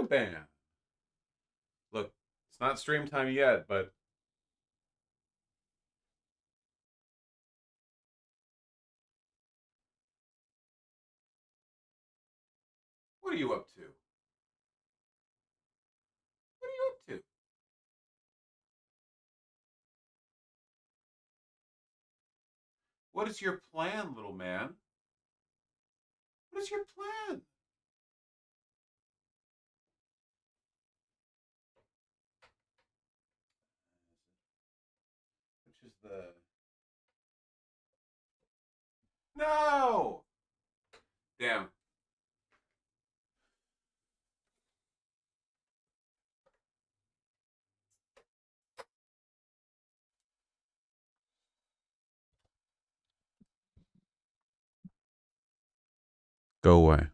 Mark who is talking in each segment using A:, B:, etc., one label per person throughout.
A: ban. Look, it's not stream time yet, but what are you up to? What are you up to? What is your plan, little man? What is your plan? Which is the. No! Damn. Go away.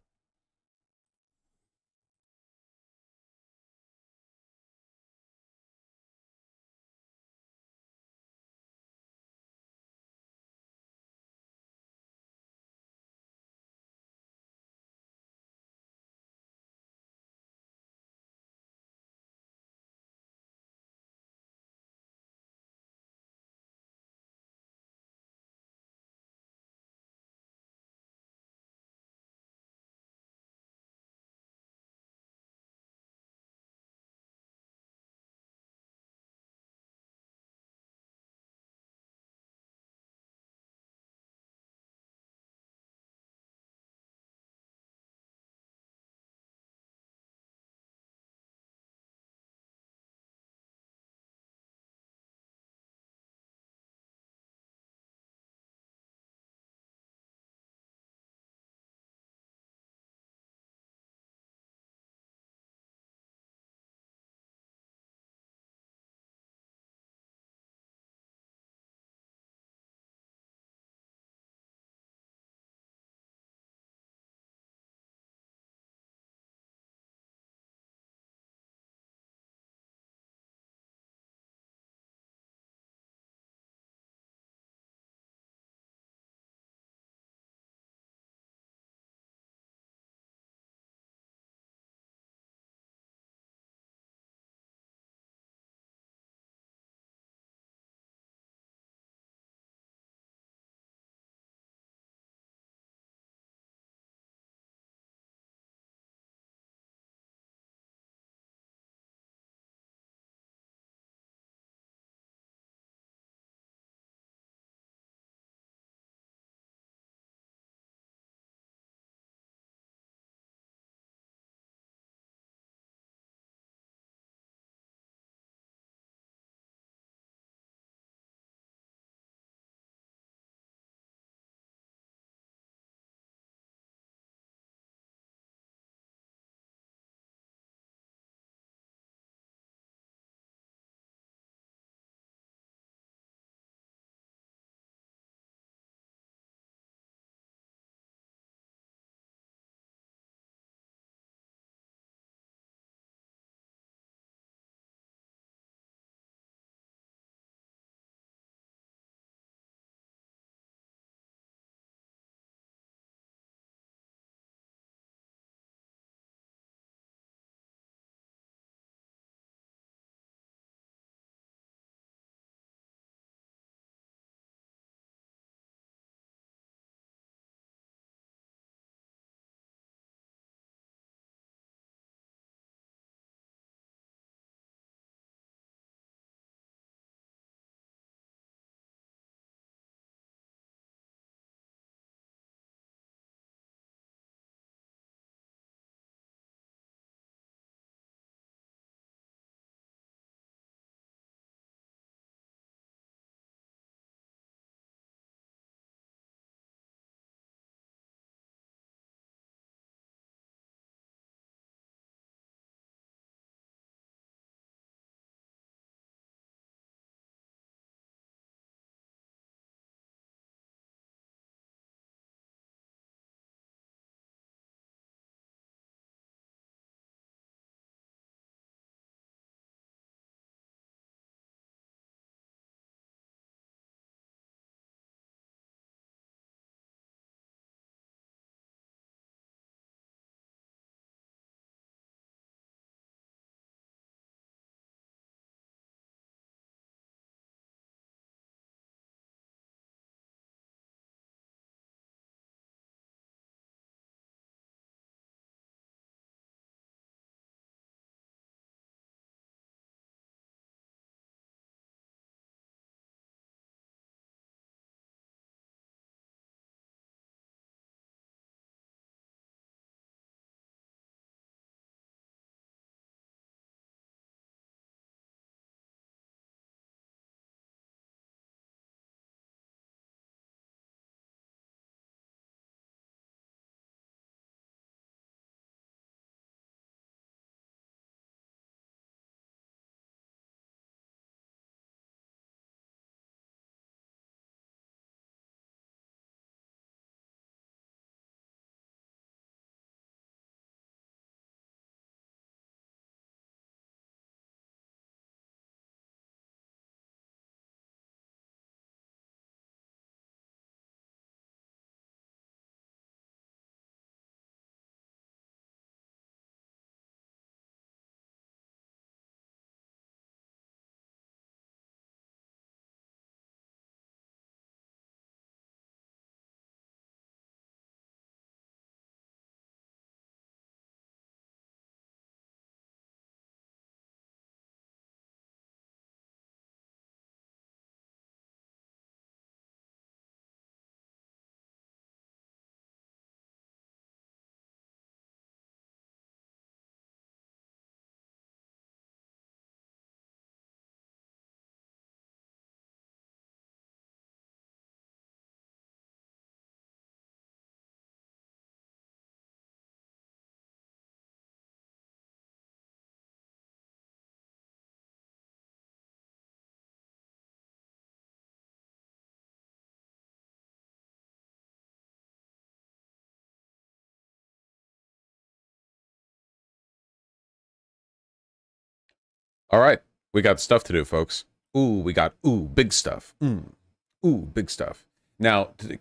A: All right, we got stuff to do, folks. Ooh, we got big stuff. Ooh, big stuff. Now, to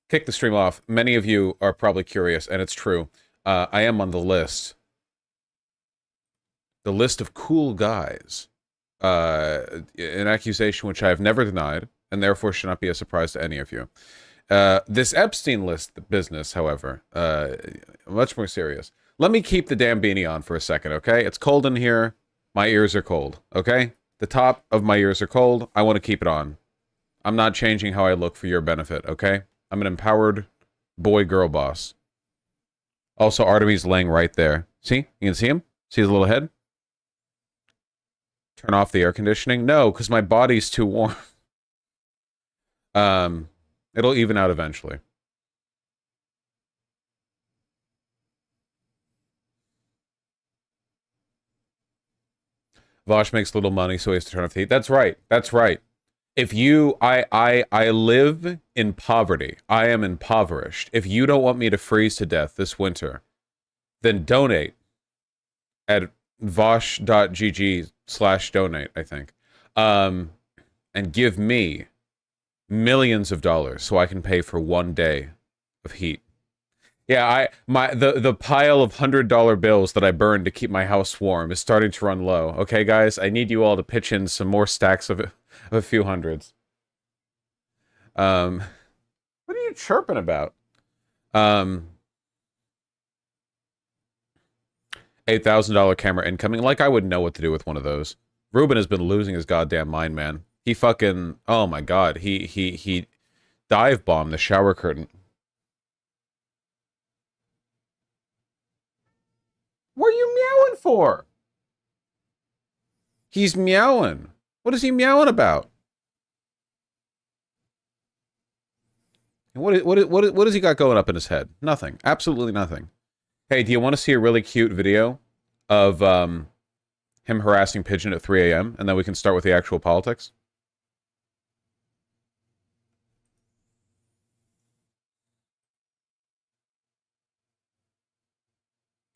A: kick the stream off, many of you are probably curious, and it's true. I am on the list. The list of cool guys. An accusation which I have never denied, and therefore should not be a surprise to any of you. This Epstein list business, however, much more serious. Let me keep the damn beanie on for a second, okay? It's cold in here. My ears are cold, okay? The top of my ears are cold. I want to keep it on. I'm not changing how I look for your benefit, okay? I'm an empowered boy-girl boss. Also, Artemis laying right there. See? You can see him? See his little head? Turn off the air conditioning? No, because my body's too warm. It'll even out eventually. Vosh makes little money, so he has to turn off the heat. That's right. That's right. If you, I live in poverty. I am impoverished. If you don't want me to freeze to death this winter, then donate at vosh.gg/donate, I think. And give me millions of dollars so I can pay for 1 day of heat. Yeah, the pile of $100 bills that I burned to keep my house warm is starting to run low. Okay, guys, I need you all to pitch in some more stacks of a few hundreds. What are you chirping about? $8,000 camera incoming. Like I wouldn't know what to do with one of those. Ruben has been losing his goddamn mind, man. He fucking, oh my god, he dive bombed the shower curtain. What are you meowing for? He's meowing. What is he meowing about? What has he got going up in his head? Nothing. Absolutely nothing. Hey, do you want to see a really cute video of him harassing Pigeon at 3 a.m. and then we can start with the actual politics?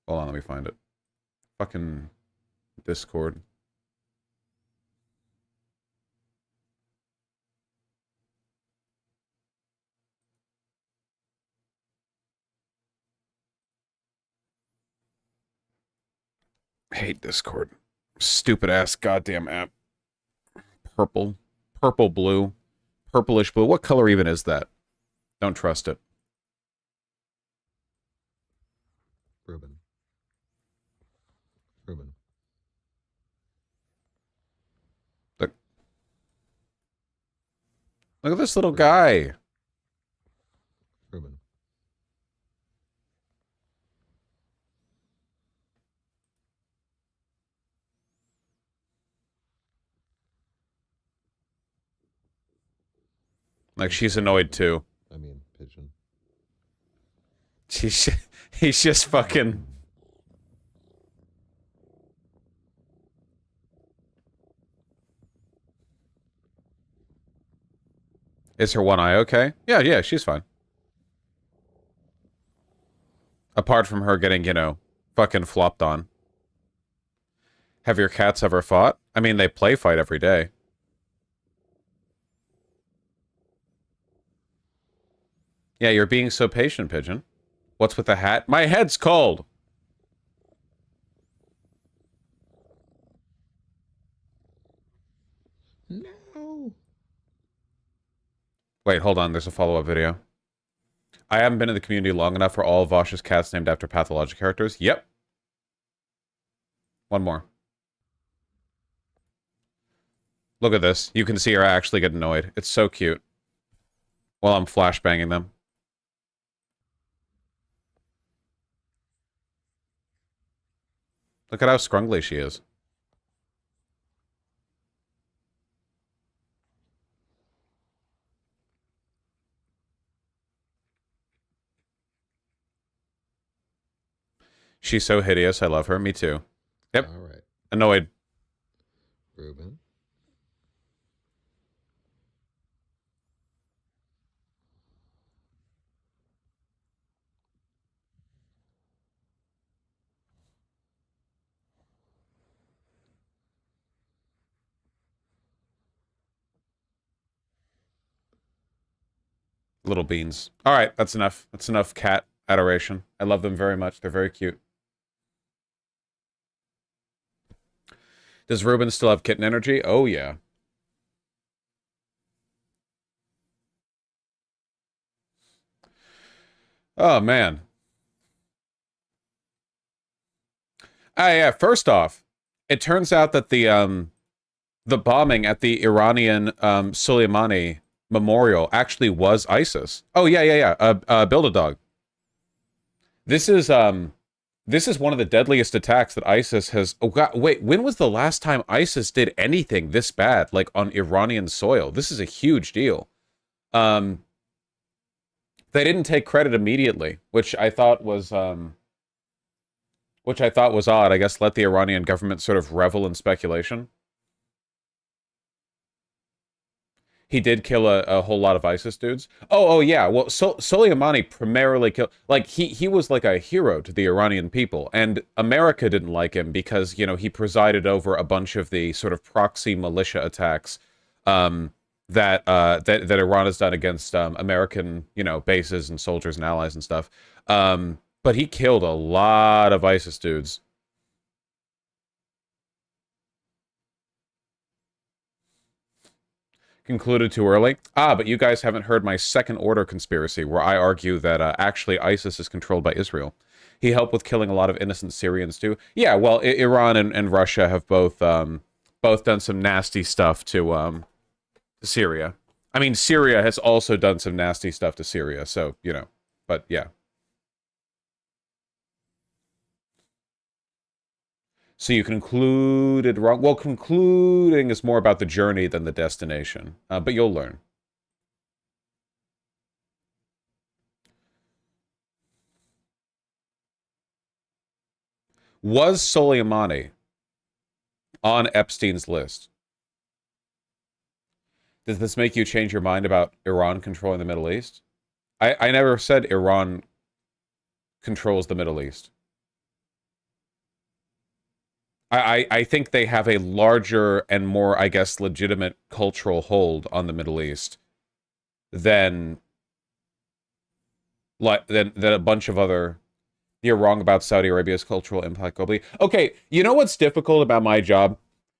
A: Hold on, let me find it. Fucking Discord. I hate Discord. Stupid ass goddamn app. Purple. Purple blue. Purplish blue. What color even is that? Don't trust it.
B: Ruben.
A: Look at this little guy.
B: Ruben.
A: Like, she's annoyed too.
B: I mean, Pigeon.
A: He's just fucking... Is her one eye okay? Yeah, she's fine. Apart from her getting, you know, fucking flopped on. Have your cats ever fought? I mean, they play fight every day. Yeah, you're being so patient, Pigeon. What's with the hat? My head's cold!
B: No.
A: Wait, hold on. There's a follow-up video. I haven't been in the community long enough for all of Vosh's cats named after pathologic characters. Yep. One more. Look at this. You can see her actually get annoyed. It's so cute. While I'm flashbanging them. Look at how scrungly she is. She's so hideous. I love her. Me too. Yep.
B: All right.
A: Annoyed.
B: Ruben.
A: Little beans. All right, that's enough. That's enough cat adoration. I love them very much. They're very cute. Does Ruben still have kitten energy? Oh, yeah. Oh, man. Ah, yeah, first off, it turns out that the bombing at the Iranian Soleimani memorial actually was ISIS. Oh, yeah, yeah, yeah. Build a dog. This is this is one of the deadliest attacks that ISIS has. Oh God, wait, when was the last time ISIS did anything this bad, like on Iranian soil? This is a huge deal. Um, they didn't take credit immediately, which I thought was odd. I guess let the Iranian government sort of revel in speculation. He did kill a whole lot of ISIS dudes. Oh yeah. Well, Soleimani primarily killed. Like he was like a hero to the Iranian people, and America didn't like him because he presided over a bunch of the sort of proxy militia attacks um, that Iran has done against American bases and soldiers and allies and stuff. But he killed a lot of ISIS dudes. Concluded too early. Ah, but you guys haven't heard my second order conspiracy, where I argue that actually ISIS is controlled by Israel. He helped with killing a lot of innocent Syrians too. Yeah, well, Iran and Russia have both done some nasty stuff to Syria. I mean, Syria has also done some nasty stuff to Syria, so but yeah. So you concluded wrong. Well, concluding is more about the journey than the destination, but you'll learn. Was Soleimani on Epstein's list? Does this make you change your mind about Iran controlling the Middle East? I never said Iran controls the Middle East. I think they have a larger and more, I guess, legitimate cultural hold on the Middle East than than a bunch of other. You're wrong about Saudi Arabia's cultural impact globally. Okay, you know what's difficult about my job?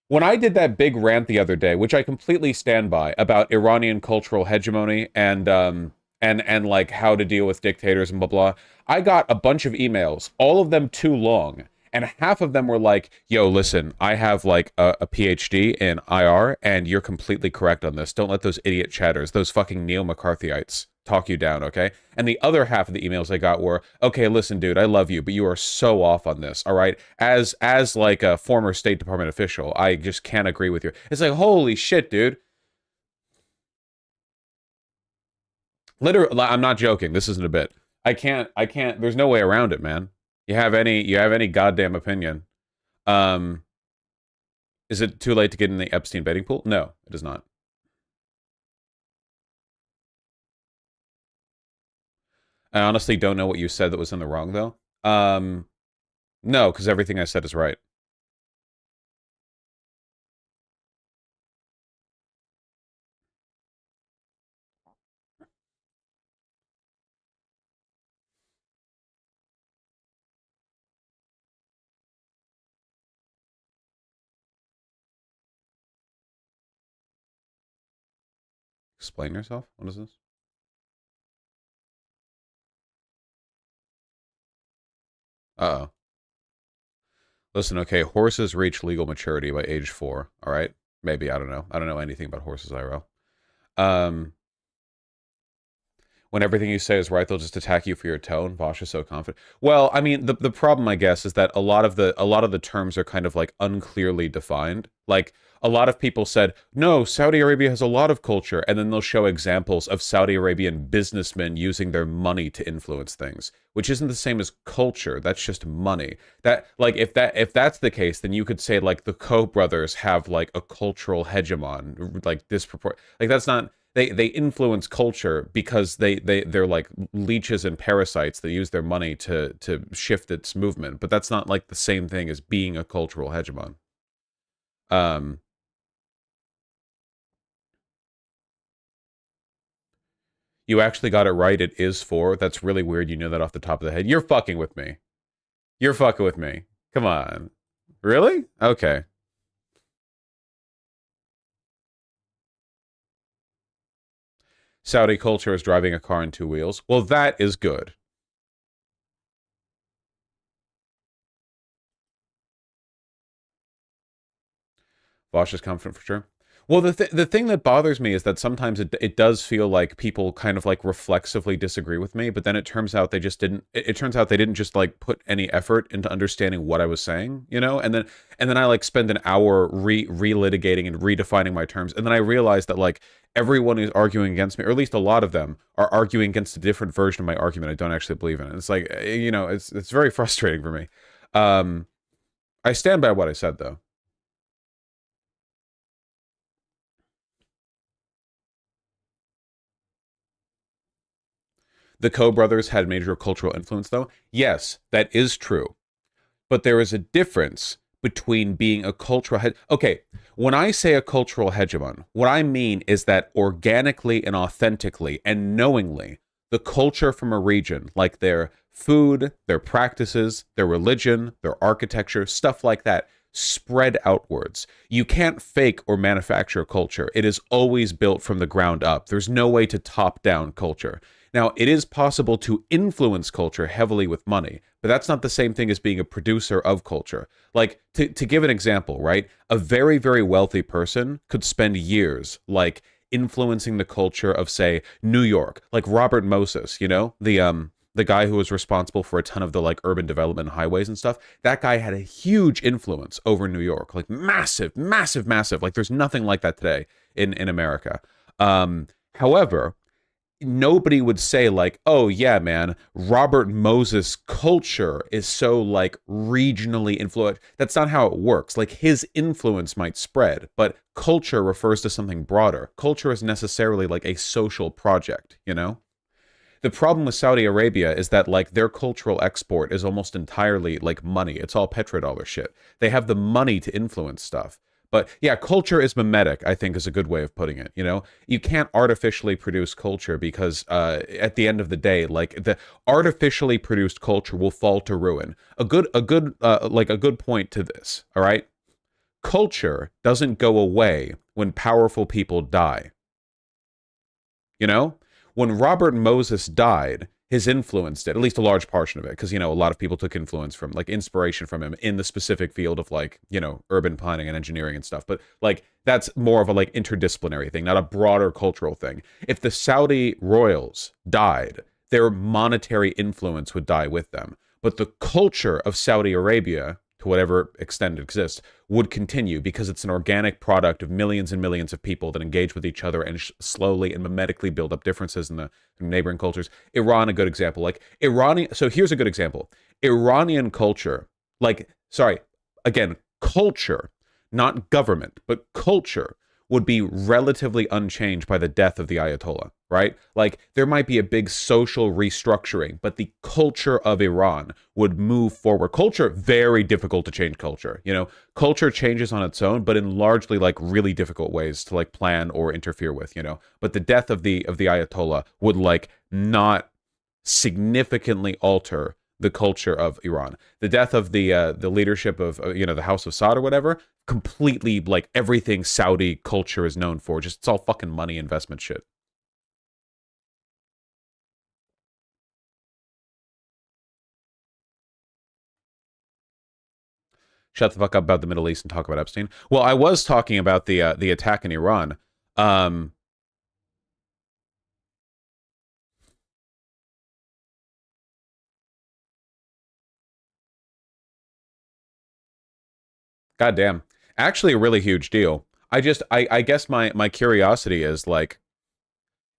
A: When I did that big rant the other day, which I completely stand by, about Iranian cultural hegemony and like how to deal with dictators and blah blah, I got a bunch of emails, all of them too long, and half of them were like, "Yo, listen, I have like a PhD in IR, and you're completely correct on this. Don't let those idiot chatters, those fucking neo McCarthyites, talk you down, okay?" And the other half of the emails I got were, "Okay, listen, dude, I love you, but you are so off on this, all right? As like a former State Department official, I just can't agree with you." It's like, holy shit, dude. Literally, I'm not joking. This isn't a bit. I can't. There's no way around it, man. You have any goddamn opinion? Um, is it too late to get in the Epstein betting pool? No, it is not. I honestly don't know what you said that was in the wrong though. No, because everything I said is right. Explain yourself. What is this? Uh-oh. Listen, okay, horses reach legal maturity by age 4, all right? Maybe, I don't know. I don't know anything about horses, IRL. Um, when everything you say is right, they'll just attack you for your tone. Vosh is so confident. Well, I mean, the problem, I guess, is that a lot of the terms are kind of like unclearly defined. Like a lot of people said, no, Saudi Arabia has a lot of culture, and then they'll show examples of Saudi Arabian businessmen using their money to influence things, which isn't the same as culture. That's just money. That like if that's the case, then you could say like the Koch brothers have like a cultural hegemon, like disproportionate. Like that's not they influence culture because they're like leeches and parasites that use their money to shift its movement, but that's not like the same thing as being a cultural hegemon. um You actually got it right. It is 4. That's really weird. You know that off the top of the head. You're fucking with me. You're fucking with me. Come on. Really? Okay. Saudi culture is driving a car on 2 wheels. Well, that is good. Vosh is confident for sure. Well, the thing that bothers me is that sometimes it does feel like people kind of like reflexively disagree with me, but then it turns out they just didn't. It turns out they didn't just like put any effort into understanding what I was saying, you know. And then I like spend an hour relitigating and redefining my terms, and then I realize that like everyone who's arguing against me, or at least a lot of them, are arguing against a different version of my argument I don't actually believe in. It's like you know, it's very frustrating for me. Um, I stand by what I said though. The Coe brothers had major cultural influence, though. Yes, that is true. But there is a difference between being a cultural okay, when I say a cultural hegemon, what I mean is that organically and authentically and knowingly, the culture from a region, like their food, their practices, their religion, their architecture, stuff like that, spread outwards. You can't fake or manufacture culture. It is always built from the ground up. There's no way to top down culture. Now, it is possible to influence culture heavily with money, but that's not the same thing as being a producer of culture. Like, to give an example, right? A very, very wealthy person could spend years, like, influencing the culture of, say, New York, like Robert Moses, you know, the guy who was responsible for a ton of the like urban development highways and stuff. That guy had a huge influence over New York, like massive, massive, massive. Like there's nothing like that today in America. However, nobody would say like, oh yeah, man, Robert Moses culture is so like regionally influenced. That's not how it works. Like his influence might spread, but culture refers to something broader. Culture is necessarily like a social project, you know? The problem with Saudi Arabia is that like their cultural export is almost entirely like money. It's all petrodollar shit. They have the money to influence stuff. But yeah, culture is mimetic, I think is a good way of putting it. You know, you can't artificially produce culture because at the end of the day, like the artificially produced culture will fall to ruin. A good point to this. All right, culture doesn't go away when powerful people die. You know, when Robert Moses died, his influence did, at least a large portion of it, because, you know, a lot of people took influence from, like, inspiration from him in the specific field of, like, you know, urban planning and engineering and stuff. But, like, that's more of a, like, interdisciplinary thing, not a broader cultural thing. If the Saudi royals died, their monetary influence would die with them. But the culture of Saudi Arabia, to whatever extent it exists, would continue because it's an organic product of millions and millions of people that engage with each other and slowly and mimetically build up differences in the neighboring cultures. Iran, a good example. Like Iranian, so here's a good example. Iranian culture, like, sorry, again, culture, not government, but culture would be relatively unchanged by the death of the Ayatollah, right? Like there might be a big social restructuring, but the culture of Iran would move forward. Culture, very difficult to change culture. You know, culture changes on its own, but in largely like really difficult ways to like plan or interfere with, you know. But the death of the Ayatollah would like not significantly alter the culture of Iran. The death of the leadership of you know, the House of Saud or whatever, completely like everything Saudi culture is known for. Just it's all fucking money investment shit. Shut the fuck up about the Middle East and talk about Epstein. Well, I was talking about the attack in Iran. Um, Goddamn, actually, a really huge deal. I guess my curiosity is like,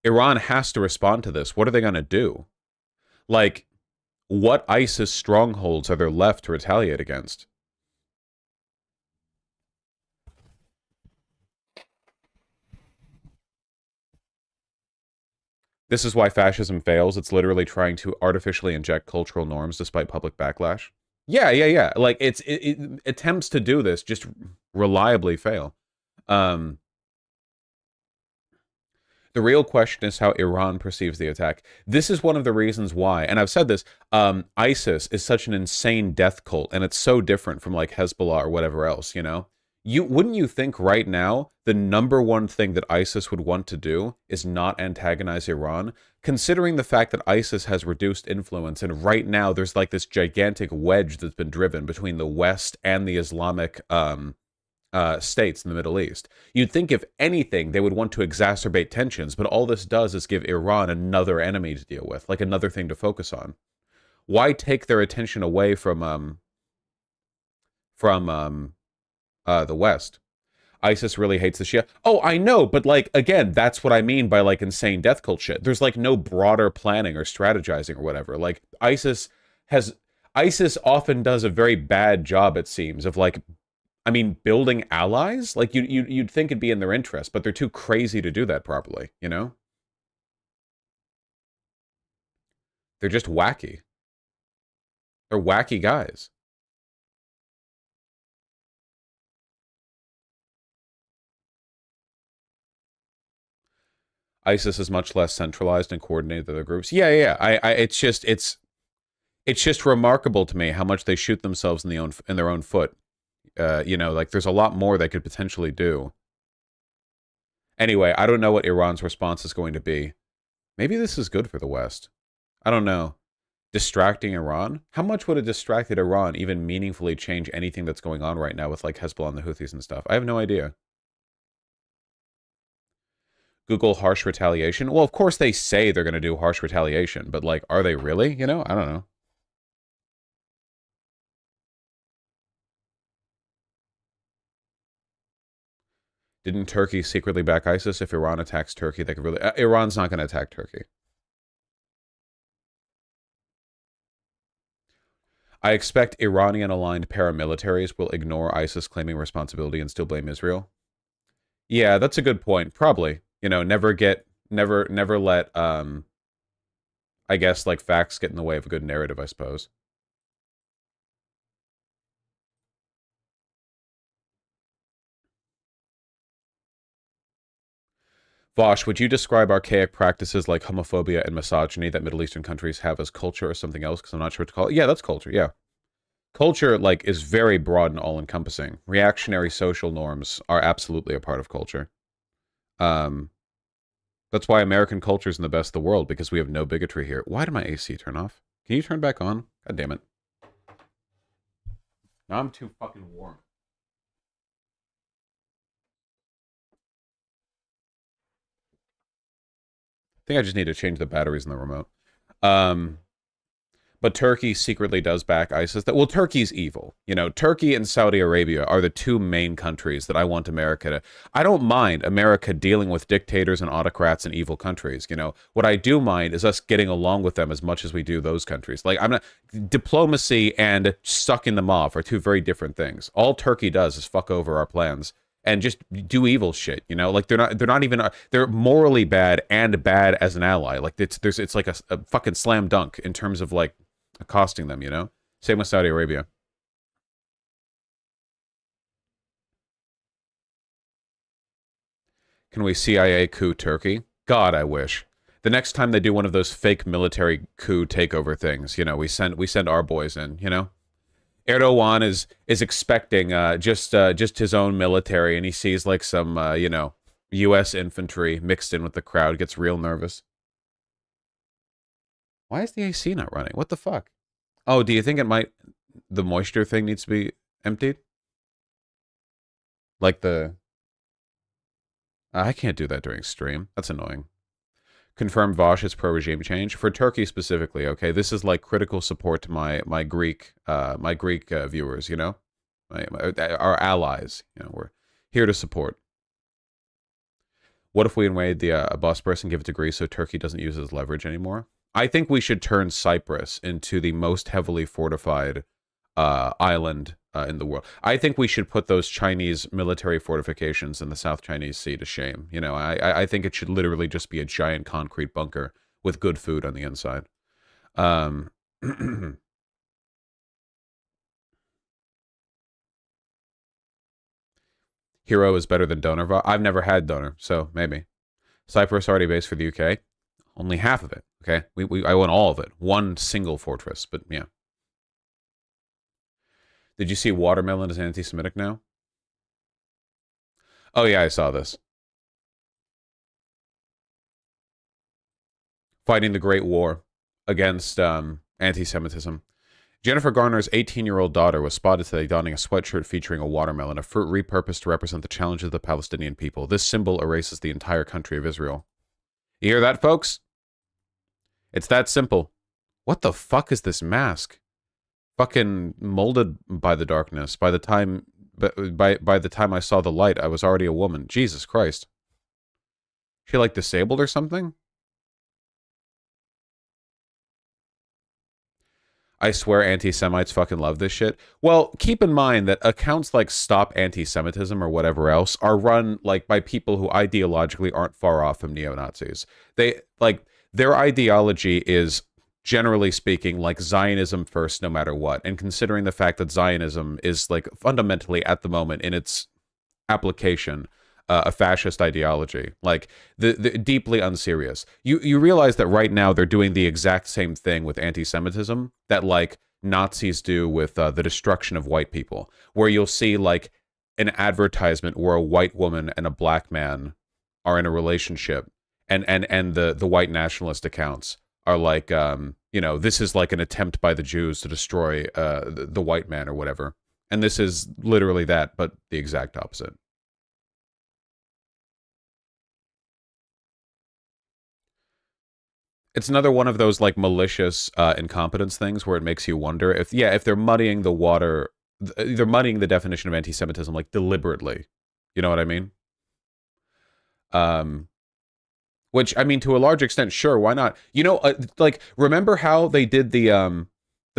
A: Iran has to respond to this. What are they gonna do? Like, what ISIS strongholds are there left to retaliate against? This is why fascism fails. It's literally trying to artificially inject cultural norms despite public backlash. Yeah, yeah, yeah. Like it attempts to do this, just reliably fail. Um, The real question is how Iran perceives the attack. This is one of the reasons why, and I've said this, ISIS is such an insane death cult, and it's so different from like Hezbollah or whatever else, you know? Wouldn't you think right now the number one thing that ISIS would want to do is not antagonize Iran, considering the fact that ISIS has reduced influence, and right now there's like this gigantic wedge that's been driven between the West and the Islamic states in the Middle East. You'd think, if anything, they would want to exacerbate tensions, but all this does is give Iran another enemy to deal with, like another thing to focus on. Why take their attention away from the West? ISIS really hates the Shia. Oh, I know, but like again, that's what I mean by like insane death cult shit. There's like no broader planning or strategizing or whatever. Like ISIS often does a very bad job, it seems, of like, I mean, building allies. Like you'd think it'd be in their interest, but they're too crazy to do that properly. You know, they're just wacky. They're wacky guys. ISIS is much less centralized and coordinated than other groups. Yeah, yeah. It's just remarkable to me how much they shoot themselves in their own foot. You know, like there's a lot more they could potentially do. Anyway, I don't know what Iran's response is going to be. Maybe this is good for the West. I don't know. Distracting Iran? How much would a distracted Iran even meaningfully change anything that's going on right now with like Hezbollah and the Houthis and stuff? I have no idea. Google harsh retaliation. Well, of course they say they're going to do harsh retaliation, but like, are they really? You know, I don't know. Didn't Turkey secretly back ISIS? If Iran attacks Turkey, they could really... Iran's not going to attack Turkey. I expect Iranian-aligned paramilitaries will ignore ISIS claiming responsibility and still blame Israel. Yeah, that's a good point. Probably. You know, never let, I guess, like, facts get in the way of a good narrative, I suppose. Vosh, would you describe archaic practices like homophobia and misogyny that Middle Eastern countries have as culture or something else? Because I'm not sure what to call it. Yeah, that's culture, yeah. Culture, like, is very broad and all-encompassing. Reactionary social norms are absolutely a part of culture. Um, that's why American culture is in the best of the world, because we have no bigotry here. Why did my AC turn off? Can you turn back on? God damn it. Now I'm too fucking warm. I think I just need to change the batteries in the remote. Um, But Turkey secretly does back ISIS. Well, Turkey's evil. You know, Turkey and Saudi Arabia are the two main countries that I want America to... I don't mind America dealing with dictators and autocrats and evil countries. You know, what I do mind is us getting along with them as much as we do those countries. Like, I'm not... Diplomacy and sucking them off are two very different things. All Turkey does is fuck over our plans and just do evil shit, you know? Like, they're not even... They're morally bad and bad as an ally. Like, it's like a fucking slam dunk in terms of, like, accosting them, you know? Same with Saudi Arabia. Can we CIA coup Turkey? God, I wish. The next time they do one of those fake military coup takeover things, you know, we send our boys in, you know? Erdogan is expecting just his own military, and he sees like some you know, U.S. infantry mixed in with the crowd, gets real nervous. Why is the AC not running? What the fuck? Oh, do you think it might... The moisture thing needs to be emptied? Like the... I can't do that during stream. That's annoying. Confirmed Vosh is pro-regime change. For Turkey specifically, okay? This is like critical support to my Greek viewers, you know? Our allies, you know, we're here to support. What if we invade the Bosporus and give it to Greece so Turkey doesn't use it as leverage anymore? I think we should turn Cyprus into the most heavily fortified island in the world. I think we should put those Chinese military fortifications in the South Chinese Sea to shame. You know, I think it should literally just be a giant concrete bunker with good food on the inside. Hero is better than Donor. I've never had Donor, so maybe. Cyprus already based for the UK. Only half of it. Okay, I want all of it. One single fortress, but yeah. Did you see watermelon is anti-Semitic now? Oh yeah, I saw this. Fighting the Great War against anti-Semitism. Jennifer Garner's 18-year-old daughter was spotted today donning a sweatshirt featuring a watermelon, a fruit repurposed to represent the challenges of the Palestinian people. This symbol erases the entire country of Israel. You hear that, folks? It's that simple. What the fuck is this mask? Fucking molded by the darkness. By the time by the time I saw the light, I was already a woman. Jesus Christ. She like disabled or something? I swear anti-Semites fucking love this shit. Well, keep in mind that accounts like Stop Anti-Semitism or whatever else are run like by people who ideologically aren't far off from neo-Nazis. They like their ideology is generally speaking like Zionism first no matter what. And considering the fact that Zionism is like fundamentally at the moment in its application a fascist ideology, like the deeply unserious. You realize that right now they're doing the exact same thing with anti-Semitism that like Nazis do with the destruction of white people, where you'll see like an advertisement where a white woman and a black man are in a relationship, and the white nationalist accounts are like you know, this is like an attempt by the Jews to destroy the white man or whatever, and this is literally that, but the exact opposite. It's another one of those like malicious incompetence things where it makes you wonder if yeah, if they're muddying the water, they're muddying the definition of anti-Semitism like deliberately. You know what I mean? Um, which I mean to a large extent, sure, why not? You know, like remember how they did the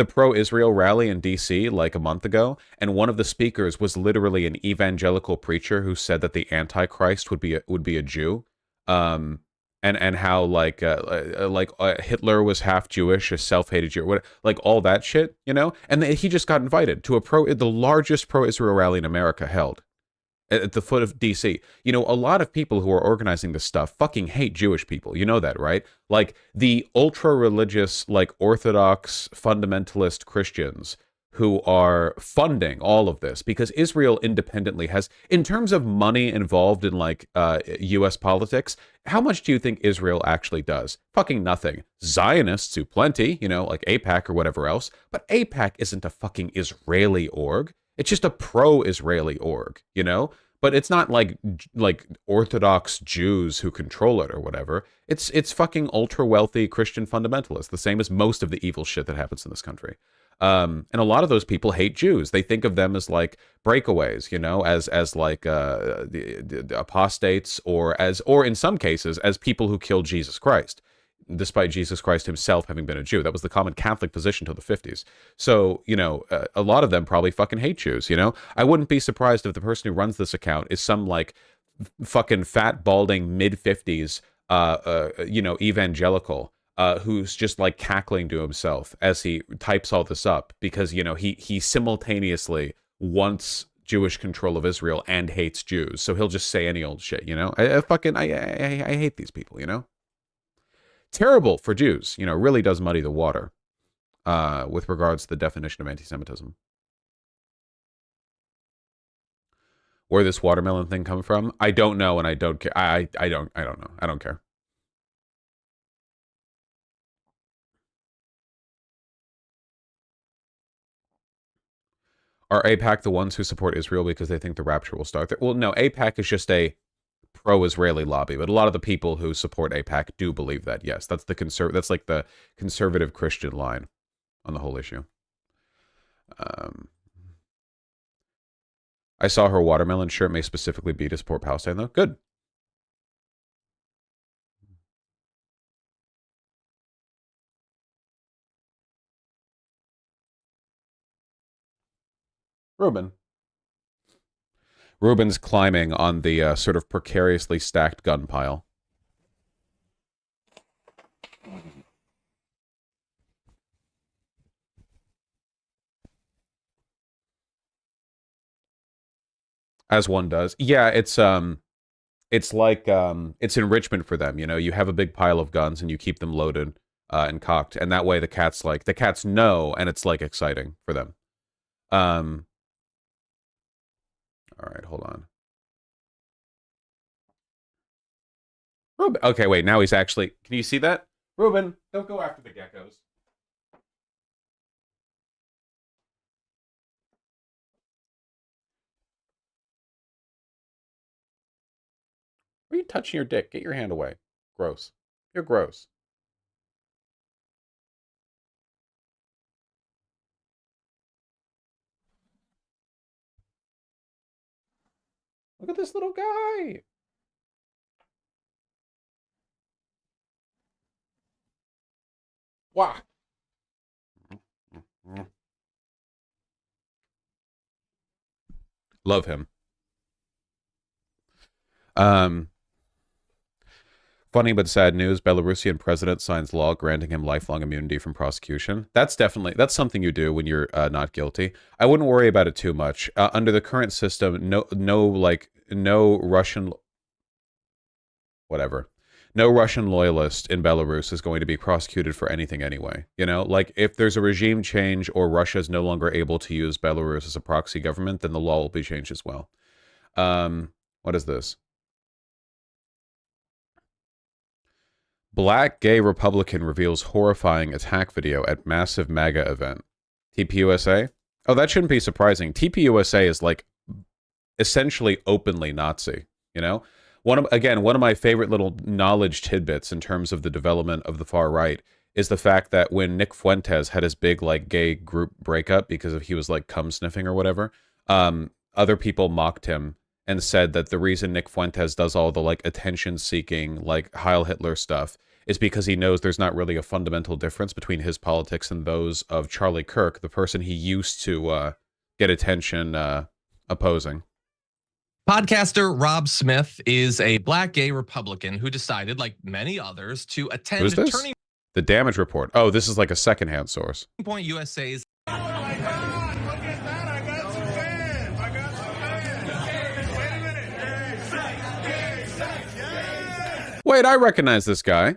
A: pro-Israel rally in D.C. like a month ago, and one of the speakers was literally an evangelical preacher who said that the Antichrist would be a Jew. Um, and how Hitler was half Jewish, a self-hated Jew, like all that shit, you know. And he just got invited to the largest pro-Israel rally in America held at the foot of DC. You know, a lot of people who are organizing this stuff fucking hate Jewish people. You know that, right? Like the ultra religious, like Orthodox fundamentalist Christians who are funding all of this because Israel independently has, in terms of money involved in like US politics, how much do you think Israel actually does? Fucking nothing. Zionists do plenty, you know, like AIPAC or whatever else, but AIPAC isn't a fucking Israeli org. It's just a pro-Israeli org, you know? But it's not like Orthodox Jews who control it or whatever. It's fucking ultra wealthy Christian fundamentalists, the same as most of the evil shit that happens in this country. And a lot of those people hate Jews. They think of them as like breakaways, you know, as like the apostates, or in some cases as people who killed Jesus Christ, despite Jesus Christ himself having been a Jew. That was the common Catholic position till the 50s. So, you know, a lot of them probably fucking hate Jews, you know? I wouldn't be surprised if the person who runs this account is some, like, fucking fat, balding, mid-50s, you know, evangelical, who's just, like, cackling to himself as he types all this up because, you know, he simultaneously wants Jewish control of Israel and hates Jews. So he'll just say any old shit, you know? I hate these people, you know? Terrible for Jews, you know, really does muddy the water with regards to the definition of anti-Semitism. Where this watermelon thing come from, I don't know, and I don't care. I don't know. I don't care. Are AIPAC the ones who support Israel because they think the rapture will start there? Well, no, AIPAC is just a pro-Israeli lobby, but a lot of the people who support AIPAC do believe that. Yes, that's that's like the conservative Christian line on the whole issue. Um, I saw her watermelon shirt may specifically be to support Palestine, though. Good. Ruben. Ruben's climbing on the sort of precariously stacked gun pile. As one does. Yeah, it's it's like it's enrichment for them. You know, you have a big pile of guns and you keep them loaded and cocked, and that way the cats know, and it's like exciting for them. All right, hold on. Ruben. Okay, wait. Now he's actually. Can you see that, Ruben? Don't go after the geckos. Why are you touching your dick? Get your hand away. Gross. You're gross. Look at this little guy. Wow. Love him. Um, Funny but sad news: Belarusian president signs law granting him lifelong immunity from prosecution. That's something you do when you're not guilty. I wouldn't worry about it too much. Under the current system, no Russian, whatever, no Russian loyalist in Belarus is going to be prosecuted for anything anyway. You know, like if there's a regime change or Russia is no longer able to use Belarus as a proxy government, then the law will be changed as well. What is this? Black gay Republican reveals horrifying attack video at massive MAGA event. TPUSA? Oh, that shouldn't be surprising. TPUSA is like essentially openly Nazi, you know? One of my favorite little knowledge tidbits in terms of the development of the far right is the fact that when Nick Fuentes had his big like gay group breakup because he was like cum sniffing or whatever, other people mocked him and said that the reason Nick Fuentes does all the like attention-seeking, like Heil Hitler stuff is because he knows there's not really a fundamental difference between his politics and those of Charlie Kirk, the person he used to get attention opposing.
C: Podcaster Rob Smith is a black gay Republican who decided, like many others, to attend
A: Who's this?
C: Turning
A: The Damage Report. Oh, this is like a secondhand source.
C: Point USA's.
D: Oh my God! Look at that! I got some fans! I got some fans! Wait a minute! Yes!
A: Wait, I recognize this guy.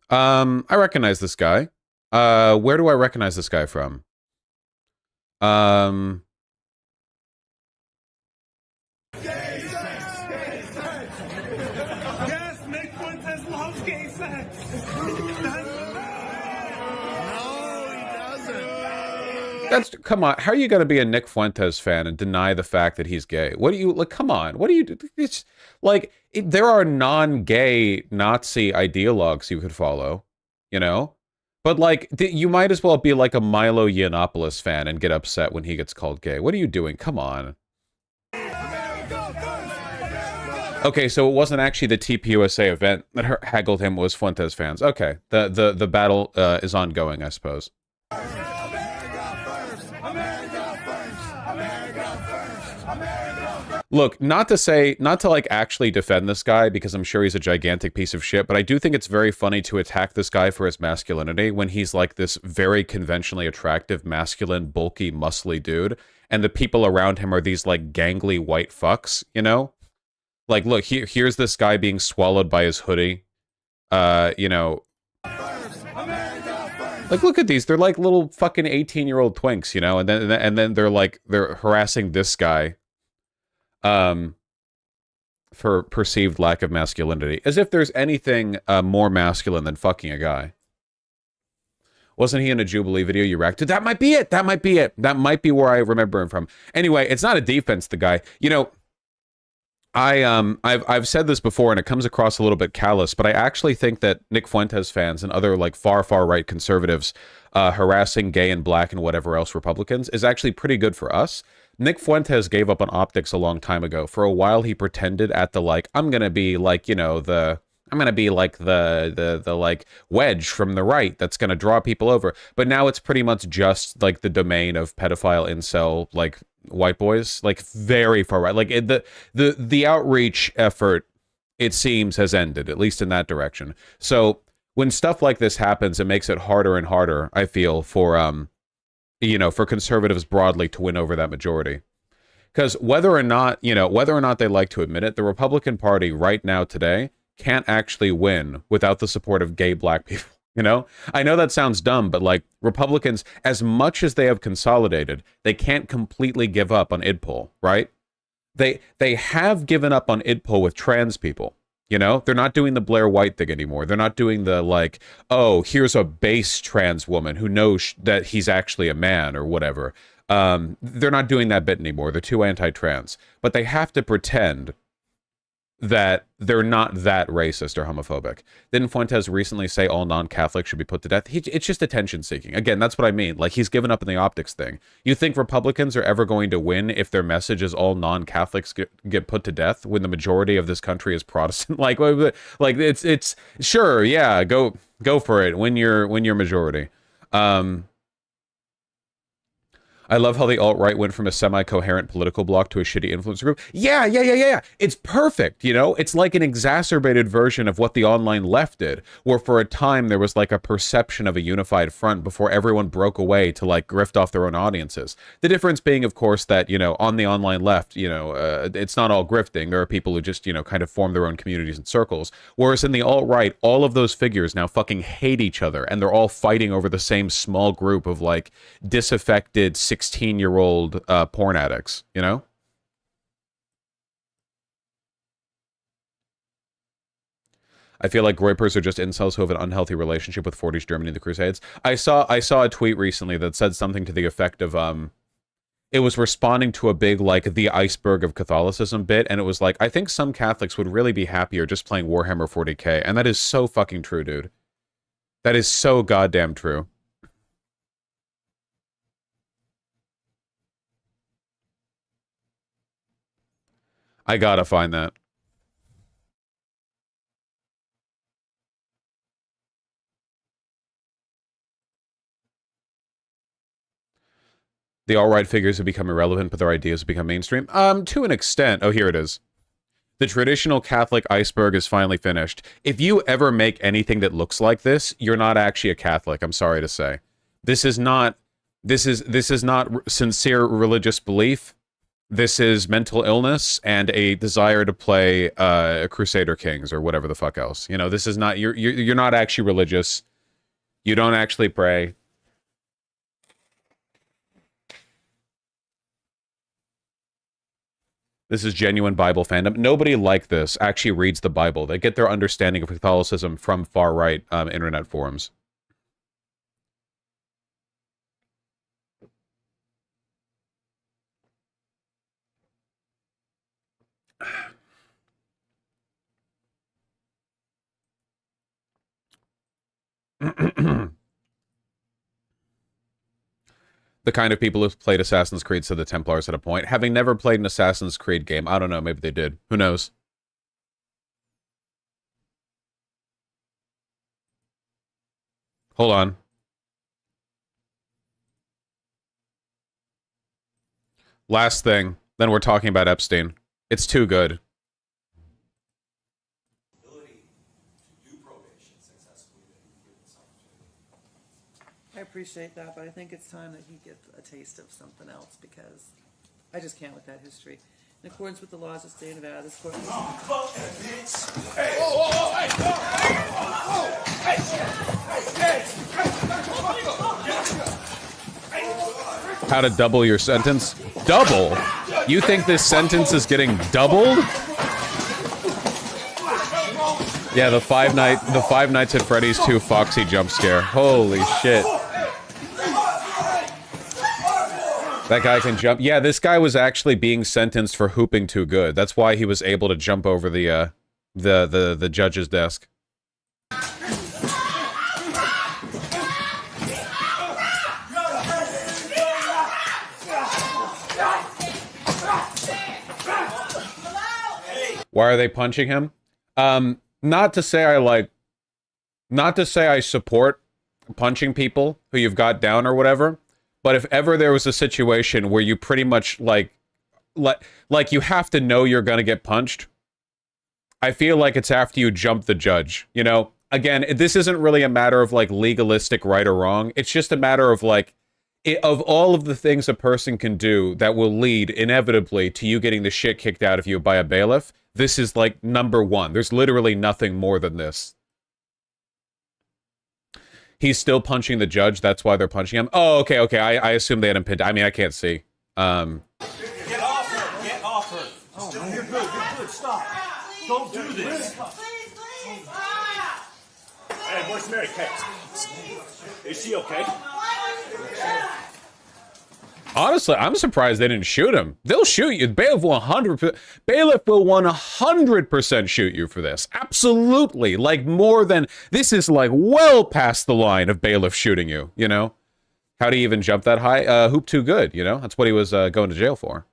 A: I recognize this guy. Where do I recognize this guy from?
D: Yes, Nick Fuentes loves gay sex.
A: That's come on. How are you going to be a Nick Fuentes fan and deny the fact that he's gay? What do you like? Come on. What do you? It's like there are non-gay Nazi ideologues you could follow, you know. But like you might as well be like a Milo Yiannopoulos fan and get upset when he gets called gay. What are you doing? Come on. Okay, so it wasn't actually the TPUSA event that haggled him. It was Fuentes fans. Okay, the battle is ongoing, I suppose. Look, not to like actually defend this guy because I'm sure he's a gigantic piece of shit, but I do think it's very funny to attack this guy for his masculinity when he's like this very conventionally attractive, masculine, bulky, muscly dude, and the people around him are these like gangly white fucks, you know? Like, look, here's this guy being swallowed by his hoodie. You know. Like, look at these. They're like little fucking 18-year-old twinks, you know? And then they're harassing this guy for perceived lack of masculinity. As if there's anything more masculine than fucking a guy. Wasn't he in a Jubilee video you reacted? That might be it. That might be it. That might be where I remember him from. Anyway, it's not a defense, the guy. You know, I've said this before and it comes across a little bit callous, but I actually think that Nick Fuentes fans and other like far right conservatives harassing gay and black and whatever else Republicans is actually pretty good for us. Nick Fuentes gave up on optics a long time ago. For a while he pretended at the like I'm gonna be like, you know, the like wedge from the right that's gonna draw people over. But now it's pretty much just like the domain of pedophile incel like white boys, like very far right. Like the outreach effort, it seems, has ended, at least in that direction. So when stuff like this happens, it makes it harder and harder, I feel, for you know, for conservatives broadly to win over that majority. Because whether or not, whether or not they like to admit it, the Republican Party right now today can't actually win without the support of gay black people. I know that sounds dumb, but like Republicans, as much as they have consolidated, they can't completely give up on IDPOL, right? They have given up on IDPOL with trans people. They're not doing the Blair White thing anymore. They're not doing the like, oh, here's a base trans woman who knows that he's actually a man or whatever. They're not doing that bit anymore. They're too anti-trans. But they have to pretend that they're not that racist or homophobic. Didn't Fuentes recently say all non-Catholics should be put to death? It's just attention seeking. Again, that's what I mean. Like, he's given up in the optics thing. You think Republicans are ever going to win if their message is all non-Catholics get put to death when the majority of this country is Protestant? like it's sure, yeah, go for it. Win your majority. I love how the alt-right went from a semi-coherent political bloc to a shitty influencer group. Yeah. It's perfect, It's like an exacerbated version of what the online left did, where for a time there was like a perception of a unified front before everyone broke away to like grift off their own audiences. The difference being, of course, that, on the online left, it's not all grifting. There are people who just, kind of form their own communities and circles. Whereas in the alt-right, all of those figures now fucking hate each other, and they're all fighting over the same small group of like disaffected 16-year-old porn addicts, I feel like Groypers are just incels who have an unhealthy relationship with 40s Germany and the Crusades. I saw a tweet recently that said something to the effect of it was responding to a big like the iceberg of Catholicism bit, and it was like, I think some Catholics would really be happier just playing Warhammer 40k, and that is so fucking true, dude. That is so goddamn true. I gotta find that. The alt-right figures have become irrelevant, but their ideas have become mainstream. To an extent. Oh, here it is. The traditional Catholic iceberg is finally finished. If you ever make anything that looks like this, you're not actually a Catholic, I'm sorry to say. This is not sincere religious belief. This is mental illness and a desire to play Crusader Kings or whatever the fuck else. This is not, you're not actually religious. You don't actually pray. This is genuine Bible fandom. Nobody like this actually reads the Bible. They get their understanding of Catholicism from far-right internet forums. The kind of people who played Assassin's Creed said the Templars had a point. Having never played an Assassin's Creed game, I don't know, maybe they did. Who knows? Hold on. Last thing, then we're talking about Epstein. It's too good.
E: I appreciate that, but I think it's time that he gets a taste of something else because I just can't with that history. In accordance with the laws of the state of Nevada, this court...
A: How to double your sentence? Double? You think this sentence is getting doubled? Yeah, the Five Nights at Freddy's 2 Foxy jump scare. Holy shit. That guy can jump. Yeah, this guy was actually being sentenced for hooping too good. That's why he was able to jump over the judge's desk. Why are they punching him? Not to say I support punching people who you've got down or whatever, but if ever there was a situation where you pretty much like you have to know you're gonna get punched, I feel like it's after you jump the judge, you know? Again, this isn't really a matter of like legalistic right or wrong. It's just a matter of like, of all of the things a person can do that will lead inevitably to you getting the shit kicked out of you by a bailiff, this is like number one. There's literally nothing more than this. He's still punching the judge. That's why they're punching him. Oh, okay, okay. I assume they had him pinned. I mean, I can't see.
D: Get off her! Get off her! Oh, man. You're good, stop. Don't do this. Hey, where's Mary Kate? Is she okay?
A: Honestly, I'm surprised they didn't shoot him. They'll shoot you. Bailiff will 100% shoot you for this. Absolutely. Like more than, this is like well past the line of bailiff shooting you, you know? How do you even jump that high? Hoop too good, you know? That's what he was going to jail for.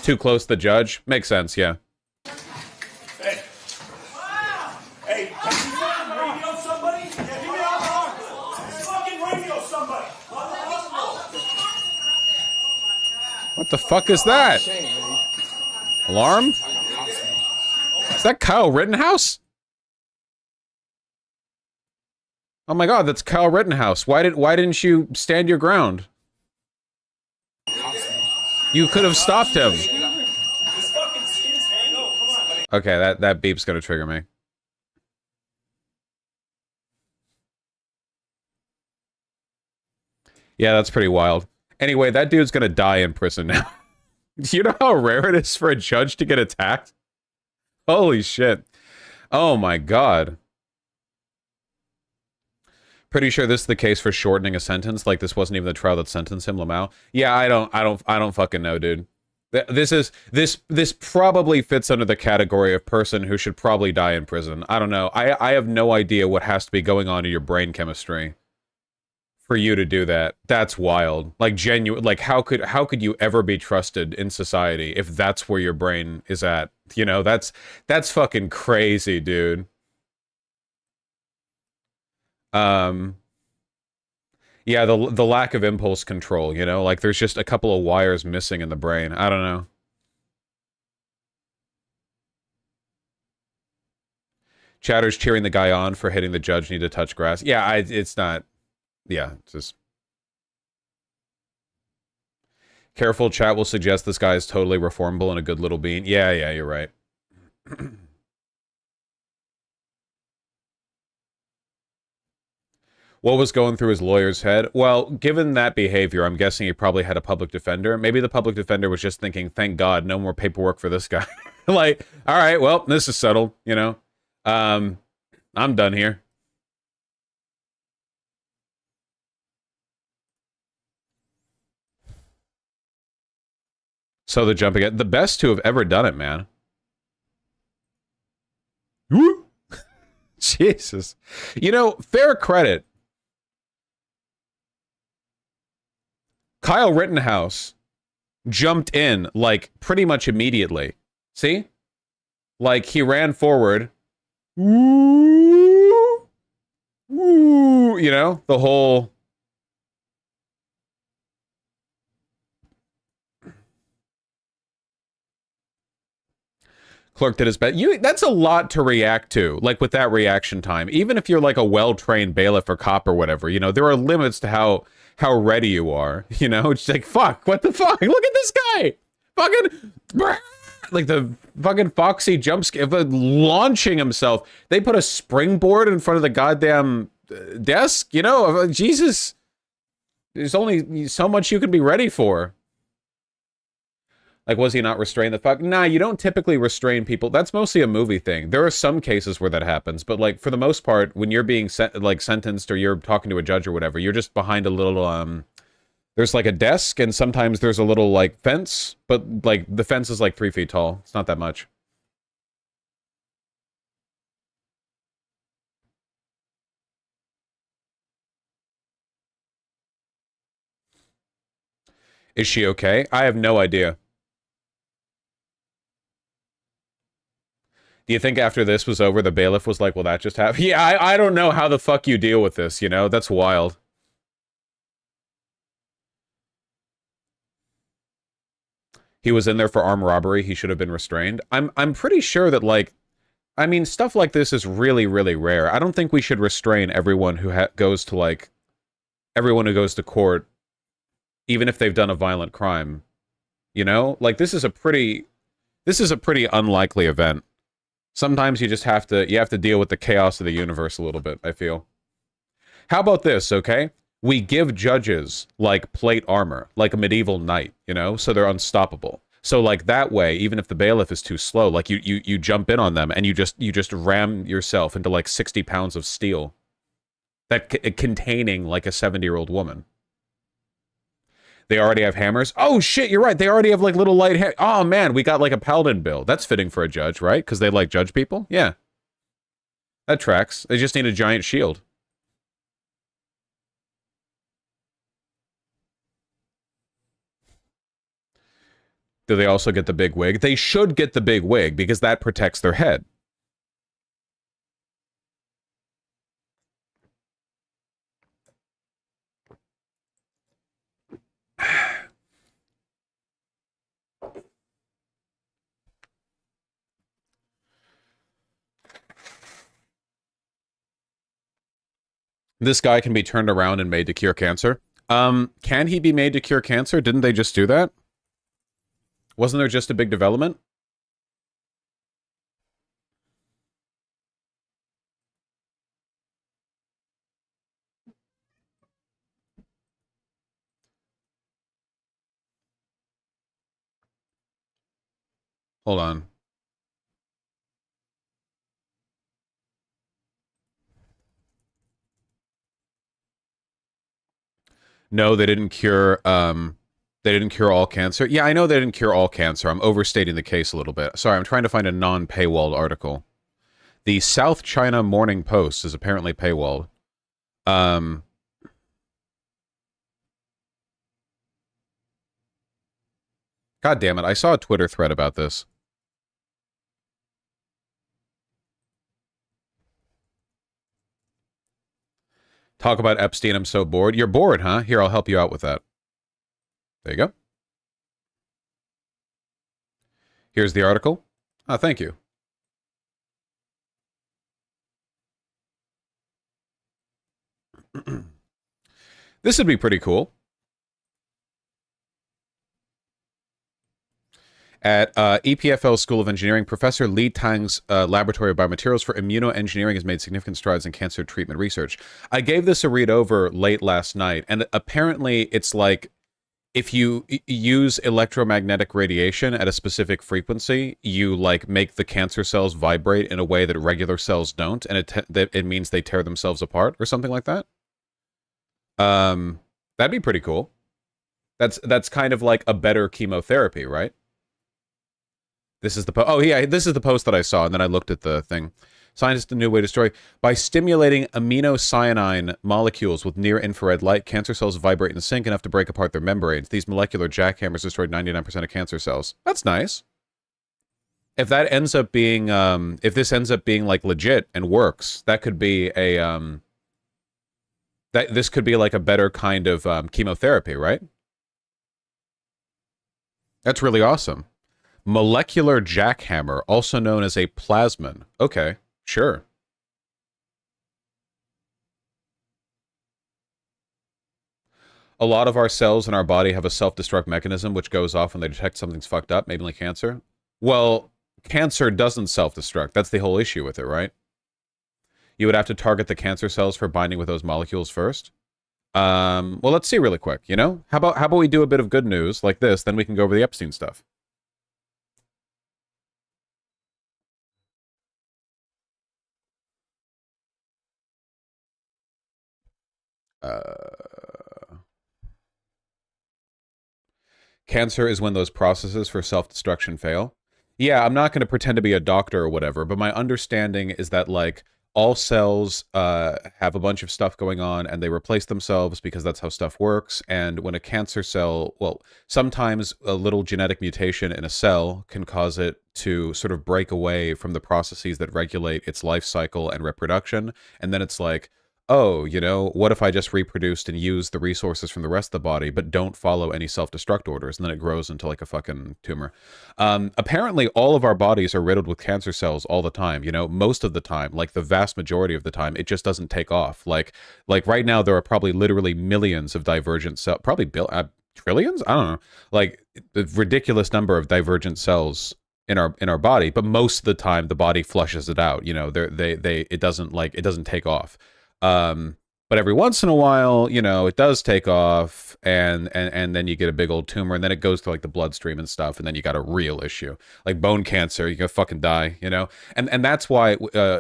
A: Too close to the judge? Makes sense, yeah.
D: Hey. Hey, can you fucking radio somebody? Yeah, give me all the arm. Fucking radio somebody.
A: What the fuck is that? Alarm? Is that Kyle Rittenhouse? Oh my god, that's Kyle Rittenhouse. Why didn't you stand your ground? You could have stopped him. Okay, that beep's gonna trigger me. Yeah, that's pretty wild. Anyway, that dude's gonna die in prison now. Do you know how rare it is for a judge to get attacked? Holy shit. Oh my god. Pretty sure this is the case for shortening a sentence. Like this wasn't even the trial that sentenced him, Lamau. Yeah, I don't fucking know, dude. This probably fits under the category of person who should probably die in prison. I don't know. I have no idea what has to be going on in your brain chemistry for you to do that. That's wild. Like genuine. Like how could you ever be trusted in society if that's where your brain is at? You know, that's fucking crazy, dude. Yeah, the lack of impulse control, you know, like there's just a couple of wires missing in the brain. I don't know. Chatter's cheering the guy on for hitting the judge need to touch grass. Yeah, it's not. Yeah, it's just careful. Chat will suggest this guy is totally reformable and a good little bean. Yeah, you're right. What was going through his lawyer's head? Well, given that behavior, I'm guessing he probably had a public defender. Maybe the public defender was just thinking, thank God, no more paperwork for this guy. Like, all right, well, this is settled, you know? I'm done here. So the jump again. The best to have ever done it, man. Woo! Jesus. You know, fair credit. Kyle Rittenhouse jumped in, like, pretty much immediately. See? Like, he ran forward. Woo! Woo! You know, the whole... Clerk did his best. That's a lot to react to, like, with that reaction time. Even if you're, like, a well-trained bailiff or cop or whatever, you know, there are limits to how ready you are, you know? It's like, fuck, what the fuck? Look at this guy! Fucking... Like, the fucking Foxy jump scare, launching himself. They put a springboard in front of the goddamn desk, you know? Jesus. There's only so much you can be ready for. Like, was he not restrained the fuck? Nah, you don't typically restrain people. That's mostly a movie thing. There are some cases where that happens, but, like, for the most part, when you're being sentenced or you're talking to a judge or whatever, you're just behind a little, there's, like, a desk, and sometimes there's a little, like, fence, but, like, the fence is, like, 3 feet tall. It's not that much. Is she okay? I have no idea. Do you think after this was over, the bailiff was like, well, that just happened? Yeah, I don't know how the fuck you deal with this, you know? That's wild. He was in there for armed robbery. He should have been restrained. I'm pretty sure that, like, I mean, stuff like this is really, really rare. I don't think we should restrain everyone who goes to, like, everyone who goes to court, even if they've done a violent crime. You know? Like, this is a pretty unlikely event. Sometimes you just have to deal with the chaos of the universe a little bit, I feel. How about this, okay? We give judges, like, plate armor, like a medieval knight, you know? So they're unstoppable. So, like, that way, even if the bailiff is too slow, like, you jump in on them and you just ram yourself into, like, 60 pounds of steel that containing, like, a 70-year-old woman. They already have hammers. Oh, shit, you're right. They already have, like, little light hair. Oh, man, we got, like, a paladin bill. That's fitting for a judge, right? Because they, like, judge people? Yeah. That tracks. They just need a giant shield. Do they also get the big wig? They should get the big wig because that protects their head. This guy can be turned around and made to cure cancer. Can he be made to cure cancer? Didn't they just do that? Wasn't there just a big development? Hold on. No, they didn't cure all cancer. Yeah, I know they didn't cure all cancer. I'm overstating the case a little bit. Sorry, I'm trying to find a non-paywalled article. The South China Morning Post is apparently paywalled. God damn it, I saw a Twitter thread about this. Talk about Epstein, I'm so bored. You're bored, huh? Here, I'll help you out with that. There you go. Here's the article. Oh, thank you. This would be pretty cool. At EPFL School of Engineering, Professor Li Tang's Laboratory of Biomaterials for Immunoengineering has made significant strides in cancer treatment research. I gave this a read over late last night, and apparently it's like if you use electromagnetic radiation at a specific frequency, you like make the cancer cells vibrate in a way that regular cells don't, and it means they tear themselves apart or something like that. That'd be pretty cool. That's kind of like a better chemotherapy, right? This is the this is the post that I saw, and then I looked at the thing. Scientists a new way to destroy by stimulating aminocyanine molecules with near-infrared light. Cancer cells vibrate in sync enough to break apart their membranes. These molecular jackhammers destroyed 99% of cancer cells. That's nice. If that ends up being, if this ends up being like legit and works, that could be a, this could be like a better kind of chemotherapy, right? That's really awesome. Molecular jackhammer, also known as a plasmon. Okay, sure. A lot of our cells in our body have a self-destruct mechanism which goes off when they detect something's fucked up, maybe like cancer. Well, cancer doesn't self-destruct. That's the whole issue with it, right? You would have to target the cancer cells for binding with those molecules first. Well, let's see really quick, you know? How about we do a bit of good news like this, then we can go over the Epstein stuff. Cancer is when those processes for self-destruction fail. Yeah, I'm not going to pretend to be a doctor or whatever, but my understanding is that, like, all cells have a bunch of stuff going on, and they replace themselves because that's how stuff works. And when a cancer cell, well, sometimes a little genetic mutation in a cell can cause it to sort of break away from the processes that regulate its life cycle and reproduction. And then it's like, oh, you know, what if I just reproduced and used the resources from the rest of the body, but don't follow any self-destruct orders, and then it grows into like a fucking tumor. Apparently, all of our bodies are riddled with cancer cells all the time. You know, most of the time, like the vast majority of the time, it just doesn't take off. Like right now, there are probably literally millions of divergent cells, probably trillions. I don't know, like the ridiculous number of divergent cells in our body, but most of the time the body flushes it out. You know, it doesn't take off. But every once in a while, you know, it does take off, and then you get a big old tumor, and then it goes to like the bloodstream and stuff, and then you got a real issue like bone cancer. You gonna fucking die, you know. And that's why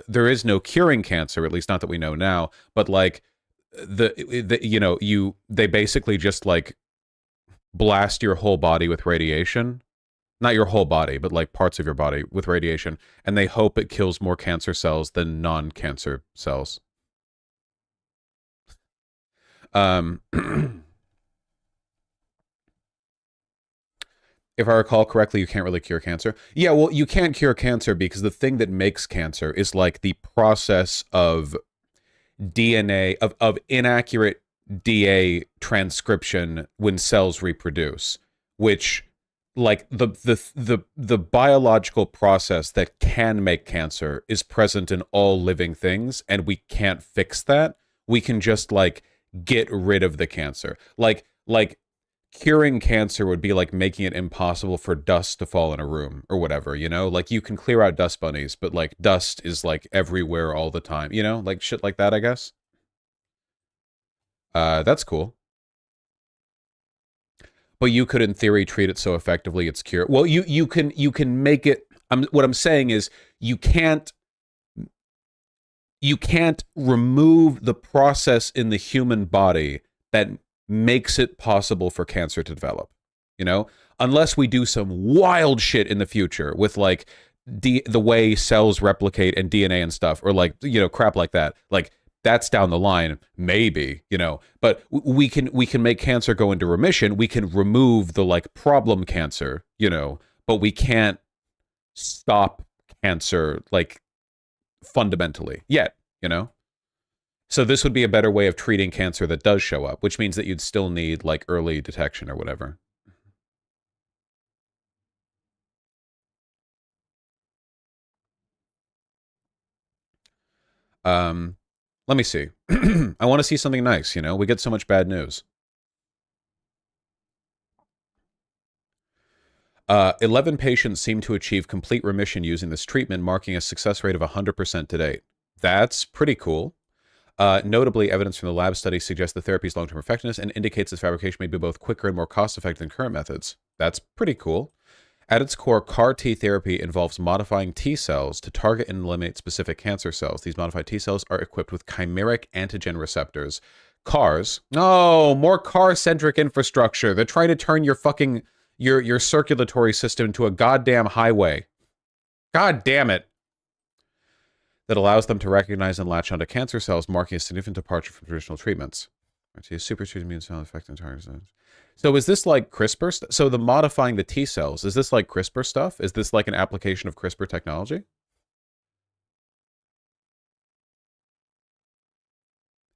A: there is no curing cancer, at least not that we know now. But like they basically just like blast your whole body with radiation. Not your whole body, but like parts of your body with radiation, and they hope it kills more cancer cells than non-cancer cells. If I recall correctly, you can't really cure cancer. Yeah, well, you can't cure cancer because the thing that makes cancer is like the process of DNA, of inaccurate DNA transcription when cells reproduce, which like the biological process that can make cancer is present in all living things, and we can't fix that. We can just like get rid of the cancer. Like curing cancer would be like making it impossible for dust to fall in a room or whatever, you know? Like you can clear out dust bunnies, but like dust is like everywhere all the time, you know? Like shit like that, I guess. That's cool. But you could, in theory, treat it so effectively it's cured. Well, you can make it. What I'm saying is you can't remove the process in the human body that makes it possible for cancer to develop. You know, unless we do some wild shit in the future with like the way cells replicate and DNA and stuff, or like, you know, crap like that. Like that's down the line, maybe, you know, but we can make cancer go into remission. We can remove the like problem cancer, you know, but we can't stop cancer like fundamentally yet, you know? So this would be a better way of treating cancer that does show up, which means that you'd still need like early detection or whatever. Let me see. I want to see something nice, you know? We get so much bad news. 11 patients seem to achieve complete remission using this treatment, marking a success rate of 100% to date. That's pretty cool. Notably, evidence from the lab study suggests the therapy's long-term effectiveness and indicates this fabrication may be both quicker and more cost-effective than current methods. That's pretty cool. At its core, CAR T therapy involves modifying T cells to target and eliminate specific cancer cells. These modified T cells are equipped with chimeric antigen receptors. CARs. Oh, more CAR-centric infrastructure. They're trying to turn your fucking your circulatory system into a goddamn highway. God damn it. That allows them to recognize and latch onto cancer cells, marking a significant departure from traditional treatments. Super immune cell effect and target. So is this like CRISPR? So the modifying the T cells, is this like CRISPR stuff? Is this like an application of CRISPR technology?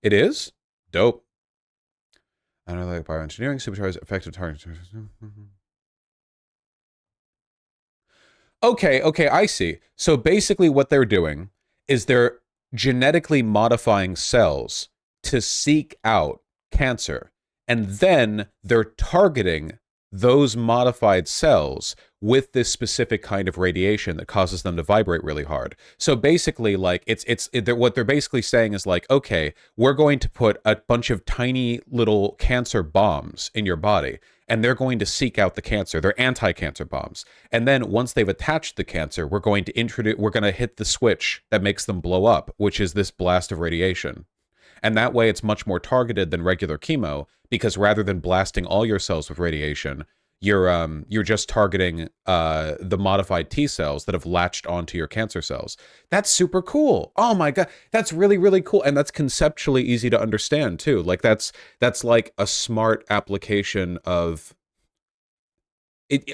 A: It is? Dope. I don't know, like bioengineering, supercharged effective target. Okay, I see. So basically what they're doing is they're genetically modifying cells to seek out cancer, and then they're targeting those modified cells with this specific kind of radiation that causes them to vibrate really hard. So basically, like what they're basically saying is like, okay, we're going to put a bunch of tiny little cancer bombs in your body, and they're going to seek out the cancer. They're anti-cancer bombs. And then once they've attached the cancer, we're going to hit the switch that makes them blow up, which is this blast of radiation. And that way it's much more targeted than regular chemo, because rather than blasting all your cells with radiation, you're just targeting the modified T cells that have latched onto your cancer cells. That's super cool. Oh my God. That's really, really cool. And that's conceptually easy to understand too. Like that's like a smart application of it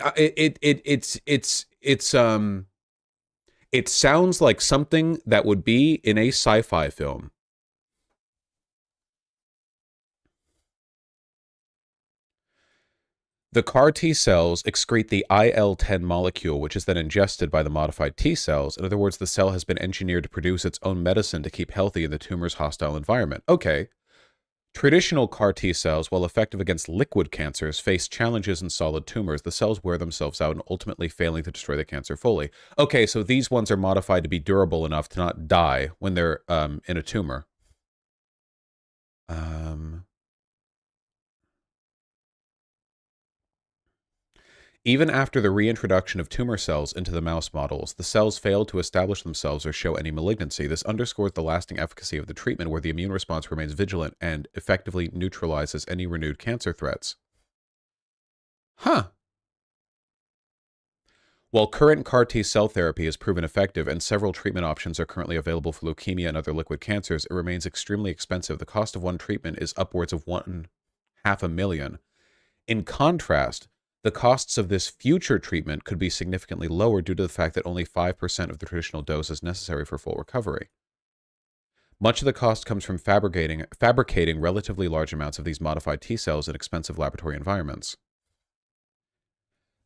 A: sounds like something that would be in a sci-fi film. The CAR T cells excrete the IL-10 molecule, which is then ingested by the modified T cells. In other words, the cell has been engineered to produce its own medicine to keep healthy in the tumor's hostile environment. Okay. Traditional CAR T cells, while effective against liquid cancers, face challenges in solid tumors. The cells wear themselves out and ultimately failing to destroy the cancer fully. Okay, so these ones are modified to be durable enough to not die when they're in a tumor. Even after the reintroduction of tumor cells into the mouse models, the cells failed to establish themselves or show any malignancy. This underscores the lasting efficacy of the treatment, where the immune response remains vigilant and effectively neutralizes any renewed cancer threats. Huh. While current CAR T cell therapy has proven effective and several treatment options are currently available for leukemia and other liquid cancers, it remains extremely expensive. The cost of one treatment is upwards of $500,000. In contrast, the costs of this future treatment could be significantly lower due to the fact that only 5% of the traditional dose is necessary for full recovery. Much of the cost comes from fabricating relatively large amounts of these modified T cells in expensive laboratory environments.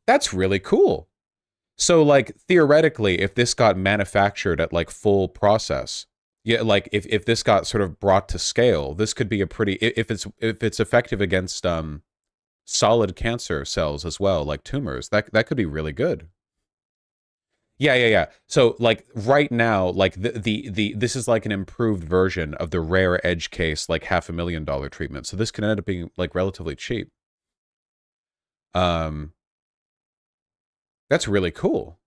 A: That's really cool. So, like, theoretically, if this got manufactured at, like, full process, yeah, like, if this got sort of brought to scale, this could be a pretty, if it's effective against, solid cancer cells as well, like tumors, that could be really good. Yeah. So, like, right now, like, this is like an improved version of the rare edge case, like, $500,000 treatment. So this can end up being, like, relatively cheap. That's really cool.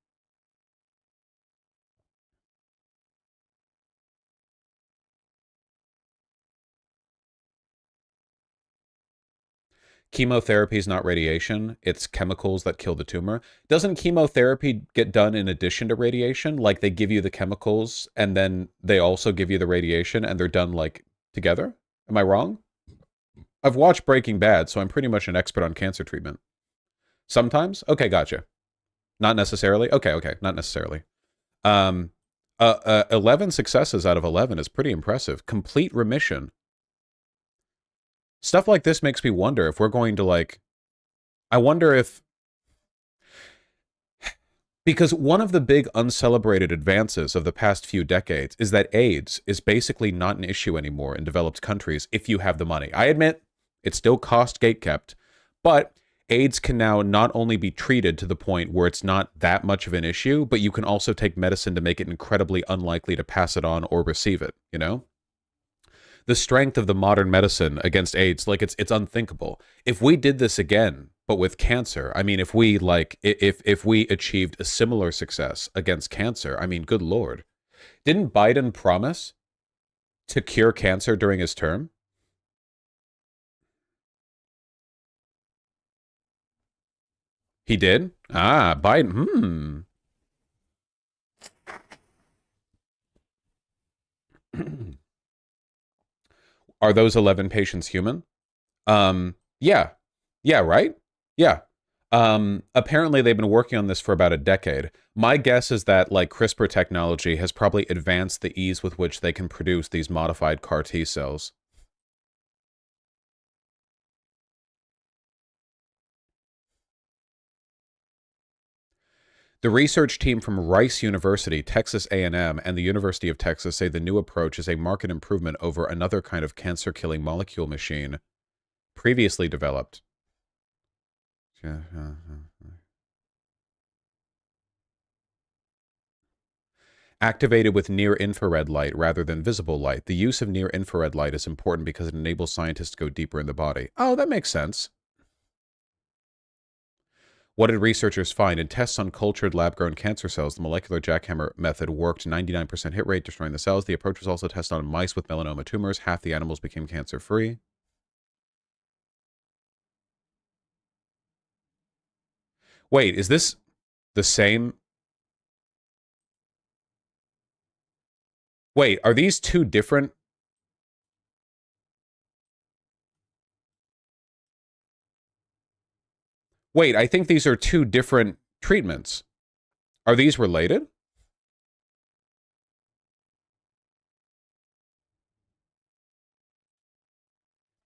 A: Chemotherapy is not radiation. It's chemicals that kill the tumor. Doesn't chemotherapy get done in addition to radiation? Like, they give you the chemicals and then they also give you the radiation and they're done, like, together? Am I wrong? I've watched Breaking Bad, so I'm pretty much an expert on cancer treatment. Sometimes? Okay, gotcha. Not necessarily? Okay, not necessarily. 11 successes out of 11 is pretty impressive. Complete remission. Stuff like this makes me wonder if we're going to, like, I wonder if, because one of the big uncelebrated advances of the past few decades is that AIDS is basically not an issue anymore in developed countries if you have the money. I admit it's still cost gatekept, but AIDS can now not only be treated to the point where it's not that much of an issue, but you can also take medicine to make it incredibly unlikely to pass it on or receive it, you know? The strength of the modern medicine against AIDS, like, it's unthinkable. If we did this again, but with cancer, I mean, if we, like, if we achieved a similar success against cancer, I mean, good Lord. Didn't Biden promise to cure cancer during his term? He did? Ah, Biden, Are those 11 patients human? Yeah. Yeah, right? Yeah. Apparently they've been working on this for about a decade. My guess is that, like, CRISPR technology has probably advanced the ease with which they can produce these modified CAR T cells. The research team from Rice University, Texas A&M, and the University of Texas say the new approach is a marked improvement over another kind of cancer-killing molecule machine previously developed. Activated with near-infrared light rather than visible light. The use of near-infrared light is important because it enables scientists to go deeper in the body. Oh, that makes sense. What did researchers find? In tests on cultured lab-grown cancer cells, the molecular jackhammer method worked 99% hit rate, destroying the cells. The approach was also tested on mice with melanoma tumors. Half the animals became cancer-free. Wait, is this the same? Wait, are these two different? Wait, I think these are two different treatments. Are these related?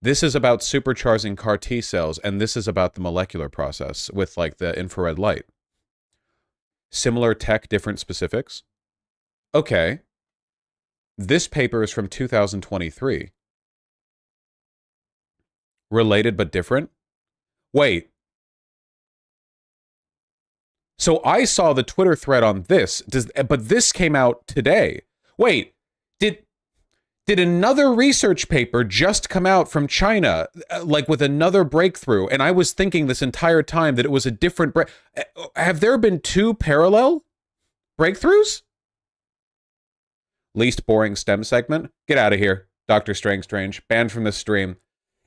A: This is about supercharging CAR T cells, and this is about the molecular process with like the infrared light. Similar tech, different specifics. Okay. This paper is from 2023. Related but different? Wait. So I saw the Twitter thread on this, but this came out today. Wait, did another research paper just come out from China, like with another breakthrough? And I was thinking this entire time that it was a different have there been two parallel breakthroughs? Least boring STEM segment? Get out of here, Dr. Strange. Banned from this stream.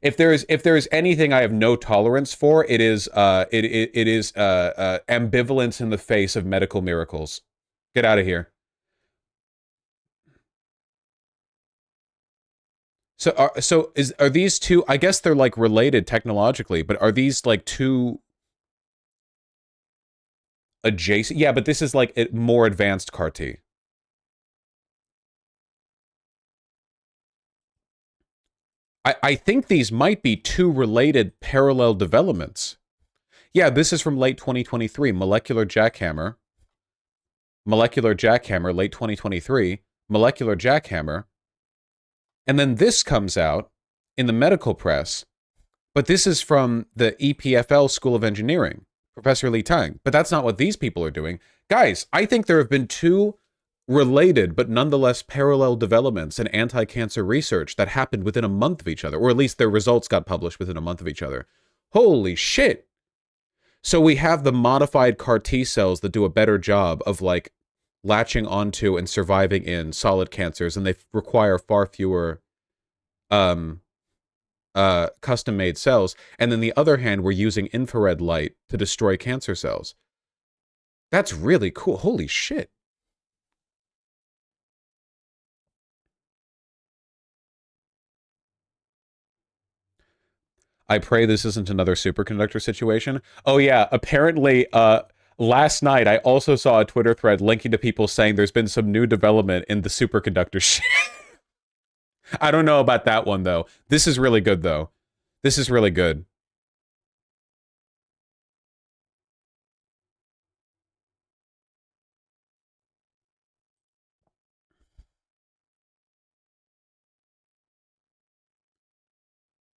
A: If there is anything I have no tolerance for, it is ambivalence in the face of medical miracles. Get out of here. So are these two? I guess they're like related technologically, but are these like two adjacent? Yeah, but this is like a more advanced CAR T. I think these might be two related parallel developments. Yeah, this is from late 2023. Molecular jackhammer, late 2023. Molecular jackhammer. And then this comes out in the medical press. But this is from the EPFL School of Engineering, Professor Li Tang. But that's not what these people are doing. Guys, I think there have been two related but nonetheless parallel developments in anti-cancer research that happened within a month of each other, or at least their results got published within a month of each other. Holy shit. So we have the modified CAR T cells that do a better job of like latching onto and surviving in solid cancers, and they require far fewer custom-made cells. And then the other hand, we're using infrared light to destroy cancer cells. That's really cool. Holy shit. I pray this isn't another superconductor situation. Oh yeah, apparently last night I also saw a Twitter thread linking to people saying there's been some new development in the superconductor shit. I don't know about that one though. This is really good though. This is really good.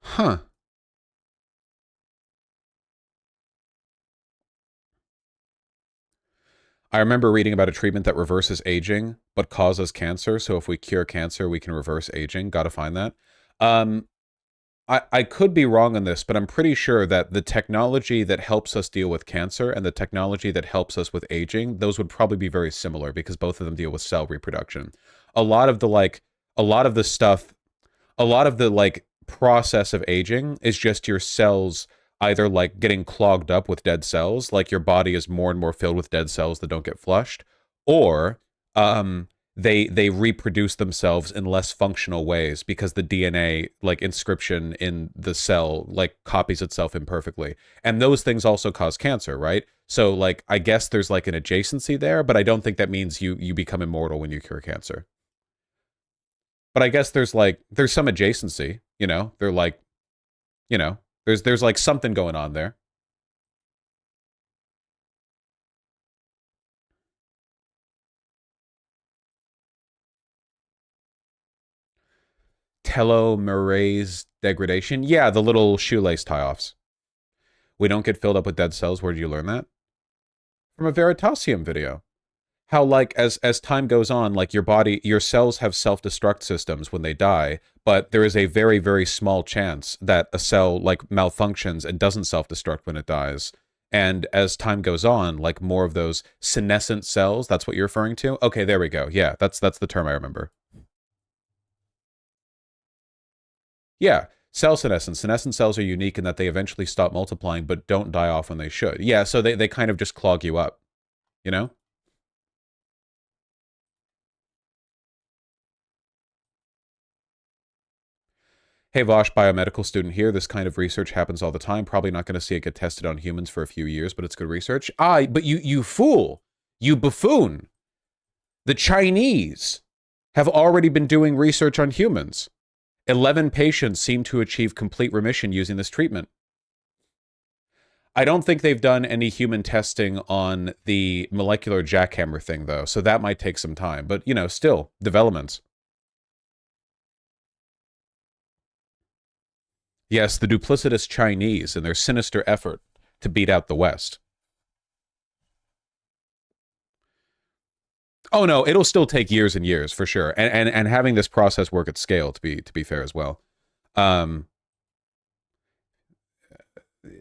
A: Huh. I remember reading about a treatment that reverses aging, but causes cancer. So if we cure cancer, we can reverse aging. Got to find that. I could be wrong on this, but I'm pretty sure that the technology that helps us deal with cancer and the technology that helps us with aging, those would probably be very similar because both of them deal with cell reproduction. A lot of the process of aging is just your cells either like getting clogged up with dead cells, like your body is more and more filled with dead cells that don't get flushed, or they reproduce themselves in less functional ways because the DNA like inscription in the cell like copies itself imperfectly. And those things also cause cancer, right? So like I guess there's like an adjacency there, but I don't think that means you become immortal when you cure cancer. But I guess there's some adjacency, you know? They're like, you know, there's like something going on there. Telomerase degradation. Yeah, the little shoelace tie-offs. We don't get filled up with dead cells. Where did you learn that? From a Veritasium video. How like as time goes on, like your cells have self-destruct systems when they die, but there is a very, very small chance that a cell like malfunctions and doesn't self-destruct when it dies. And as time goes on, like more of those senescent cells, that's what you're referring to? Okay, there we go. Yeah, that's the term I remember. Yeah, cell senescence. Senescent cells are unique in that they eventually stop multiplying but don't die off when they should. Yeah, so they kind of just clog you up, you know? Hey Vosh, biomedical student here. This kind of research happens all the time. Probably not going to see it get tested on humans for a few years, but it's good research. But you fool. You buffoon. The Chinese have already been doing research on humans. 11 patients seem to achieve complete remission using this treatment. I don't think they've done any human testing on the molecular jackhammer thing, though, so that might take some time. But, you know, still, developments. Yes, the duplicitous Chinese and their sinister effort to beat out the West. Oh no, it'll still take years and years for sure, and having this process work at scale to be fair as well.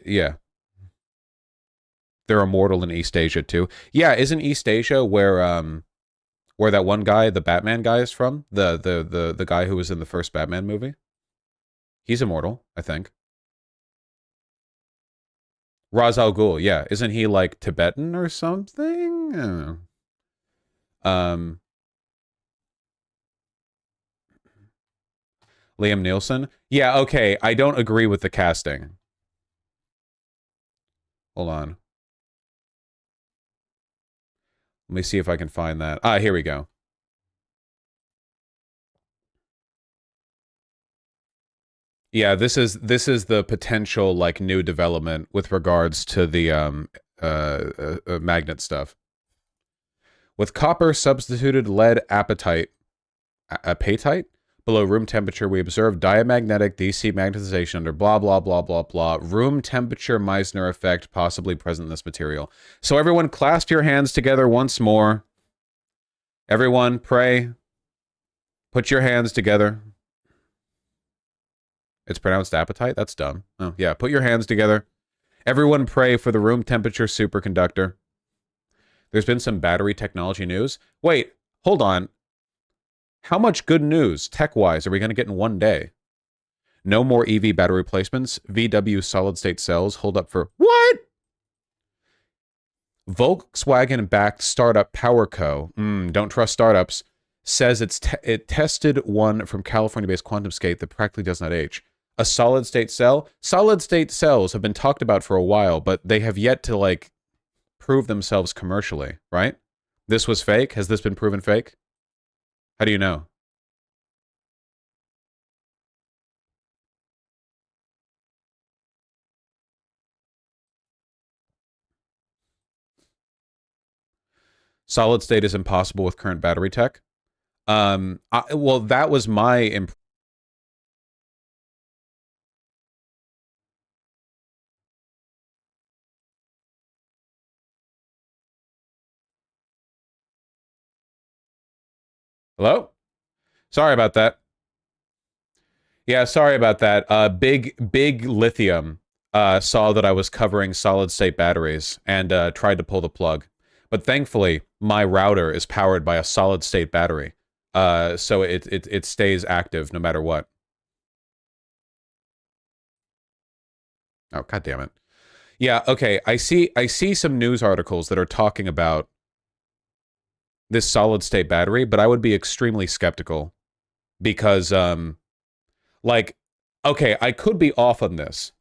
A: Yeah, they're immortal in East Asia too. Yeah, isn't East Asia where that one guy, the Batman guy, is from? The guy who was in the first Batman movie. He's immortal, I think. Ra's al Ghul, yeah, isn't he like Tibetan or something? I don't know. Liam Nielsen? Yeah, okay, I don't agree with the casting. Hold on. Let me see if I can find that. Ah, here we go. Yeah, this is the potential like new development with regards to the magnet stuff. With copper substituted lead apatite below room temperature, we observe diamagnetic DC magnetization under blah blah blah blah blah. Room temperature Meissner effect possibly present in this material. So everyone, clasp your hands together once more. Everyone, pray. Put your hands together. It's pronounced apatite? That's dumb. Oh, yeah. Put your hands together. Everyone pray for the room temperature superconductor. There's been some battery technology news. Wait, hold on. How much good news, tech-wise, are we going to get in one day? No more EV battery replacements. VW solid-state cells hold up for... What? Volkswagen-backed startup PowerCo. Don't trust startups. Says it tested one from California-based QuantumScape that practically does not age. A solid-state cell? Solid-state cells have been talked about for a while, but they have yet to, like, prove themselves commercially, right? This was fake? Has this been proven fake? How do you know? Solid state is impossible with current battery tech. Well, that was my Hello? Sorry about that. Yeah, sorry about that. Big Lithium saw that I was covering solid state batteries and tried to pull the plug. But thankfully, my router is powered by a solid state battery. So it stays active no matter what. Oh, god damn it. Yeah, okay. I see some news articles that are talking about this solid state battery, but I would be extremely skeptical because like, okay, I could be off on this.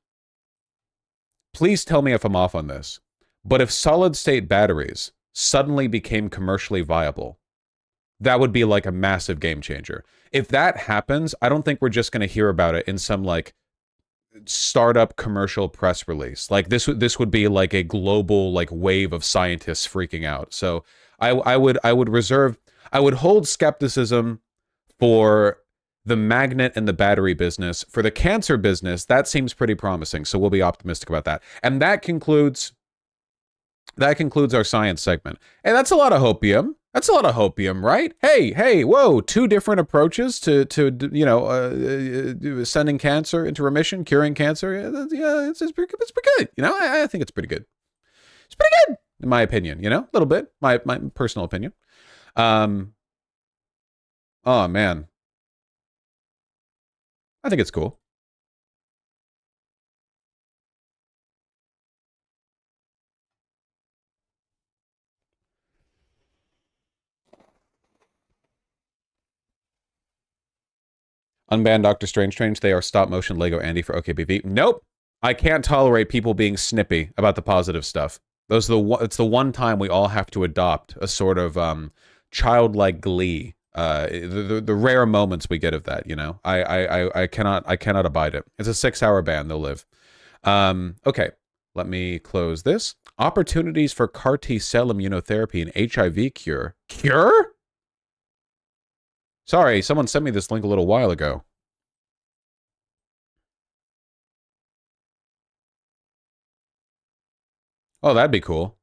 A: Please tell me if I'm off on this. But if solid state batteries suddenly became commercially viable, that would be like a massive game changer. If that happens, I don't think we're just going to hear about it in some like startup commercial press release. Like this would be like a global like wave of scientists freaking out. So I would hold skepticism for the magnet and the battery business. For the cancer business, that seems pretty promising. So we'll be optimistic about that. And that concludes our science segment. And that's a lot of hopium. That's a lot of hopium, right? Hey, whoa, 2 different approaches to you know, sending cancer into remission, curing cancer. Yeah, it's pretty good. You know, I think it's pretty good. It's pretty good, in my opinion, you know, a little bit, my personal opinion. Oh, man. I think it's cool. Unban Doctor Strange. They are stop motion Lego Andy for OKBV. Nope. I can't tolerate people being snippy about the positive stuff. It's the one time we all have to adopt a sort of childlike glee The rare moments we get of that, you know, I cannot abide it. It's a 6-hour ban. They'll live. Okay, let me close this. Opportunities for CAR T-cell immunotherapy and HIV cure. Cure? Sorry, someone sent me this link a little while ago. Oh, that'd be cool.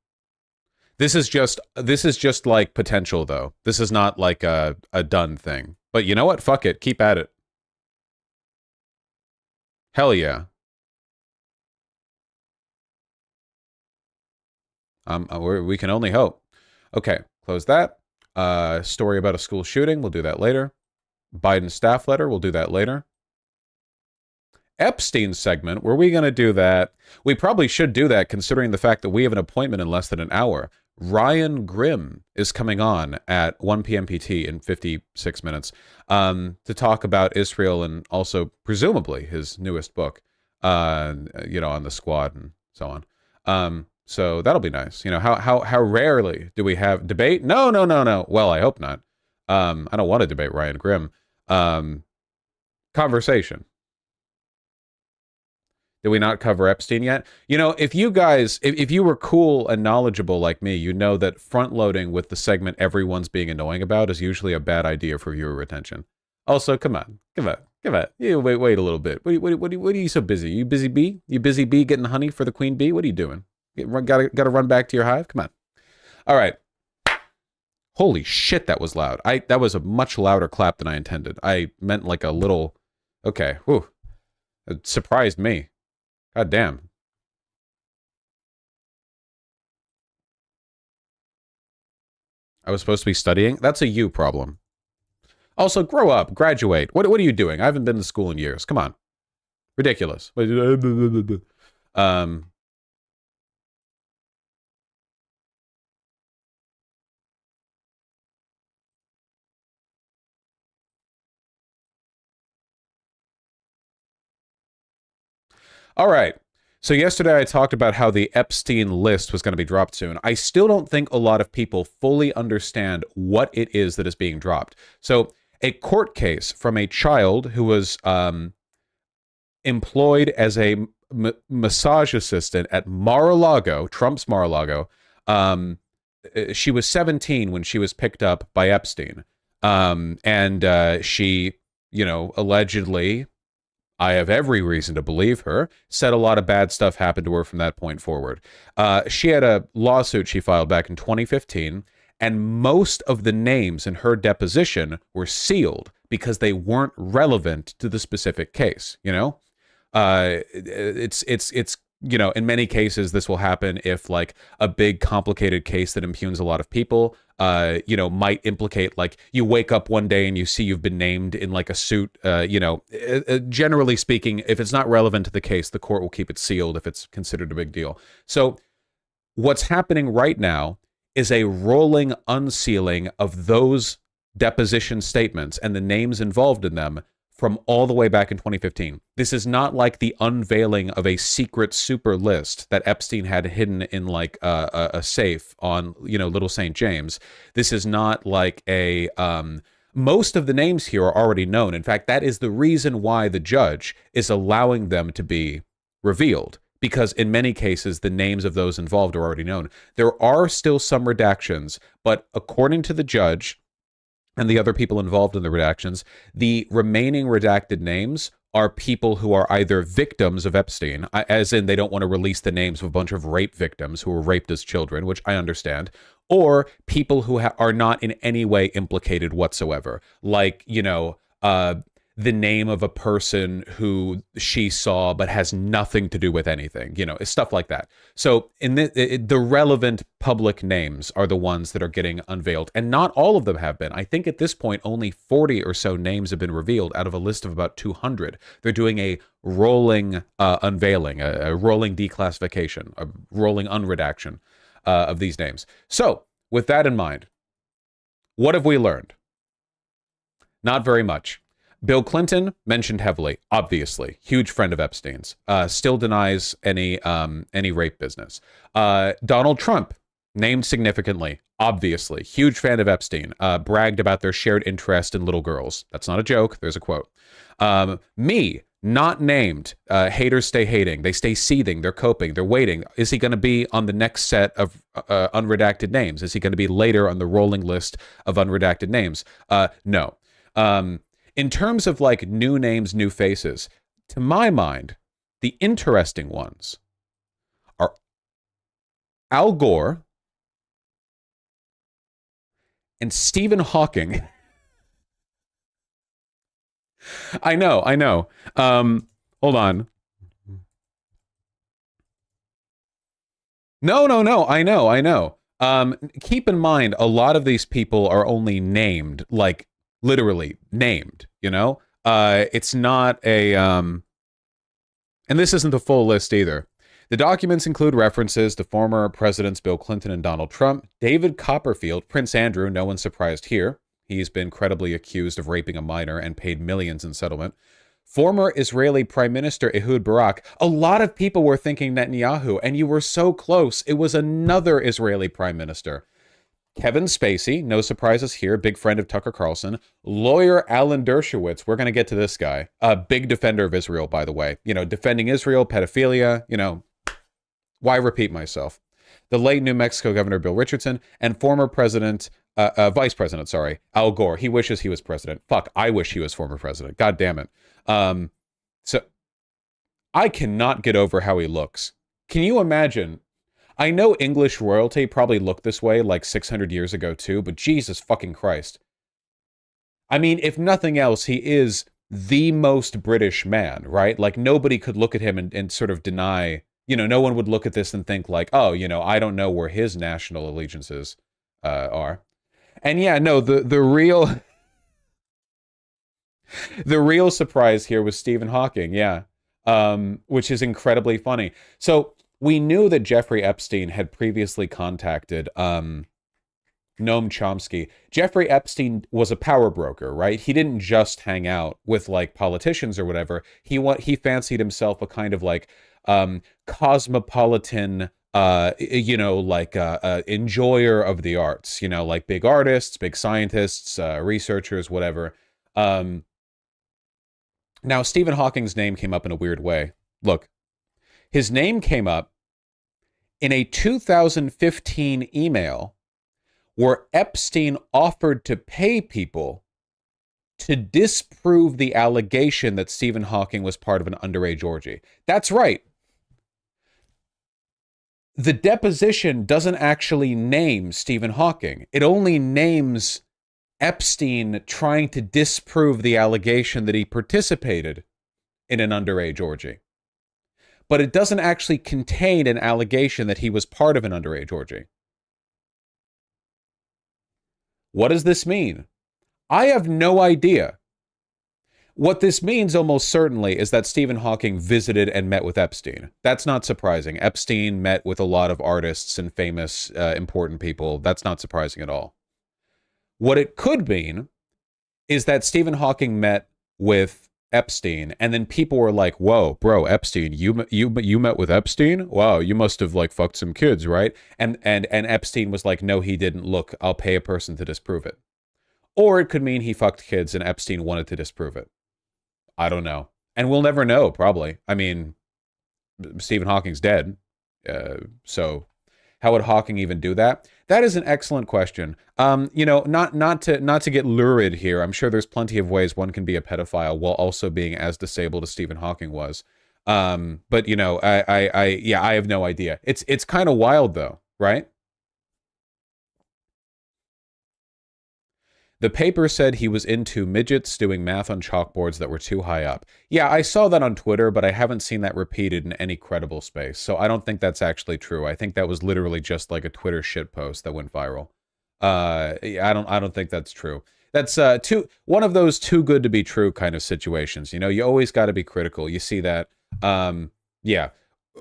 A: This is just like potential though. This is not like a done thing. But you know what? Fuck it. Keep at it. Hell yeah. We can only hope. Okay, close that. Story about a school shooting. We'll do that later. Biden staff letter. We'll do that later. Epstein segment. Were we going to do that? We probably should do that considering the fact that we have an appointment in less than an hour. Ryan Grimm is coming on at 1 p.m. PT in 56 minutes to talk about Israel and also presumably his newest book, you know, on the squad and so on. So that'll be nice. You know, how rarely do we have debate? No. Well, I hope not. I don't want to debate Ryan Grimm. Conversation. Did we not cover Epstein yet? You know, if you guys, if you were cool and knowledgeable like me, you know that front loading with the segment everyone's being annoying about is usually a bad idea for viewer retention. Also, come on. Yeah, wait a little bit. What are you so busy? You busy bee? You busy bee getting honey for the queen bee? What are you doing? Gotta run back to your hive? Come on. All right. Holy shit, that was loud. That was a much louder clap than I intended. I meant like a little. Okay. Whew. It surprised me. God damn. I was supposed to be studying? That's a you problem. Also, grow up, graduate. What are you doing? I haven't been to school in years. Come on. Ridiculous. All right. So yesterday I talked about how the Epstein list was going to be dropped soon. I still don't think a lot of people fully understand what it is that is being dropped. So a court case from a child who was employed as a massage assistant at Mar-a-Lago, Trump's Mar-a-Lago. She was 17 when she was picked up by Epstein. And she, you know, allegedly, I have every reason to believe her, said a lot of bad stuff happened to her from that point forward. She had a lawsuit she filed back in 2015, and most of the names in her deposition were sealed because they weren't relevant to the specific case, you know? It's you know, in many cases, this will happen if like a big complicated case that impugns a lot of people, you know, might implicate, like you wake up one day and you see you've been named in like a suit, you know, generally speaking, if it's not relevant to the case, the court will keep it sealed if it's considered a big deal. So what's happening right now is a rolling unsealing of those deposition statements and the names involved in them from all the way back in 2015. This is not like the unveiling of a secret super list that Epstein had hidden in like a safe on, you know, Little St. James. This is not like a, most of the names here are already known. In fact, that is the reason why the judge is allowing them to be revealed, because in many cases, the names of those involved are already known. There are still some redactions, but according to the judge, and the other people involved in the redactions, the remaining redacted names are people who are either victims of Epstein, as in they don't want to release the names of a bunch of rape victims who were raped as children, which I understand, or people who are not in any way implicated whatsoever, like, you know, the name of a person who she saw but has nothing to do with anything, you know, stuff like that. So in the relevant public names are the ones that are getting unveiled, and not all of them have been. I think at this point only 40 or so names have been revealed out of a list of about 200. They're doing a rolling unveiling, a rolling declassification, a rolling unredaction of these names. So with that in mind, what have we learned? Not very much. Bill Clinton, mentioned heavily, obviously, huge friend of Epstein's, still denies any rape business. Donald Trump, named significantly, Obviously, huge fan of Epstein. Bragged about their shared interest in little girls. That's not a joke. There's a quote. Me, not named. Haters stay hating. They stay seething. They're coping. They're waiting. Is he going to be on the next set of unredacted names? Is he going to be later on the rolling list of unredacted names? No. In terms of like new names, new faces, to my mind, the interesting ones are Al Gore and Stephen Hawking. I know. Hold on. No. I know. Keep in mind, a lot of these people are only named, like literally named, you know? It's not a, and this isn't the full list either. The documents include references to former presidents Bill Clinton and Donald Trump, David Copperfield, Prince Andrew, no one's surprised here. He's been credibly accused of raping a minor and paid millions in settlement. Former Israeli Prime Minister Ehud Barak. A lot of people were thinking Netanyahu, and you were so close. It was another Israeli Prime Minister. Kevin Spacey, no surprises here, big friend of Tucker Carlson. Lawyer Alan Dershowitz, we're going to get to this guy. A big defender of Israel, by the way. You know, defending Israel, pedophilia, you know, why repeat myself? The late New Mexico Governor Bill Richardson and former Vice President, Al Gore. He wishes he was president. Fuck, I wish he was former president. God damn it. So I cannot get over how he looks. Can you imagine? I know English royalty probably looked this way like 600 years ago too, but Jesus fucking Christ. I mean, if nothing else, he is the most British man, right? Like nobody could look at him and sort of deny, you know, no one would look at this and think like, oh, you know, I don't know where his national allegiances are. And yeah, no, the real the real surprise here was Stephen Hawking, yeah, which is incredibly funny. So we knew that Jeffrey Epstein had previously contacted Noam Chomsky. Jeffrey Epstein was a power broker, right? He didn't just hang out with like politicians or whatever. He fancied himself a kind of like cosmopolitan, you know, like enjoyer of the arts, you know, like big artists, big scientists, researchers, whatever. Now, Stephen Hawking's name came up in a weird way. Look, his name came up in a 2015 email where Epstein offered to pay people to disprove the allegation that Stephen Hawking was part of an underage orgy. That's right. The deposition doesn't actually name Stephen Hawking. It only names Epstein trying to disprove the allegation that he participated in an underage orgy. But it doesn't actually contain an allegation that he was part of an underage orgy. What does this mean? I have no idea. What this means almost certainly is that Stephen Hawking visited and met with Epstein. That's not surprising. Epstein met with a lot of artists and famous, important people. That's not surprising at all. What it could mean is that Stephen Hawking met with Epstein, and then people were like, "Whoa, bro, Epstein, you met with Epstein? Wow, you must have like fucked some kids, right?" And Epstein was like, "No, he didn't. Look, I'll pay a person to disprove it." Or it could mean he fucked kids and Epstein wanted to disprove it. I don't know, and we'll never know. Probably. I mean, Stephen Hawking's dead, so how would Hawking even do that? That is an excellent question. You know, not to get lurid here. I'm sure there's plenty of ways one can be a pedophile while also being as disabled as Stephen Hawking was. But you know, I have no idea. It's kind of wild though, right? The paper said he was into midgets doing math on chalkboards that were too high up. Yeah, I saw that on Twitter, but I haven't seen that repeated in any credible space. So I don't think that's actually true. I think that was literally just like a Twitter shitpost that went viral. I don't think that's true. That's one of those too good to be true kind of situations. You know, you always got to be critical. You see that. Yeah,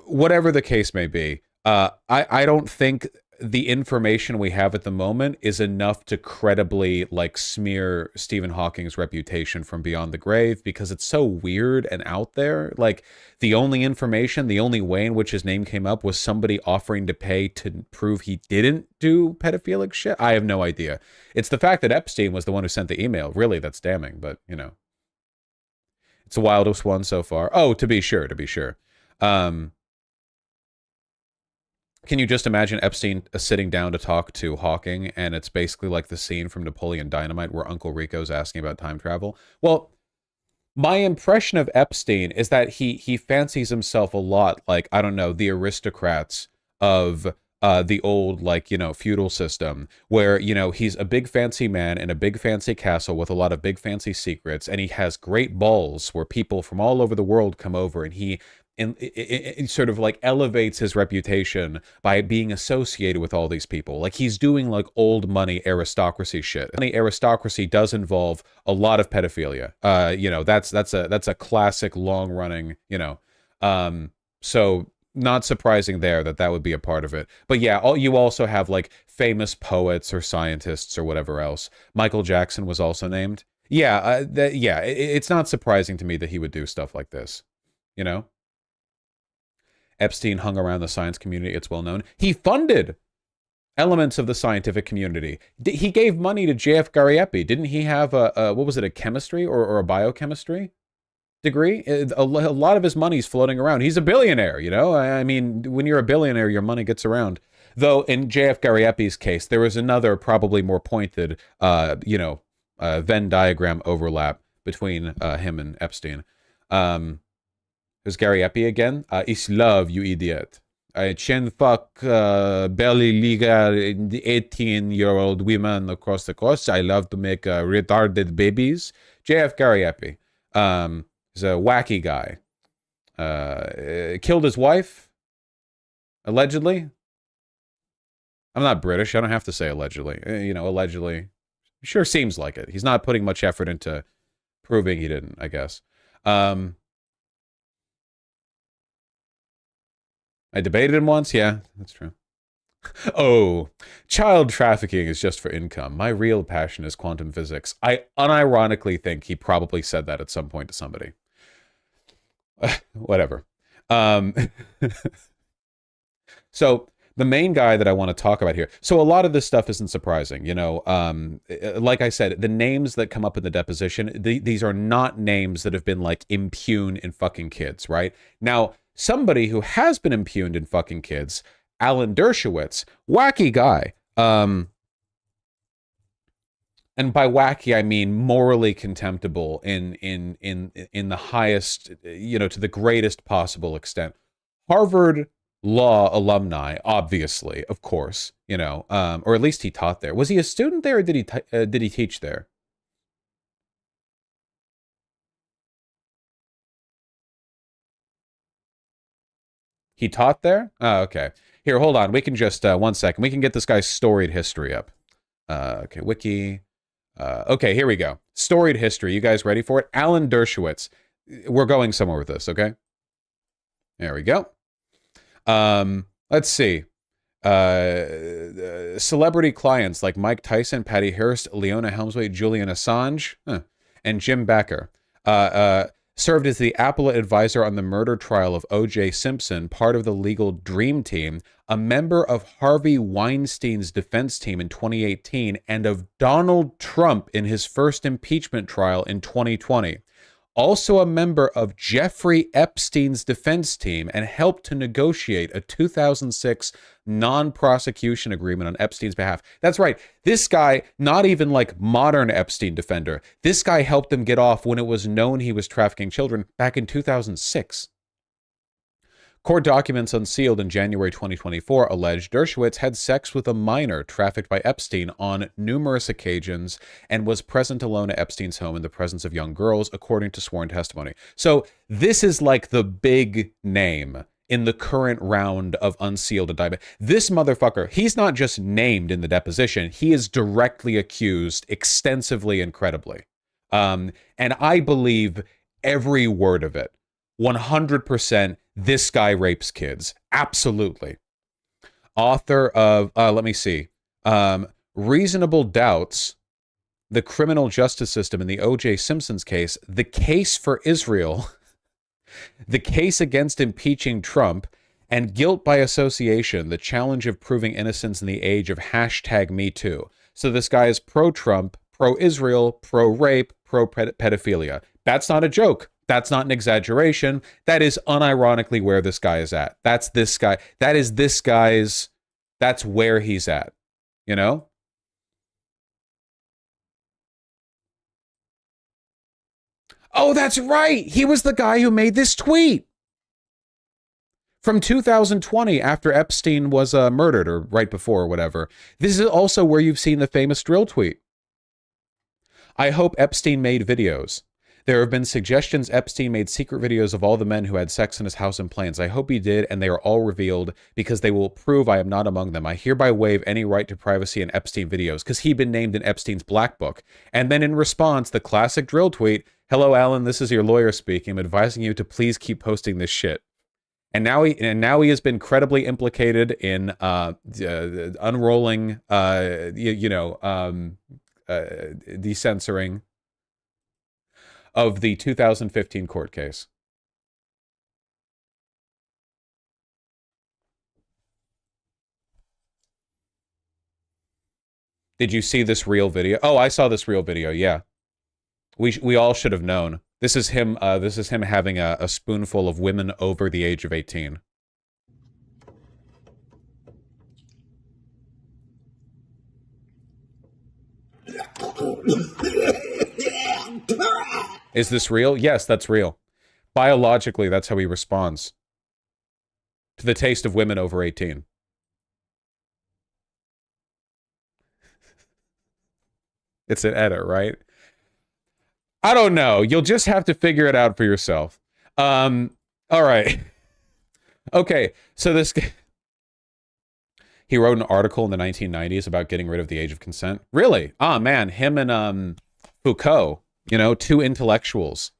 A: whatever the case may be. I don't think the information we have at the moment is enough to credibly like smear Stephen Hawking's reputation from beyond the grave, because it's so weird and out there. Like, the only information, the only way in which his name came up was somebody offering to pay to prove he didn't do pedophilic shit. I have no idea. It's the fact that Epstein was the one who sent the email, really, that's damning, but you know, it's the wildest one so far. Oh, to be sure. Can you just imagine Epstein sitting down to talk to Hawking, and it's basically like the scene from Napoleon Dynamite where Uncle Rico's asking about time travel? Well, my impression of Epstein is that he fancies himself a lot like, I don't know, the aristocrats of the old, like, you know, feudal system, where, you know, he's a big fancy man in a big fancy castle with a lot of big fancy secrets, and he has great balls where people from all over the world come over, and he it sort of like elevates his reputation by being associated with all these people. Like, he's doing like old money aristocracy shit. Money aristocracy does involve a lot of pedophilia. You know, that's a classic long running, you know. So not surprising there that would be a part of it. But yeah, you also have like famous poets or scientists or whatever else. Michael Jackson was also named. Yeah, it's not surprising to me that he would do stuff like this, you know. Epstein hung around the science community, it's well known. He funded elements of the scientific community. He gave money to J.F. Gariepi. Didn't he have what was it, a chemistry or a biochemistry degree? A lot of his money's floating around. He's a billionaire, you know? I mean, when you're a billionaire, your money gets around. Though in J.F. Gariepi's case, there was another probably more pointed, you know, Venn diagram overlap between him and Epstein. There's Gary Epi again. It's love, you idiot. I chin fuck belly liga 18-year-old women across the coast. I love to make retarded babies. JF Gary Epi. He's a wacky guy. Killed his wife, allegedly. I'm not British. I don't have to say allegedly. You know, allegedly. Sure seems like it. He's not putting much effort into proving he didn't, I guess. I debated him once. Yeah, that's true. Oh, child trafficking is just for income. My real passion is quantum physics. I unironically think he probably said that at some point to somebody. Whatever. So the main guy that I want to talk about here. So a lot of this stuff isn't surprising. You know, like I said, the names that come up in the deposition, these are not names that have been like impugned in fucking kids, right? Now, somebody who has been impugned in fucking kids, Alan Dershowitz, wacky guy. And by wacky, I mean morally contemptible in the highest, you know, to the greatest possible extent. Harvard law alumni, obviously, of course, you know, or at least he taught there. Was he a student there, or did he teach there? He taught there? Oh, okay. Here, hold on. We can just, 1 second. We can get this guy's storied history up. Okay, wiki. Okay, here we go. Storied history. You guys ready for it? Alan Dershowitz. We're going somewhere with this, okay? There we go. Let's see. Celebrity clients like Mike Tyson, Patty Hearst, Leona Helmsley, Julian Assange, and Jim Becker. Served as the Apple advisor on the murder trial of O.J. Simpson, part of the legal dream team, a member of Harvey Weinstein's defense team in 2018, and of Donald Trump in his first impeachment trial in 2020. Also a member of Jeffrey Epstein's defense team, and helped to negotiate a 2006 non-prosecution agreement on Epstein's behalf. That's right. This guy, not even like modern Epstein defender. This guy helped him get off when it was known he was trafficking children back in 2006. Court documents unsealed in January 2024 allege Dershowitz had sex with a minor trafficked by Epstein on numerous occasions and was present alone at Epstein's home in the presence of young girls, according to sworn testimony. So this is like the big name in the current round of unsealed indictment. This motherfucker, he's not just named in the deposition, he is directly accused extensively and credibly. And I believe every word of it. 100%, this guy rapes kids. Absolutely. author of, let me see, Reasonable Doubts, The Criminal Justice System in the O.J. Simpson's Case, The Case for Israel, The Case Against Impeaching Trump, and Guilt by Association, The Challenge of Proving Innocence in the Age of #MeToo. So this guy is pro-Trump, pro-Israel, pro-rape, pro-pedophilia. That's not a joke. That's not an exaggeration. That is unironically where this guy is at. That's this guy. That is this guy's, that's where he's at, you know? Oh, that's right. He was the guy who made this tweet from 2020 after Epstein was murdered, or right before, or whatever. This is also where you've seen the famous drill tweet. I hope Epstein made videos. There have been suggestions Epstein made secret videos of all the men who had sex in his house and planes. I hope he did, and they are all revealed because they will prove I am not among them. I hereby waive any right to privacy in Epstein videos, because he'd been named in Epstein's black book. And then in response, the classic drill tweet, hello, Alan, this is your lawyer speaking. I'm advising you to please keep posting this shit. And now he has been credibly implicated in unrolling, decensoring of the 2015 court case. Did you see this real video? Oh, I saw this real video. Yeah, we all should have known. This is him. This is him having a spoonful of women over the age of 18. Is this real? Yes, that's real. Biologically, that's how he responds to the taste of women over 18. It's an edit, right? I don't know. You'll just have to figure it out for yourself. All right. Okay, so this guy, he wrote an article in the 1990s about getting rid of the age of consent. Really? Ah, man, him and Foucault, you know, two intellectuals.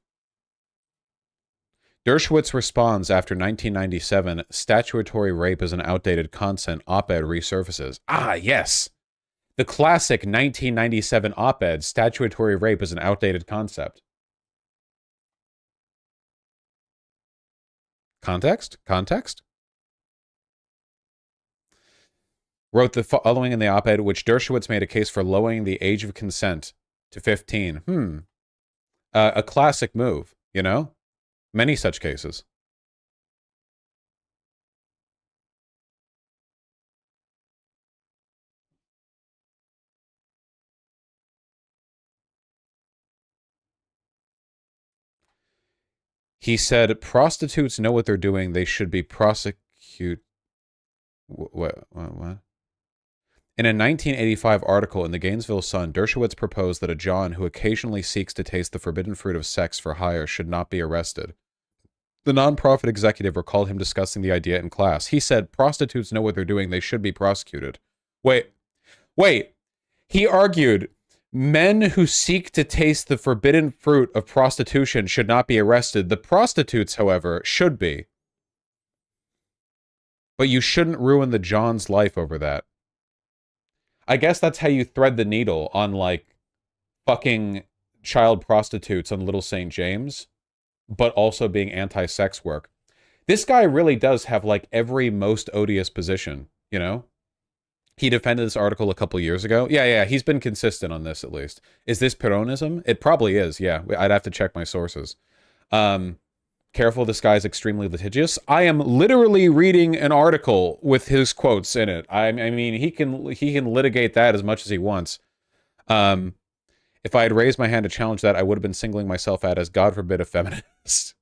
A: Dershowitz responds after 1997, statutory rape is an outdated concept, op-ed resurfaces. Ah, yes. The classic 1997 op-ed, statutory rape is an outdated concept. Context? Context? Wrote the following in the op-ed, which Dershowitz made a case for lowering the age of consent to 15. A classic move, you know? Many such cases. He said, prostitutes know what they're doing. They should be prosecuted. What? In a 1985 article in the Gainesville Sun, Dershowitz proposed that a John who occasionally seeks to taste the forbidden fruit of sex for hire should not be arrested. The nonprofit executive recalled him discussing the idea in class. He said, prostitutes know what they're doing. They should be prosecuted. Wait. He argued, men who seek to taste the forbidden fruit of prostitution should not be arrested. The prostitutes, however, should be. But you shouldn't ruin the John's life over that. I guess that's how you thread the needle on, like, fucking child prostitutes on Little St. James, but also being anti-sex work. This guy really does have, like, every most odious position, you know? He defended this article a couple years ago. Yeah, he's been consistent on this, at least. Is this Peronism? It probably is, yeah. I'd have to check my sources. Careful, this guy's extremely litigious. I am literally reading an article with his quotes in it. I mean, he can litigate that as much as he wants. If I had raised my hand to challenge that, I would have been singling myself out as, God forbid, a feminist.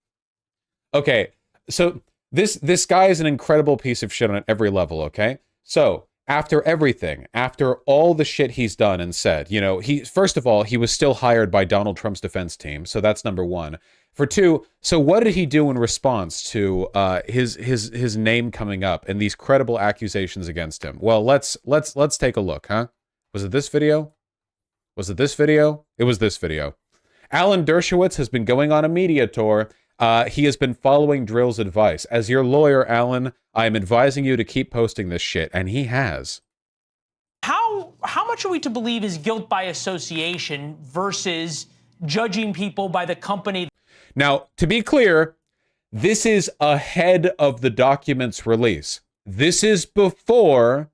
A: Okay, so this guy is an incredible piece of shit on every level, okay? So, after everything, after all the shit he's done and said, you know, first of all, he was still hired by Donald Trump's defense team, so that's number one. For two, so what did he do in response to his name coming up and these credible accusations against him? Well, let's take a look, huh? Was it this video? Was it this video? It was this video. Alan Dershowitz has been going on a media tour He has been following Drill's advice. As your lawyer, Alan, I am advising you to keep posting this shit, and he has.
F: How much are we to believe is guilt by association versus judging people by the company?
A: Now, to be clear, this is ahead of the document's release. This is before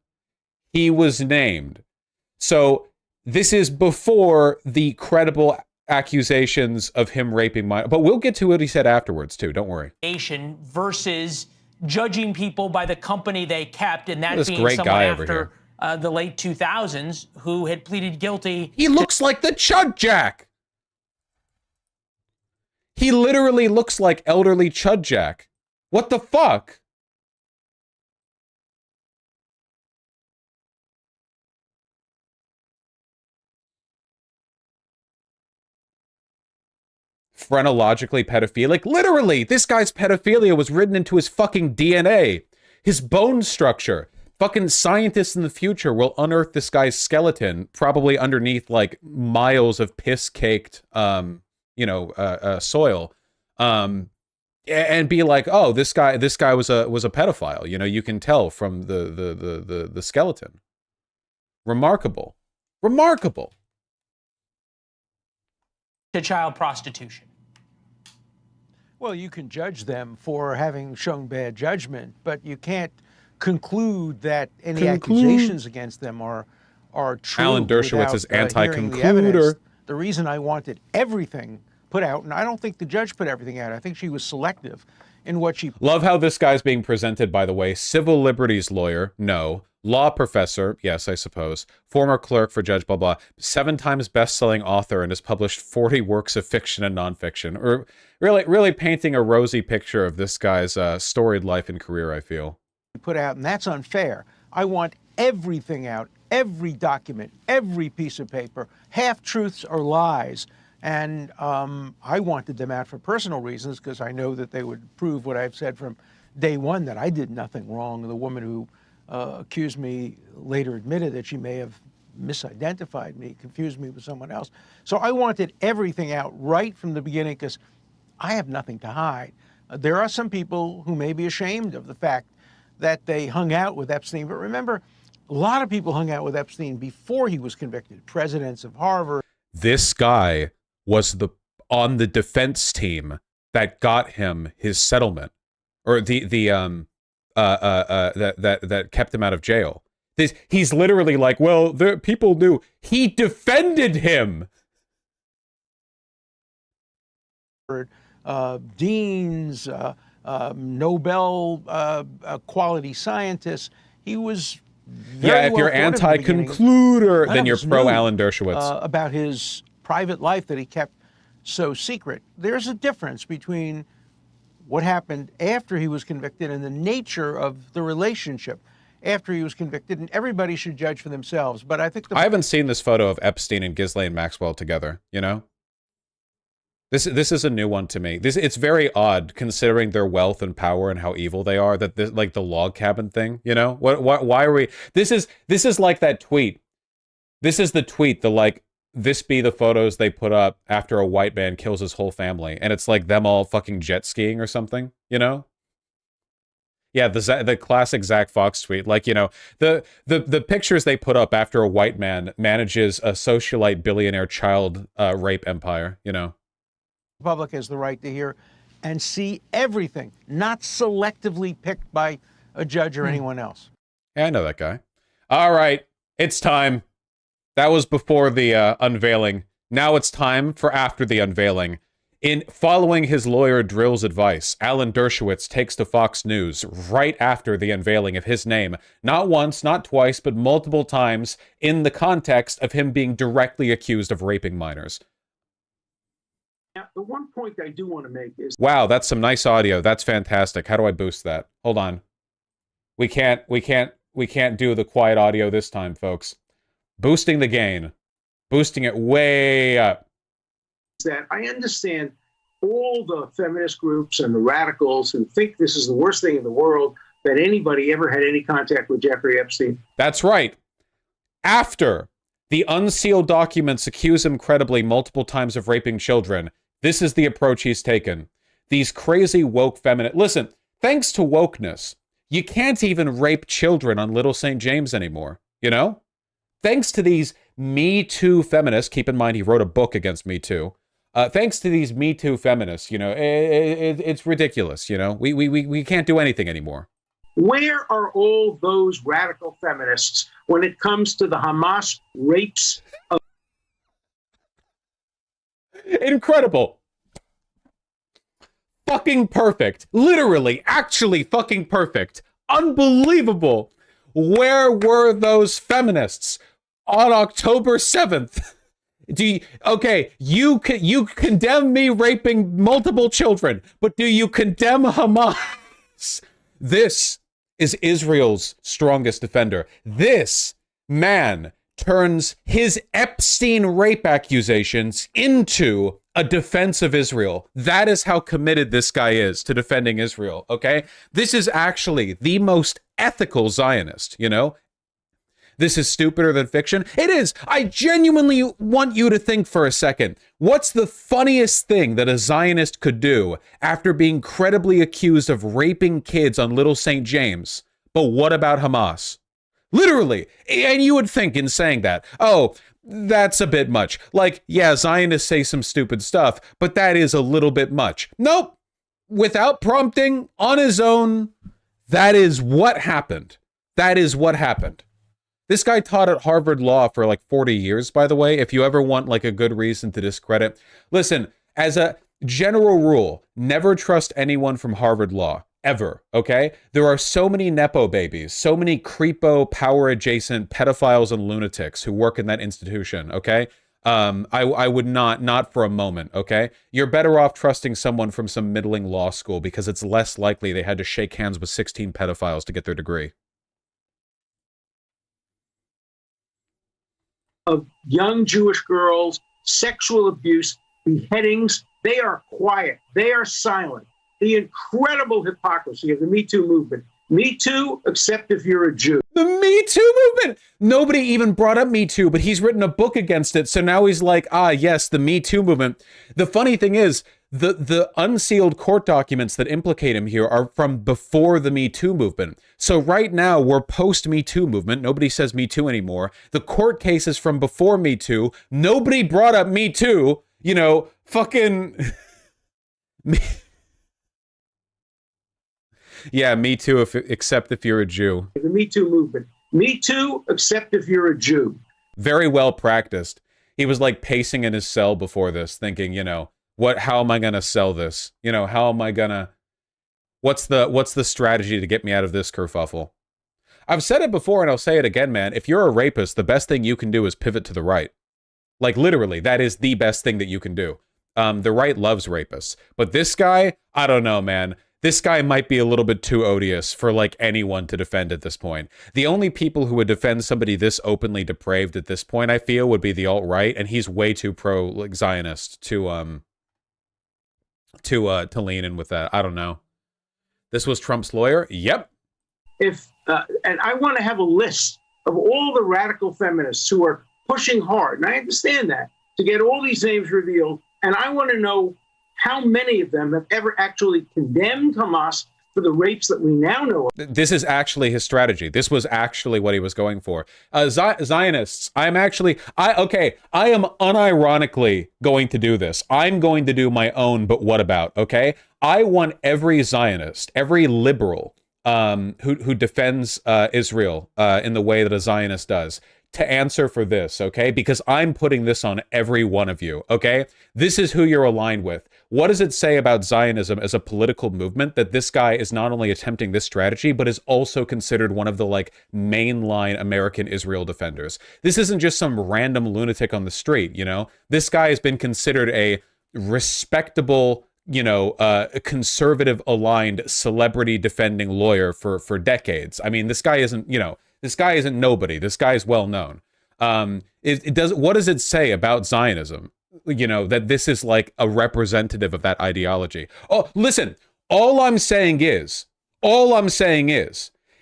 A: he was named. So this is before the credible accusations of him raping minors. But we'll get to what he said afterwards, too. Don't worry.
F: Versus judging people by the company they kept, and that being
A: great
F: someone
A: guy over
F: after the late 2000s who had pleaded guilty.
A: He looks like the Chud Jack. He literally looks like elderly Chud Jack. What the fuck? Phrenologically pedophilic? Literally, this guy's pedophilia was written into his fucking DNA. His bone structure. Fucking scientists in the future will unearth this guy's skeleton, probably underneath like miles of piss-caked, soil, and be like, oh, this guy was a pedophile. You know, you can tell from the skeleton. Remarkable, remarkable.
F: To child prostitution.
G: Well, you can judge them for having shown bad judgment, but you can't conclude that any accusations against them are true.
A: Alan Dershowitz is
G: without, hearing the
A: anti-concluder.
G: evidence. The reason I wanted everything put out, and I don't think the judge put everything out. I think she was selective in what she...
A: Love how this guy's being presented, by the way. Civil liberties lawyer, no. Law professor, yes, I suppose. Former clerk for judge, blah, blah. 7 times best-selling author and has published 40 works of fiction and nonfiction. Or really painting a rosy picture of this guy's storied life and career, I feel.
G: Put out, and that's unfair. I want everything out, every document, every piece of paper, half-truths or lies. And I wanted them out for personal reasons because I know that they would prove what I've said from day one, that I did nothing wrong. The woman who accused me later admitted that she may have misidentified me, confused me with someone else. So I wanted everything out right from the beginning because I have nothing to hide. There are some people who may be ashamed of the fact that they hung out with Epstein. But remember, a lot of people hung out with Epstein before he was convicted. Presidents of Harvard.
A: This guy was on the defense team that got him his settlement, or that kept him out of jail. He's literally like, well, people knew. He defended him.
G: Deans, Nobel quality scientists. He was very
A: if you're anti-concluder, then you're pro Alan Dershowitz.
G: About his private life that he kept so secret. There's a difference between what happened after he was convicted and the nature of the relationship after he was convicted, and everybody should judge for themselves. But I think
A: I haven't seen this photo of Epstein and Ghislaine Maxwell together, you know? This is a new one to me. It's very odd considering their wealth and power and how evil they are, that this, like the log cabin thing, you know? Why are we... This is like that tweet. This is the tweet, this be the photos they put up after a white man kills his whole family, and it's like them all fucking jet skiing or something, you know? Yeah, the classic Zach Fox tweet, like, you know, the pictures they put up after a white man manages a socialite billionaire child rape empire, you know?
G: The public has the right to hear and see everything, not selectively picked by a judge or anyone else.
A: Yeah, I know that guy. All right, it's time. That was before the unveiling. Now it's time for after the unveiling. In following his lawyer Drill's advice, Alan Dershowitz takes to Fox News right after the unveiling of his name, not once, not twice, but multiple times in the context of him being directly accused of raping minors.
H: Now, the one point I do want to make is...
A: Wow, that's some nice audio. That's fantastic. How do I boost that? Hold on. We can't do the quiet audio this time, folks. Boosting the gain. Boosting it way up.
H: That I understand all the feminist groups and the radicals who think this is the worst thing in the world, that anybody ever had any contact with Jeffrey Epstein.
A: That's right. After the unsealed documents accuse him credibly multiple times of raping children, this is the approach he's taken. these crazy woke feminist. Listen, thanks to wokeness, you can't even rape children on Little St. James anymore, you know? Thanks to these Me Too feminists, keep in mind he wrote a book against Me Too. Thanks to these Me Too feminists, you know, it's ridiculous, you know? We can't do anything anymore.
H: Where are all those radical feminists when it comes to the Hamas rapes of
A: Incredible. Fucking perfect. Literally, actually fucking perfect. Unbelievable. Where were those feminists on October 7th? You condemn me raping multiple children, but do you condemn Hamas? This is Israel's strongest defender. This man turns his Epstein rape accusations into a defense of Israel. That is how committed this guy is to defending Israel, okay? This is actually the most ethical Zionist, you know? This is stupider than fiction. It is. I genuinely want you to think for a second. What's the funniest thing that a Zionist could do after being credibly accused of raping kids on Little St. James? But what about Hamas? Literally. And you would think in saying that, oh, that's a bit much. Like, yeah, Zionists say some stupid stuff, but that is a little bit much. Nope. Without prompting, on his own, that is what happened. That is what happened. This guy taught at Harvard Law for like 40 years, by the way, if you ever want like a good reason to discredit. Listen, as a general rule, never trust anyone from Harvard Law. Ever, okay? There are so many Nepo babies, so many creepo, power-adjacent pedophiles and lunatics who work in that institution, okay? I would not for a moment, okay? You're better off trusting someone from some middling law school because it's less likely they had to shake hands with 16 pedophiles to get their degree.
H: of young Jewish girls, sexual abuse, beheadings. They are quiet. They are silent. The incredible hypocrisy of the Me Too movement. Me Too, except if you're a Jew.
A: The Me Too movement! Nobody even brought up Me Too, but he's written a book against it, so now he's like, ah, yes, the Me Too movement. The funny thing is, the unsealed court documents that implicate him here are from before the Me Too movement. So right now, we're post-Me Too movement. Nobody says Me Too anymore. The court case is from before Me Too. Nobody brought up Me Too. You know, fucking... Yeah, Me Too, except if you're a Jew.
H: The Me Too movement. Me Too, except if you're a Jew.
A: Very well practiced. He was like pacing in his cell before this, thinking, you know, how am I gonna sell this? You know, how am I gonna, what's the strategy to get me out of this kerfuffle? I've said it before and I'll say it again, man. If you're a rapist, the best thing you can do is pivot to the right. Like literally, that is the best thing that you can do. The right loves rapists. But this guy, I don't know, man. This guy might be a little bit too odious for like anyone to defend at this point. The only people who would defend somebody this openly depraved at this point, I feel, would be the alt-right, and he's way too pro like Zionist to lean in with that. I don't know. This was Trump's lawyer? Yep.
H: And I want to have a list of all the radical feminists who are pushing hard, and I understand that, to get all these names revealed, and I want to know how many of them have ever actually condemned Hamas for the rapes that we now know of.
A: This is actually his strategy. This was actually what he was going for. Zionists, I am unironically going to do this. I'm going to do my own, but what about, okay? I want every Zionist, every liberal who defends Israel in the way that a Zionist does, to answer for this, okay? Because I'm putting this on every one of you, okay? This is who you're aligned with. What does it say about Zionism as a political movement that this guy is not only attempting this strategy, but is also considered one of the, like, mainline American Israel defenders? This isn't just some random lunatic on the street, you know? This guy has been considered a respectable, you know, conservative-aligned celebrity-defending lawyer for decades. I mean, this guy isn't, you know, this guy isn't nobody. This guy is well known. What does it say about Zionism? You know, that this is like a representative of that ideology. Oh, listen, all I'm saying is,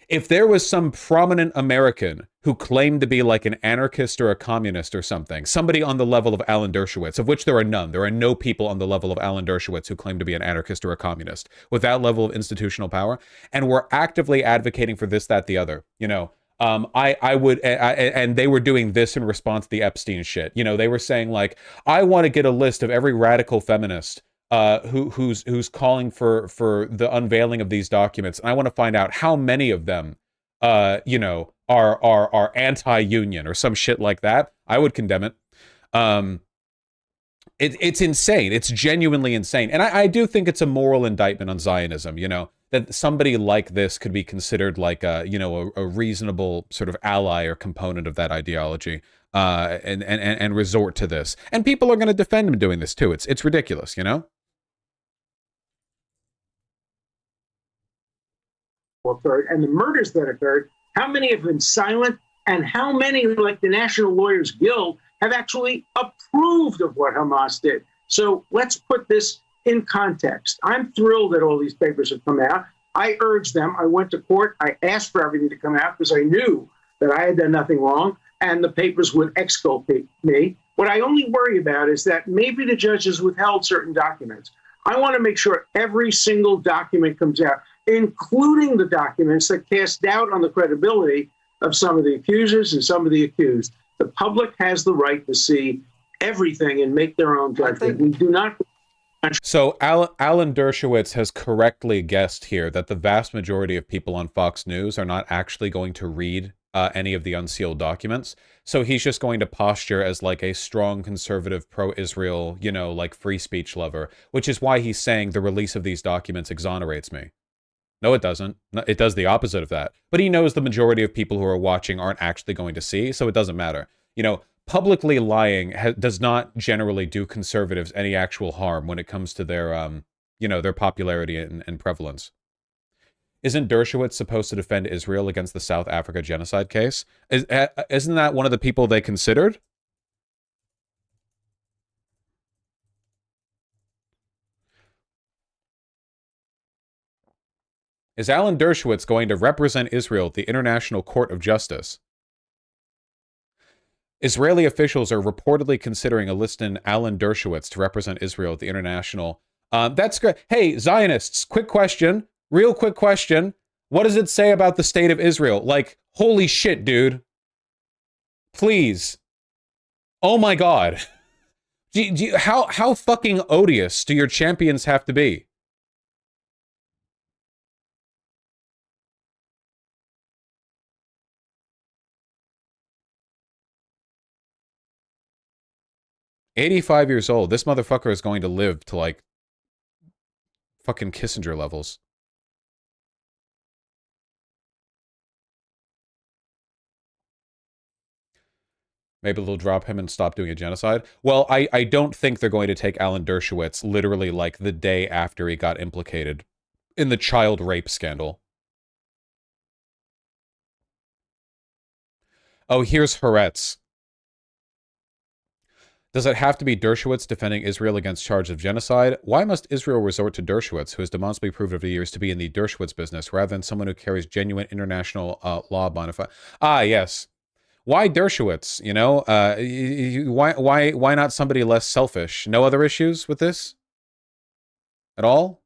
A: if there was some prominent American who claim to be like an anarchist or a communist or something, somebody on the level of Alan Dershowitz, of which there are none. There are no people on the level of Alan Dershowitz who claim to be an anarchist or a communist with that level of institutional power. And we're actively advocating for this, that, the other, you know. And they were doing this in response to the Epstein shit. You know, they were saying like, I want to get a list of every radical feminist who's calling for the unveiling of these documents, and I want to find out how many of them, you know, are anti-union or some shit like that. I would condemn it. It's insane. It's genuinely insane, and I do think it's a moral indictment on Zionism. You know, that somebody like this could be considered like a, you know, a reasonable sort of ally or component of that ideology, and resort to this. And people are going to defend him doing this too. It's ridiculous, you know.
H: Occurred and the murders that occurred, how many have been silent, and how many, like the National Lawyers Guild, have actually approved of what Hamas did? So let's put this in context. I'm thrilled that all these papers have come out. I urged them. I went to court. I asked for everything to come out because I knew that I had done nothing wrong and the papers would exculpate me. What I only worry about is that maybe the judges withheld certain documents. I want to make sure every single document comes out, including the documents that cast doubt on the credibility of some of the accusers and some of the accused. The public has the right to see everything and make their own judgment. We do not.
A: So Alan Dershowitz has correctly guessed here that the vast majority of people on Fox News are not actually going to read any of the unsealed documents. So he's just going to posture as like a strong conservative pro-Israel, you know, like free speech lover, which is why he's saying the release of these documents exonerates me. No, it doesn't. It does the opposite of that. But he knows the majority of people who are watching aren't actually going to see, so it doesn't matter. You know, publicly lying does not generally do conservatives any actual harm when it comes to their, you know, their popularity and prevalence. Isn't Dershowitz supposed to defend Israel against the South Africa genocide case? Isn't that one of the people they considered? Is Alan Dershowitz going to represent Israel at the International Court of Justice? Israeli officials are reportedly considering enlisting Alan Dershowitz to represent Israel at the International. That's great. Hey, Zionists, quick question. Real quick question. What does it say about the state of Israel? Like, holy shit, dude. Please. Oh my God. How fucking odious do your champions have to be? "85 years old. This motherfucker is going to live to like fucking Kissinger levels." Maybe they'll drop him and stop doing a genocide. Well, I don't think they're going to take Alan Dershowitz literally like the day after he got implicated in the child rape scandal. Oh, here's Haaretz. Does it have to be Dershowitz defending Israel against charges of genocide? Why must Israel resort to Dershowitz, who has demonstrably proved over the years to be in the Dershowitz business, rather than someone who carries genuine international law bona fide? Ah, yes. Why Dershowitz? You know, why not somebody less selfish? No other issues with this at all?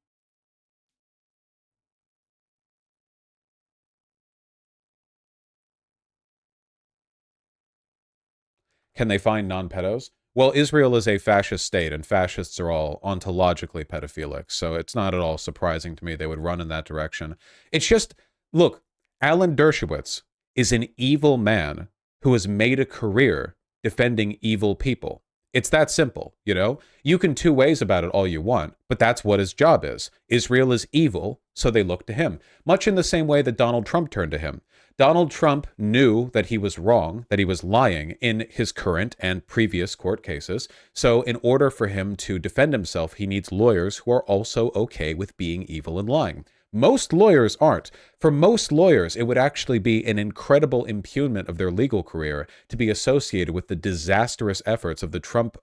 A: Can they find non-pedos? Well, Israel is a fascist state, and fascists are all ontologically pedophilic, so it's not at all surprising to me they would run in that direction. It's just, look, Alan Dershowitz is an evil man who has made a career defending evil people. It's that simple, you know? You can two ways about it all you want, but that's what his job is. Israel is evil, so they look to him. Much in the same way that Donald Trump turned to him. Donald Trump knew that he was wrong, that he was lying in his current and previous court cases. So in order for him to defend himself, he needs lawyers who are also okay with being evil and lying. Most lawyers aren't. For most lawyers, it would actually be an incredible impugnment of their legal career to be associated with the disastrous efforts of the Trump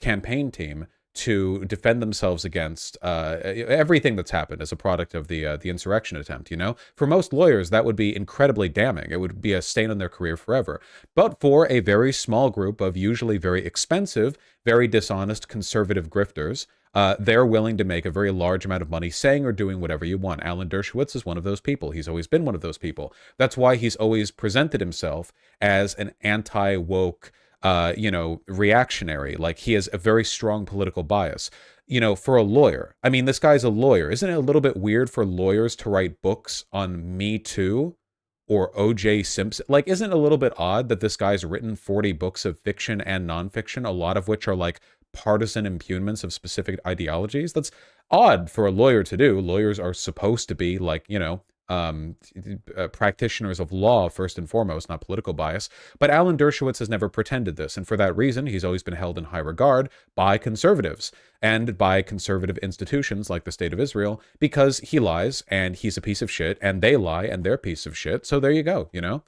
A: campaign team to defend themselves against everything that's happened as a product of the insurrection attempt. You know, for most lawyers, that would be incredibly damning. It would be a stain on their career forever. But for a very small group of usually very expensive, very dishonest conservative grifters, they're willing to make a very large amount of money saying or doing whatever you want. Alan Dershowitz is one of those people. He's always been one of those people. That's why he's always presented himself as an anti-woke, reactionary. Like, he has a very strong political bias. You know, for a lawyer, I mean, this guy's a lawyer. Isn't it a little bit weird for lawyers to write books on Me Too or O.J. Simpson? Like, isn't it a little bit odd that this guy's written 40 books of fiction and nonfiction, a lot of which are like partisan impugnments of specific ideologies? That's odd for a lawyer to do. Lawyers are supposed to be like, practitioners of law first and foremost, not political bias. But Alan Dershowitz has never pretended this, and for that reason, he's always been held in high regard by conservatives and by conservative institutions like the State of Israel, because he lies and he's a piece of shit, and they lie and they're a piece of shit. So there you go, you know?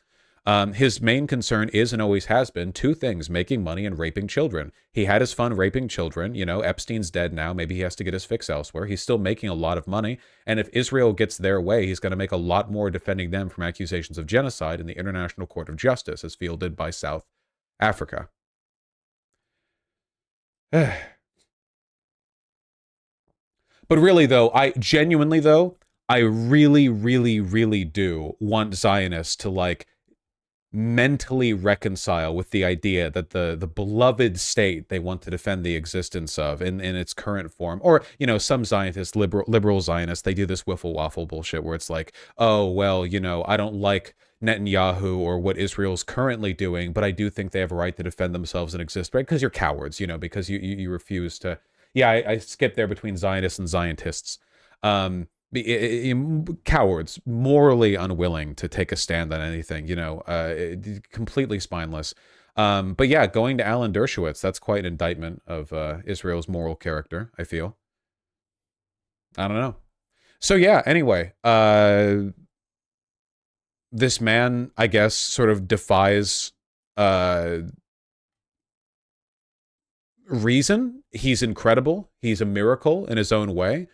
A: His main concern is and always has been two things: making money and raping children. He had his fun raping children. You know, Epstein's dead now. Maybe he has to get his fix elsewhere. He's still making a lot of money. And if Israel gets their way, he's going to make a lot more defending them from accusations of genocide in the International Court of Justice, as fielded by South Africa. But really, though, I really, really, really do want Zionists to, like, mentally reconcile with the idea that the beloved state they want to defend the existence of in its current form, or, you know, some Zionists, liberal Zionists, they do this wiffle waffle bullshit where it's like, oh, well, you know, I don't like Netanyahu or what Israel's currently doing, but I do think they have a right to defend themselves and exist, right? Because you're cowards, you know, because you refuse to. Yeah, I skipped there between Zionists and Zientists. Cowards, morally unwilling to take a stand on anything, you know, completely spineless. But yeah, going to Alan Dershowitz, that's quite an indictment of Israel's moral character, I feel. I don't know. So yeah, anyway, this man, I guess, sort of defies reason. He's incredible. He's a miracle in his own way.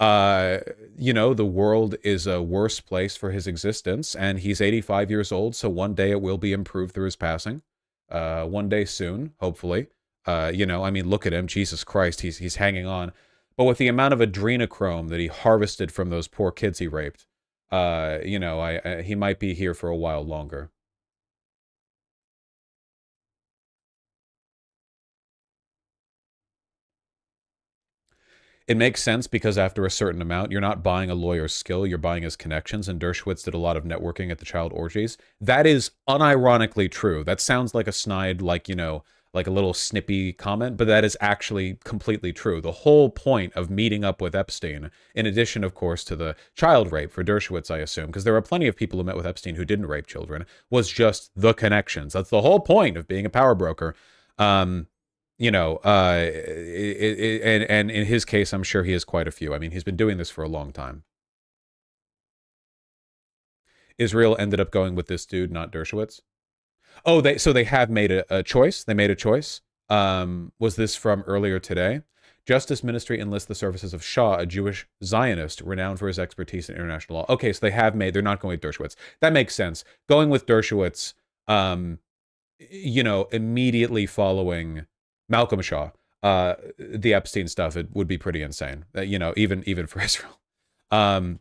A: You know, the world is a worse place for his existence, and he's 85 years old, so one day it will be improved through his passing. One day soon, hopefully. You know, I mean, look at him, Jesus Christ, he's hanging on. But with the amount of adrenochrome that he harvested from those poor kids he raped, you know, he might be here for a while longer. It makes sense because after a certain amount, you're not buying a lawyer's skill, you're buying his connections, and Dershowitz did a lot of networking at the child orgies. That is unironically true. That sounds like a snide, like, you know, like a little snippy comment, but that is actually completely true. The whole point of meeting up with Epstein, in addition, of course, to the child rape for Dershowitz, I assume, because there are plenty of people who met with Epstein who didn't rape children, was just the connections. That's the whole point of being a power broker. You know, and in his case, I'm sure he has quite a few. I mean, he's been doing this for a long time. Israel ended up going with this dude, not Dershowitz. Oh, they have made a choice. They made a choice. Was this from earlier today? Justice Ministry enlists the services of Shah, a Jewish Zionist renowned for his expertise in international law. Okay, so they're not going with Dershowitz. That makes sense. Going with Dershowitz, you know, immediately following Malcolm Shaw, the Epstein stuff, it would be pretty insane. You know, even for Israel.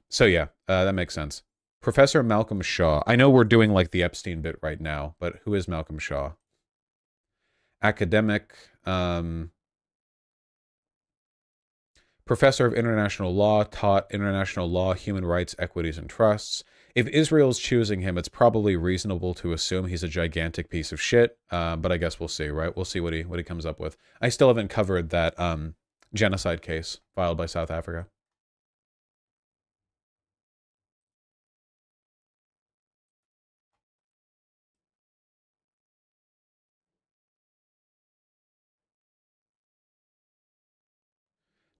A: So yeah, that makes sense. Professor Malcolm Shaw. I know we're doing like the Epstein bit right now, but who is Malcolm Shaw? Academic, professor of international law, taught international law, human rights, equities, and trusts. If Israel's choosing him, it's probably reasonable to assume he's a gigantic piece of shit. But I guess we'll see, right? We'll see what he comes up with. I still haven't covered that genocide case filed by South Africa.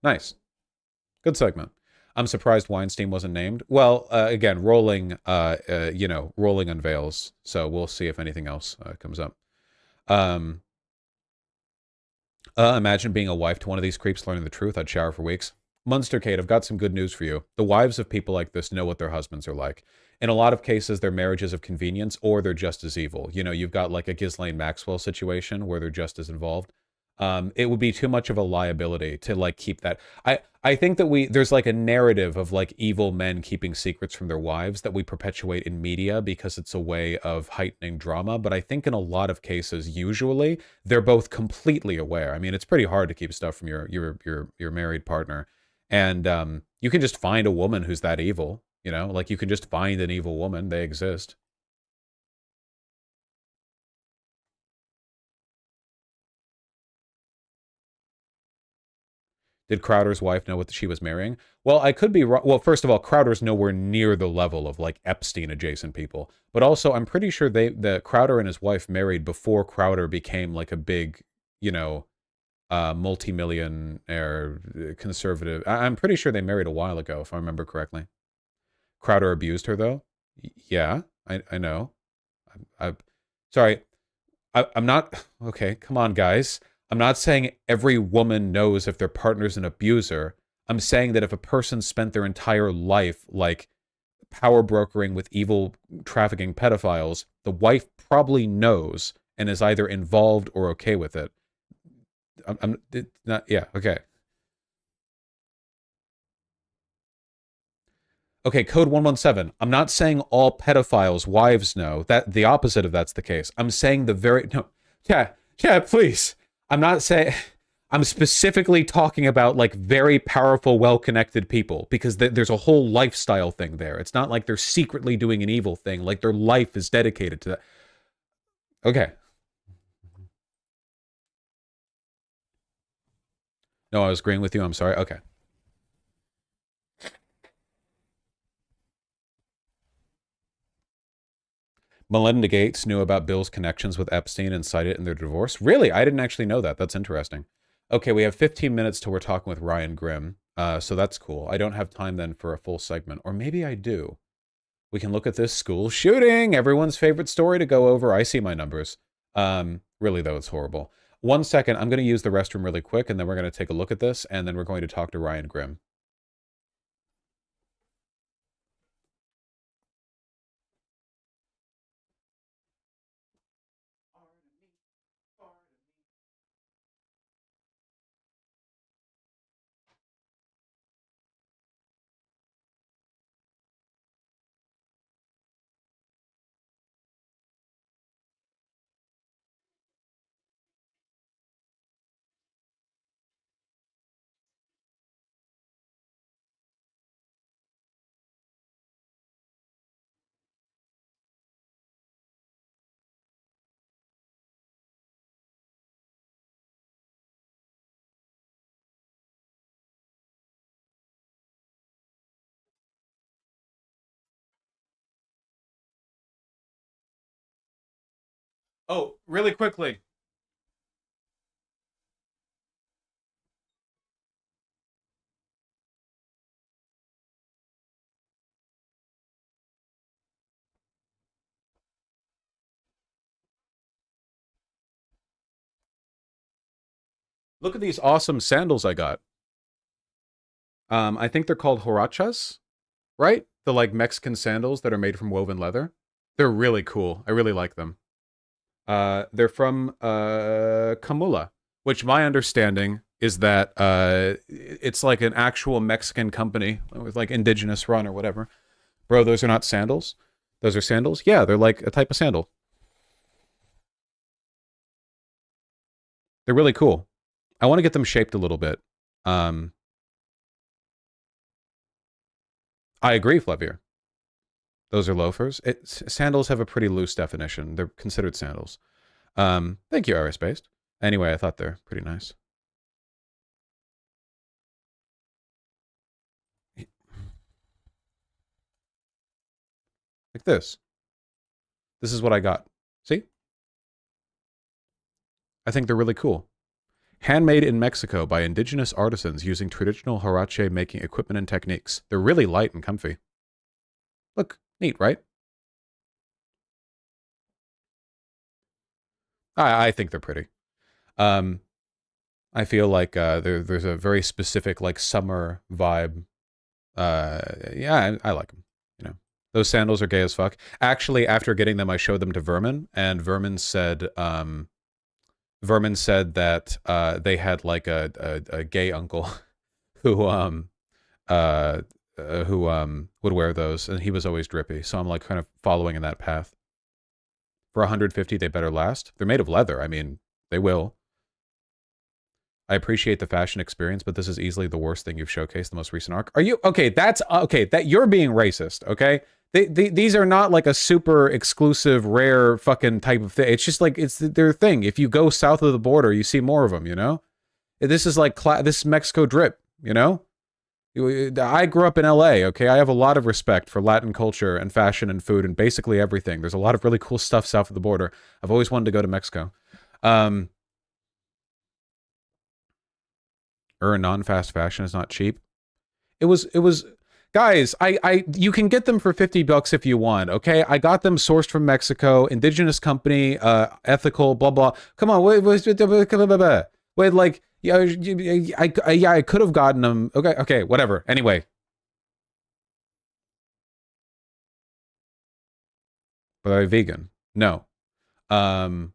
A: Nice. Good segment. I'm surprised Weinstein wasn't named. Well, again, rolling unveils. So we'll see if anything else comes up. Imagine being a wife to one of these creeps learning the truth. I'd shower for weeks. Munster Kate, I've got some good news for you. The wives of people like this know what their husbands are like. In a lot of cases, they're marriages of convenience or they're just as evil. You know, you've got like a Ghislaine Maxwell situation where they're just as involved. It would be too much of a liability to like keep that. I think that there's like a narrative of like evil men keeping secrets from their wives that we perpetuate in media because it's a way of heightening drama. But I think in a lot of cases, usually they're both completely aware. I mean, it's pretty hard to keep stuff from your married partner, and you can just find a woman who's that evil. You know, like you can just find an evil woman. They exist. Did Crowder's wife know what she was marrying? Well, I could be wrong. Well, first of all, Crowder's nowhere near the level of like Epstein adjacent people. But also, I'm pretty sure the Crowder and his wife married before Crowder became like a big, you know, multi-millionaire conservative. I'm pretty sure they married a while ago, if I remember correctly. Crowder abused her though. Yeah, I know. Sorry. I'm not okay. Come on, guys. I'm not saying every woman knows if their partner's an abuser. I'm saying that if a person spent their entire life like power brokering with evil trafficking pedophiles, the wife probably knows and is either involved or okay with it. I'm not. Yeah. Okay. Okay, code 117. I'm not saying all pedophiles' wives know. That the opposite of that's the case. I'm saying the very no. Yeah, please. I'm not saying I'm specifically talking about like very powerful, well-connected people because there's a whole lifestyle thing there. It's not like they're secretly doing an evil thing, like their life is dedicated to that. Okay. No, I was agreeing with you. I'm sorry. Okay. Melinda Gates knew about Bill's connections with Epstein and cited it in their divorce. Really? I didn't actually know that. That's interesting. Okay, we have 15 minutes till we're talking with Ryan Grimm. So that's cool. I don't have time then for a full segment. Or maybe I do. We can look at this school shooting. Everyone's favorite story to go over. I see my numbers. Really, though, it's horrible. 1 second. I'm going to use the restroom really quick, and then we're going to take a look at this, and then we're going to talk to Ryan Grimm. Oh, really quickly. Look at these awesome sandals I got. I think they're called horachas, right? The like Mexican sandals that are made from woven leather. They're really cool. I really like them. They're from Camula, which my understanding is that it's like an actual Mexican company with like indigenous run or whatever. Bro, those are not sandals. Those are sandals? Yeah, they're like a type of sandal. They're really cool. I want to get them shaped a little bit. I agree, Flevier. Those are loafers. Sandals have a pretty loose definition. They're considered sandals. Thank you, Aerospace. Anyway, I thought they're pretty nice. Like this. This is what I got. See? I think they're really cool. Handmade in Mexico by indigenous artisans using traditional huarache making equipment and techniques. They're really light and comfy. Look, neat, right? I think they're pretty. I feel like there's a very specific like summer vibe. Yeah, I like them. You know, those sandals are gay as fuck. Actually, after getting them, I showed them to Vermin, and Vermin said that they had like a gay uncle who would wear those, and he was always drippy. So I'm like kind of following in that path. For 150, they better last. They're made of leather. I mean, they will. I appreciate the fashion experience, but this is easily the worst thing you've showcased the most recent arc. Are you okay? That's okay. That you're being racist. Okay, these are not like a super exclusive, rare fucking type of thing. It's just like it's their thing. If you go south of the border, you see more of them. You know, this is like this Mexico drip. You know, I grew up in LA. Okay, I have a lot of respect for Latin culture and fashion and food and basically everything. There's a lot of really cool stuff south of the border. I've always wanted to go to Mexico. Non-fast fashion is not cheap. It was guys, you can get them for $50 if you want, okay? I got them sourced from Mexico, indigenous company, ethical, blah blah. Come on, wait, like yeah, I could have gotten them. Okay, whatever. Anyway. But are they vegan? No. I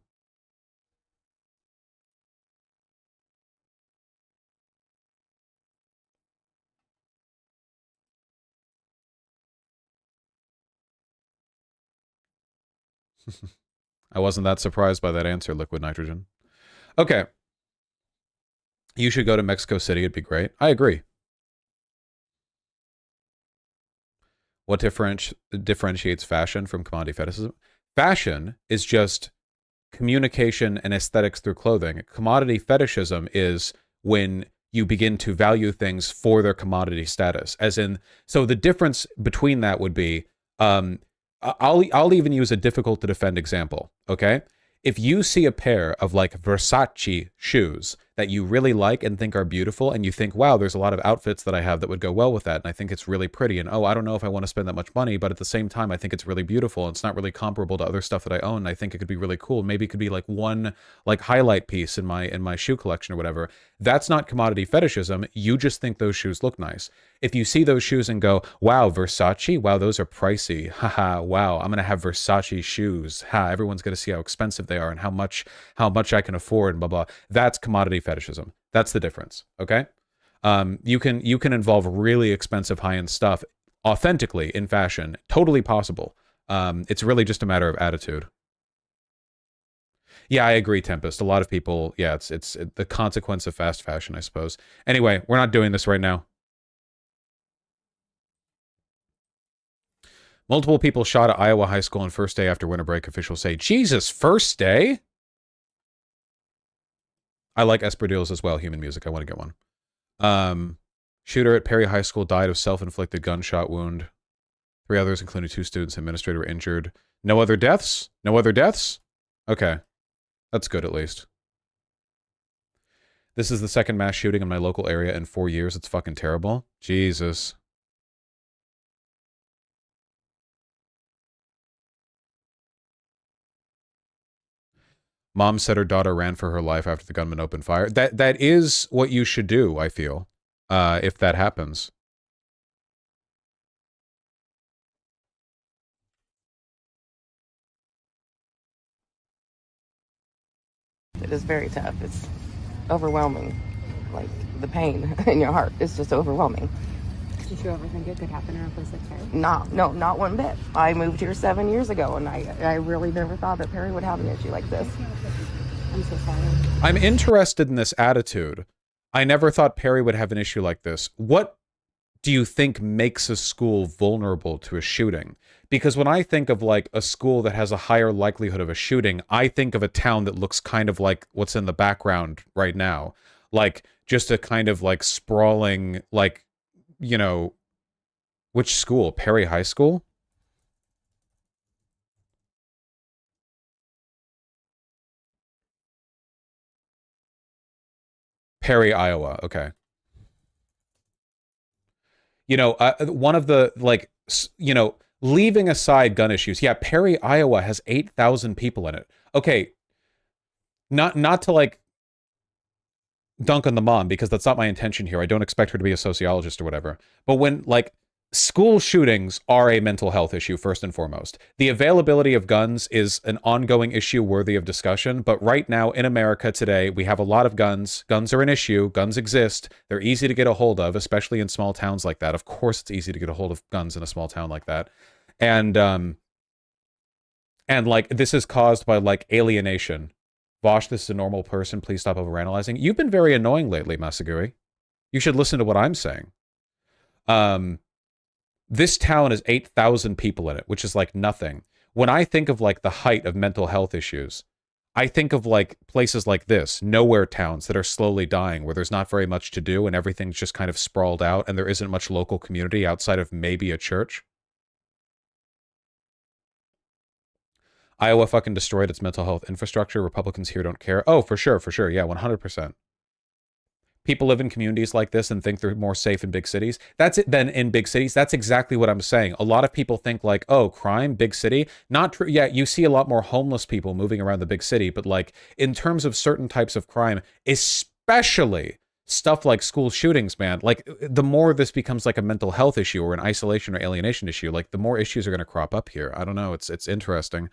A: wasn't that surprised by that answer, Liquid Nitrogen. Okay. You should go to Mexico City. It'd be great. I agree. What differentiates fashion from commodity fetishism? Fashion is just communication and aesthetics through clothing. Commodity fetishism is when you begin to value things for their commodity status. As in, so the difference between that would be, I'll even use a difficult to defend example, okay? If you see a pair of like Versace shoes that you really like and think are beautiful, and you think, wow, there's a lot of outfits that I have that would go well with that, and I think it's really pretty, and oh, I don't know if I want to spend that much money, but at the same time, I think it's really beautiful, and it's not really comparable to other stuff that I own, and I think it could be really cool. Maybe it could be like one like highlight piece in my shoe collection or whatever. That's not commodity fetishism. You just think those shoes look nice. If you see those shoes and go, wow, Versace, wow, those are pricey, haha, wow, I'm gonna have Versace shoes, ha, everyone's gonna see how expensive they are and how much I can afford, and blah blah. That's commodity fetishism. That's the difference. Okay. You can involve really expensive high-end stuff authentically in fashion. Totally possible. It's really just a matter of attitude. Yeah, I agree, Tempest. A lot of people, yeah, it's the consequence of fast fashion, I suppose. Anyway, we're not doing this right now. Multiple people shot at Iowa high school on first day after winter break, officials say. Jesus, first day? I like Espadrilles as well, human music. I want to get one. Shooter at Perry High School died of self-inflicted gunshot wound. 3 others, including 2 students and administrator, were injured. No other deaths? No other deaths? Okay. That's good, at least. This is the second mass shooting in my local area in 4 years. It's fucking terrible. Jesus. Mom said her daughter ran for her life after the gunman opened fire. That is what you should do, I feel, if that happens.
I: It is very tough. It's overwhelming. Like, the pain in your heart is just overwhelming.
J: Did you ever think it could happen in a place like Perry?
I: No, not one bit. I moved here 7 years ago, and I really never thought that Perry would have an issue like this.
J: I'm so sorry.
A: I'm interested in this attitude. I never thought Perry would have an issue like this. What do you think makes a school vulnerable to a shooting? Because when I think of like a school that has a higher likelihood of a shooting, I think of a town that looks kind of like what's in the background right now. Like just a kind of like sprawling, like, you know, which school? Perry High School? Perry, Iowa. Okay. You know, one of the, like, you know, leaving aside gun issues. Yeah, Perry, Iowa has 8,000 people in it. Okay. Not to like, dunk on the mom, because that's not my intention here. I don't expect her to be a sociologist or whatever. But when, like, school shootings are a mental health issue, first and foremost. The availability of guns is an ongoing issue worthy of discussion. But right now in America today, we have a lot of guns. Guns are an issue. Guns exist. They're easy to get a hold of, especially in small towns like that. Of course, it's easy to get a hold of guns in a small town like that. And like, this is caused by, like, alienation. Vosh, this is a normal person. Please stop overanalyzing. You've been very annoying lately, Masaguri. You should listen to what I'm saying. This town has 8,000 people in it, which is like nothing. When I think of, like, the height of mental health issues, I think of, like, places like this, nowhere towns that are slowly dying, where there's not very much to do and everything's just kind of sprawled out and there isn't much local community outside of maybe a church. Iowa fucking destroyed its mental health infrastructure. Republicans here don't care. Oh, for sure, for sure. Yeah, 100%. People live in communities like this and think they're more safe in big cities. That's it. Then in big cities, that's exactly what I'm saying. A lot of people think, like, oh, crime, big city. Not true. Yeah, you see a lot more homeless people moving around the big city, but, like, in terms of certain types of crime, especially stuff like school shootings, man, like, the more this becomes like a mental health issue or an isolation or alienation issue, like, the more issues are going to crop up here. I don't know. It's interesting.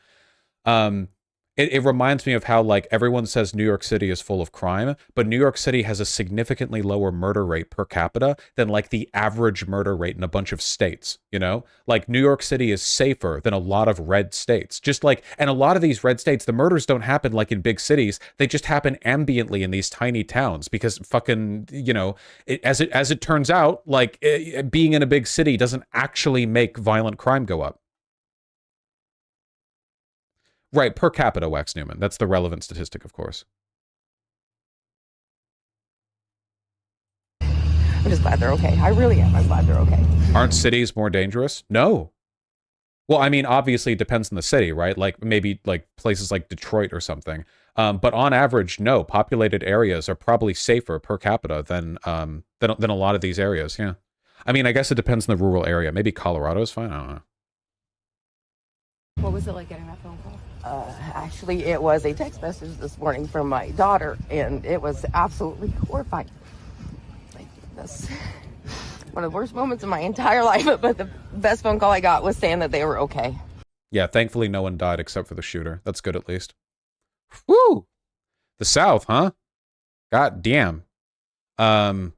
A: It reminds me of how, like, everyone says New York City is full of crime, but New York City has a significantly lower murder rate per capita than, like, the average murder rate in a bunch of states, you know? Like, New York City is safer than a lot of red states. Just like, and a lot of these red states, the murders don't happen like in big cities. They just happen ambiently in these tiny towns because fucking, you know, as it turns out, like, being in a big city doesn't actually make violent crime go up. Right, per capita, Wax Newman. That's the relevant statistic, of course.
I: I'm just glad they're okay. I really am. I'm glad they're okay.
A: Aren't cities more dangerous? No. Well, I mean, obviously it depends on the city, right? Like, maybe, like, places like Detroit or something. But on average, no. Populated areas are probably safer per capita than a lot of these areas, yeah. I mean, I guess it depends on the rural area. Maybe Colorado's fine, I don't know.
J: What was it like getting that phone call?
I: Actually, it was a text message this morning from my daughter, and it was absolutely horrifying. Like, that's one of the worst moments of my entire life, but the best phone call I got was saying that they were okay.
A: Yeah, thankfully no one died except for the shooter. That's good, at least. Woo! The South, huh? God damn. Per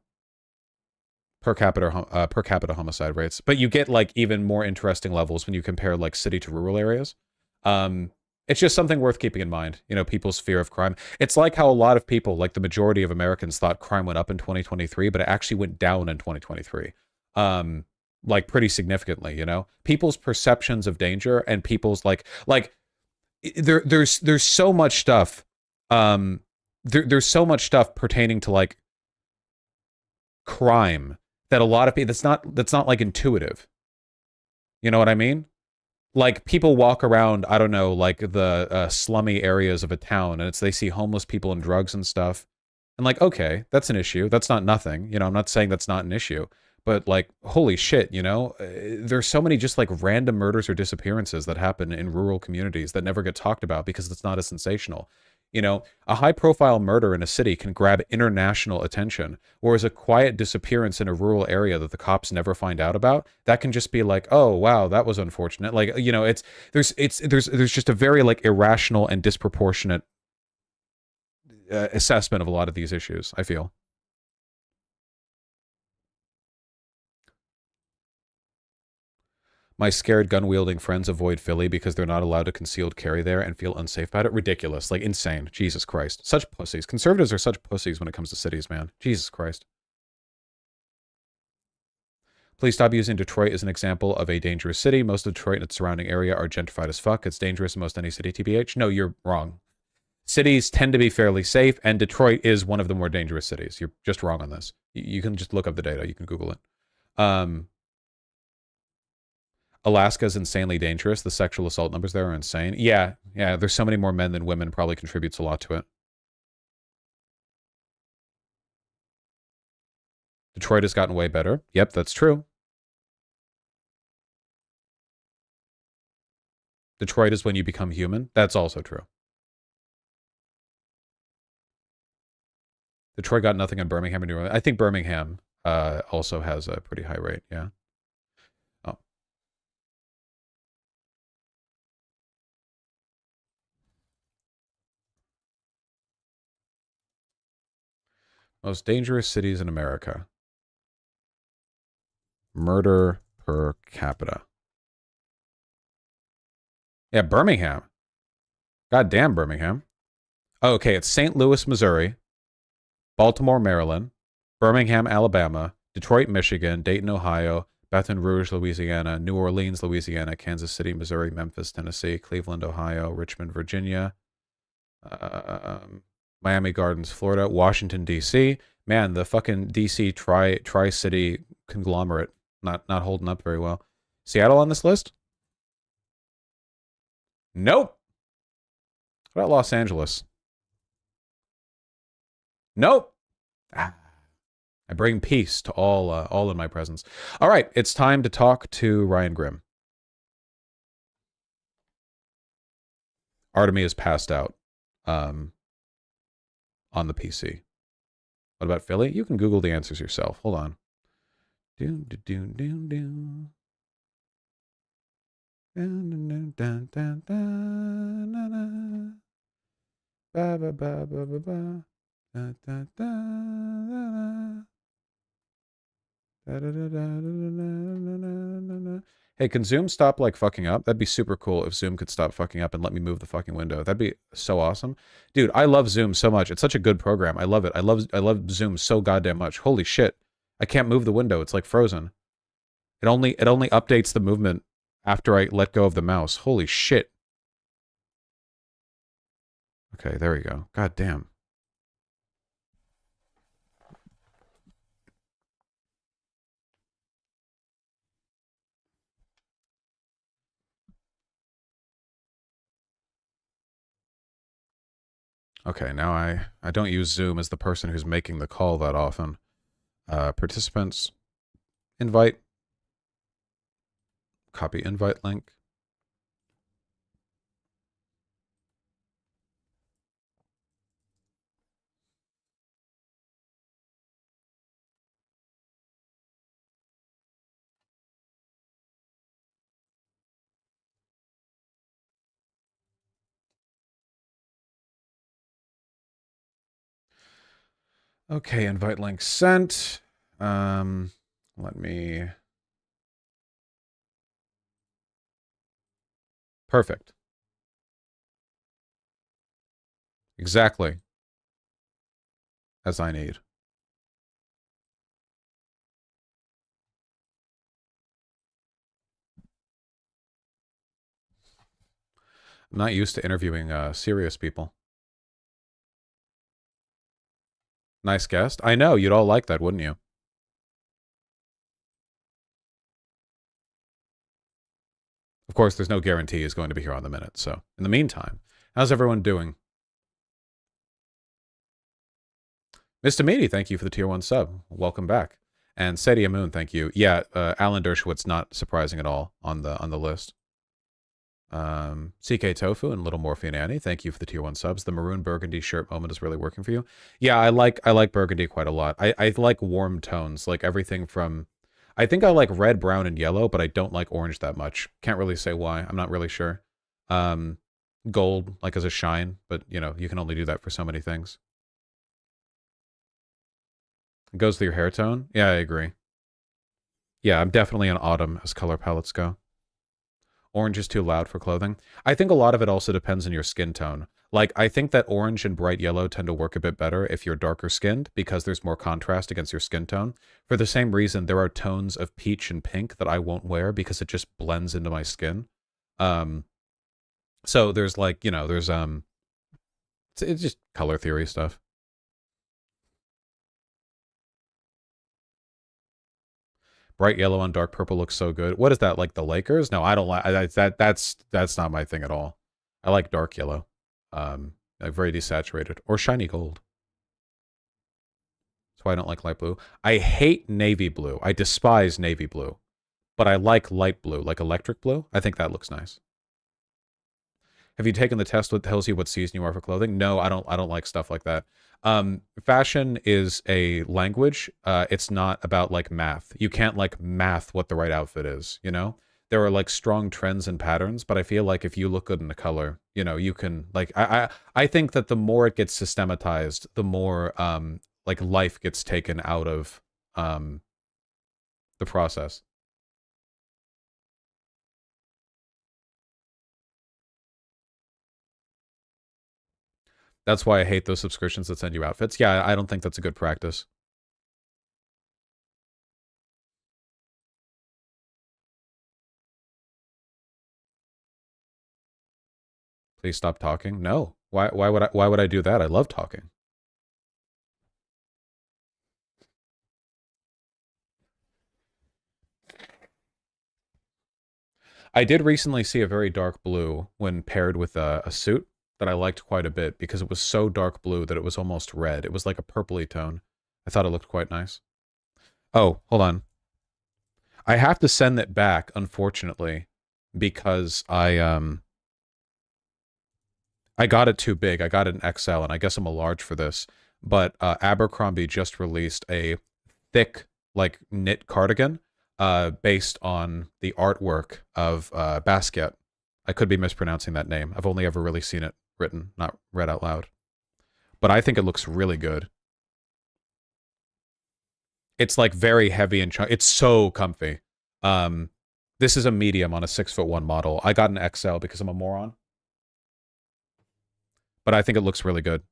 A: capita homicide rates. But you get, like, even more interesting levels when you compare, like, city to rural areas. It's just something worth keeping in mind, you know, people's fear of crime. It's like how a lot of people, like the majority of Americans, thought crime went up in 2023, but it actually went down in 2023. Like, pretty significantly, you know? People's perceptions of danger and people's, like there's so much stuff, there's so much stuff pertaining to, like, crime that a lot of people, that's not like intuitive. You know what I mean? Like, people walk around, I don't know, like the slummy areas of a town, and they see homeless people and drugs and stuff. And, like, okay, that's an issue. That's not nothing. You know, I'm not saying that's not an issue. But, like, holy shit, you know? There's so many just, like, random murders or disappearances that happen in rural communities that never get talked about because it's not as sensational. You know, a high-profile murder in a city can grab international attention, whereas a quiet disappearance in a rural area that the cops never find out about, that can just be like, oh, wow, that was unfortunate. Like, you know, there's just a very, like, irrational and disproportionate assessment of a lot of these issues, I feel. My scared gun-wielding friends avoid Philly because they're not allowed to concealed carry there and feel unsafe about it. Ridiculous. Like, insane. Jesus Christ. Such pussies. Conservatives are such pussies when it comes to cities, man. Jesus Christ. Please stop using Detroit as an example of a dangerous city. Most of Detroit and its surrounding area are gentrified as fuck. It's dangerous in most any city, TBH. No, you're wrong. Cities tend to be fairly safe, and Detroit is one of the more dangerous cities. You're just wrong on this. You can just look up the data. You can Google it. Alaska is insanely dangerous. The sexual assault numbers there are insane. Yeah, there's so many more men than women, probably contributes a lot to it. Detroit has gotten way better. Yep, that's true. Detroit is when you become human. That's also true. Detroit got nothing on Birmingham and New Orleans. I think Birmingham also has a pretty high rate. Yeah. Oh. Most dangerous cities in America. Murder per capita. Yeah, Birmingham. God damn, Birmingham. Oh, okay, it's St. Louis, Missouri, Baltimore, Maryland, Birmingham, Alabama, Detroit, Michigan, Dayton, Ohio, Baton Rouge, Louisiana, New Orleans, Louisiana, Kansas City, Missouri, Memphis, Tennessee, Cleveland, Ohio, Richmond, Virginia, Miami Gardens, Florida, Washington, D.C. Man, the fucking D.C. tri-city conglomerate not holding up very well. Seattle on this list? Nope. What about Los Angeles? Nope. I bring peace to all in my presence. All right, it's time to talk to Ryan Grimm. Artemy is passed out on the PC. What about Philly? You can Google the answers yourself. Hold on. Do do do do do. Ba ba ba ba ba ba. Da, da, da, da, da, da, da, da, da, da. Hey, can Zoom stop like fucking up? That'd be super cool if Zoom could stop fucking up and let me move the fucking window. That'd be so awesome. Dude, I love Zoom so much. It's such a good program. I love it. I love Zoom so goddamn much. Holy shit. I can't move the window. It's like frozen. It only updates the movement after I let go of the mouse. Holy shit. Okay, there we go. God damn. Okay, now I don't use Zoom as the person who's making the call that often. Participants, invite, copy invite link. Okay, invite link sent. Let me... Perfect. Exactly. As I need. I'm not used to interviewing serious people. Nice guest. I know, you'd all like that, wouldn't you? Of course, there's no guarantee he's going to be here on the minute, so in the meantime, how's everyone doing? Mr. Meaty, thank you for the tier 1 sub. Welcome back. And Sadia Moon, thank you. Yeah, Alan Dershowitz, not surprising at all on the list. CK Tofu and Little Morphean Annie, thank you for the tier 1 subs. The maroon burgundy shirt moment is really working for you. Yeah, I like burgundy quite a lot. I like warm tones, like everything from... I think I like red, brown, and yellow, but I don't like orange that much. Can't really say why. I'm not really sure. Gold, like as a shine, but you know, you can only do that for so many things. It goes with your hair tone? Yeah, I agree. Yeah, I'm definitely an autumn as color palettes go. Orange is too loud for clothing. I think a lot of it also depends on your skin tone. Like, I think that orange and bright yellow tend to work a bit better if you're darker skinned because there's more contrast against your skin tone. For the same reason, there are tones of peach and pink that I won't wear because it just blends into my skin. So there's like, you know, there's, it's just color theory stuff. Bright yellow on dark purple looks so good. What is that, like the Lakers? No, I don't like that. That's not my thing at all. I like dark yellow. Like very desaturated or shiny gold. That's why I don't like light blue. I hate navy blue. I despise navy blue, but I like light blue, like electric blue. I think that looks nice. Have you taken the test that tells you what season you are for clothing? No, I don't like stuff like that. Fashion is a language. It's not about like math. You can't like math what the right outfit is, you know? There are like strong trends and patterns, but I feel like if you look good in the color, you know, you can like I think that the more it gets systematized, the more like life gets taken out of the process. That's why I hate those subscriptions that send you outfits. Yeah, I don't think that's a good practice. Please stop talking. No. Why would I do that? I love talking. I did recently see a very dark blue when paired with a suit that I liked quite a bit because it was so dark blue that it was almost red. It was like a purpley tone. I thought it looked quite nice. Oh, hold on. I have to send it back, unfortunately, because I got it too big. I got it in XL, and I guess I'm a large for this. But Abercrombie just released a thick, like, knit cardigan based on the artwork of Basquiat. I could be mispronouncing that name. I've only ever really seen it written, not read out loud. But I think it looks really good. It's like very heavy and chunky. It's so comfy. This is a medium on a 6'1" model. I got an XL because I'm a moron. But I think it looks really good.